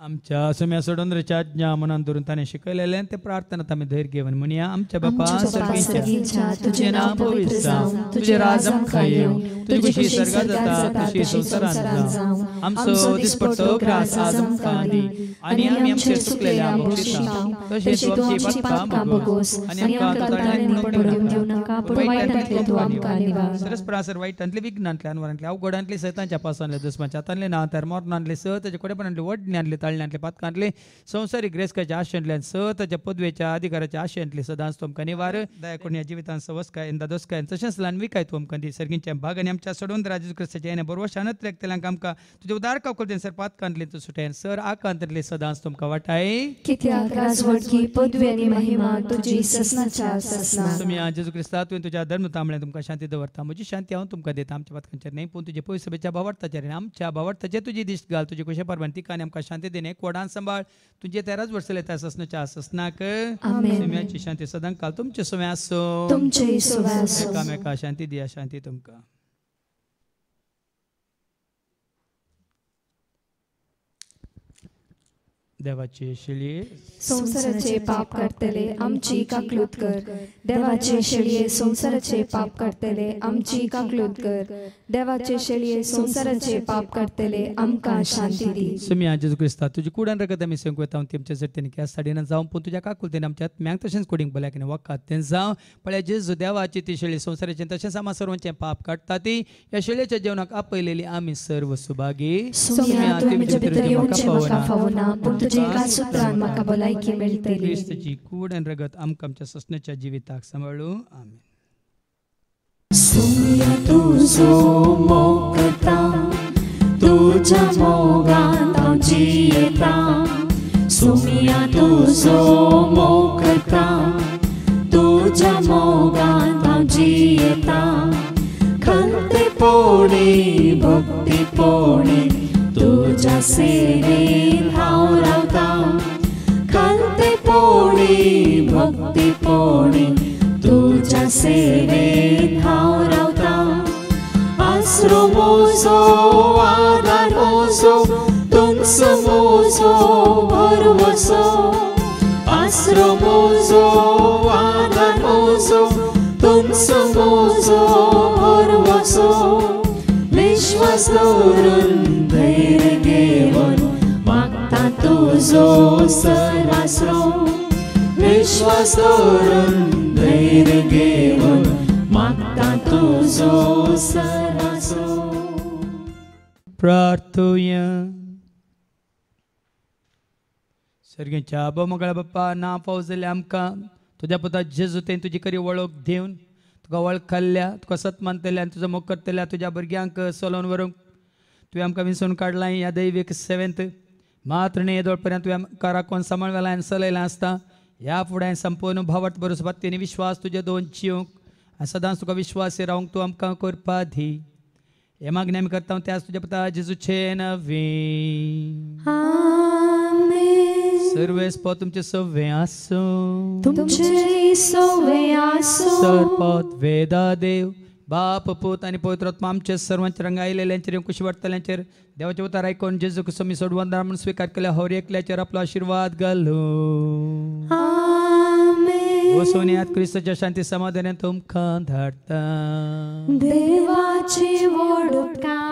आमच्या सुम्या सोडून रचाज्ञा मनान धरून ताणें शिकयलेलें ते प्रार्थनात आमी धैर्य घेवन म्हणया. आमच्या बापा सर्गीच्या तुजें नांव पवित्र जावं. तुजें राज आमकां येवं. तुजी कुशी स्वर्गांत जाता तशी संवसारांत जावं. आमचो दिसपट्टो ग्रास आज आमकां दी आनी आमी आमचेर चुकलेल्या बक्षिसां तशेंच तूं आमची पापां भोगोस आनी आमकां तोट्यांत पडूंक दिवं नाका पूण वायटांतले तूं आमकां निवार. सरस्परासर वायटांतले विघ्नांतले अनवरांतले अवघडांतले सैतांच्या पासांतले दुस्माच्या हातांतले नांव तर मोरणांतले स ताचे कोडेपणांतले वडण्यांतले पाळण्यांतले पातकांतले संवसारीक ग्रेस्काच्या आशेंतल्यान सताच्या पदवेच्या अधिकाराच्या आशेंतली सदांच तुमकां निवार दया करून ह्या जिवितांत सवस्काय दादोसकाय तशेंच ल्हान विकाय तुमकां दी सर्गींच्या भाग आनी आमच्या सोडून राजू क्रिस्ताच्या येण्या बरोबर शानत एकतेल्यांक आमकां तुजे उदार कावकल सर पातकांतले तूं सुटयन सर आकांतले सदांच तुमकां वाटाय कित्याक राजवडकी पदवी आनी महिमा तुजी ससनाच्या ससना तुम्ही जेजू क्रिस्ता तुवें तुज्या धर्म तांबड्यान तुमकां शांती दवरता म्हजी शांती हांव तुमकां दिता आमच्या पातकांचेर न्ही पूण तुजे पयस सभेच्या भावार्थाचेर आनी आमच्या भावार्थाचेर तुजी दिश्ट घाल तुजे कशे परवान तिका आनी आमकां शांती दिने कोडान सांबाळ तुजे तेराच वर्सां येता ससनाच्या ससनाक सुम्याची शांती सदांच काल तुमचे सुम्या आसूं तुमचे सुवास आसूं एकामेका शांती दिया शांती तुमकां देवाचे शिळये संसाराचे पाप करतले आमची काकलूत कर देवाचे शेळये संसाराचे पाप करतले आमची काकलूत कर देवाचे शेळये संसाराचे पाप करतले आमकां शांती दी सुम्या जेजू क्रिस्ता तुजी कुडान रगत आमी सेंक वता तेमच्या जरतेनी कॅस साडीन जावं पूण तुज्या काकुलतेन आमच्या आत्म्यांक तशेंच कुडींक बल्याक आनी वखात तें जावं पळय जेजू देवाची ती शेळी संसाराचें तशेंच आमा सर्वांचें पाप काडटा ती ह्या शेळयेच्या जेवणाक आपयलेली आमी सर्व सुभागी सुम्या तूं म्हजे भितर येवचें म्हाका फावना पूण तुजे एका सुत्रान म्हाका भलायकी मेळटली क्रिस्ताची कूड आनी रगत आमकां आमच्या ससण्याच्या जिविताक सांबाळूं आमीन सुम्या तुजो मोग करता तुज्या मोगान हांव जियेता सुम्या तुजो मोग करता तुज्या मोगान हांव जियेता खंतेपणी भक्तीपणी तुज्या सेवेन हांव रावता खंतेपणी भक्तीपणी तुज्या सेवेन हांव रावता आसरो मोजो आदार मोजो तुमचो मोजो भरवसो आसरो मोजो आदार मोजो तुमचो मोजो भरवसो विश्वास दवरून धैर्य घेवन मागता तुजो सरासरो विश्वास दवरून धैर्य घेवन मागता तुजो सरासरो प्रार्थोया सर्गेच्या मंगळा बाप्पा ना पावस जाल्यार आमकां तुज्या पुता जेजू तें तुजी खरी वळख दिवन तुका वळखल्या तुका सत मानतले आनी तुजो मोग करतल्या तुज्या भुरग्यांक चलोवन व्हरूंक तुवें आमकां विसरून काडलां ह्या दैवीक सेवेंत मात्र न्ही येदोळ पर्यंत तुवें आमकां राखून सांबाळलें आनी चलयलें आसता ह्या फुडें संपूर्ण भावार्थ बरोस भक्तीनी विश्वास तुजे दोन जिवंक आनी सदांच तुका विश्वास रावंक तूं आमकां करपा दी हे मागणी आमी करता त्याच तुज्या पुता जेजूचे नवी सर्वेस्पद तुमचे सव्वे आसूं तुमचे सव्वे आसूं सरपद वेदा देव बाप पूत आनी पवित्र आत्मा आमचे सर्वांचे रंग आयलेल्यांचेर कुशी वाडटल्यांचेर देवाचे उतार आयकोन जेजू समी सोडवंदार म्हणून स्वीकार केल्या हर एकल्याचेर आपलो आशीर्वाद घालूं सोनियात क्रिस्ताच्या शांती समाधानान तुमकां धाडटा देवाची वडका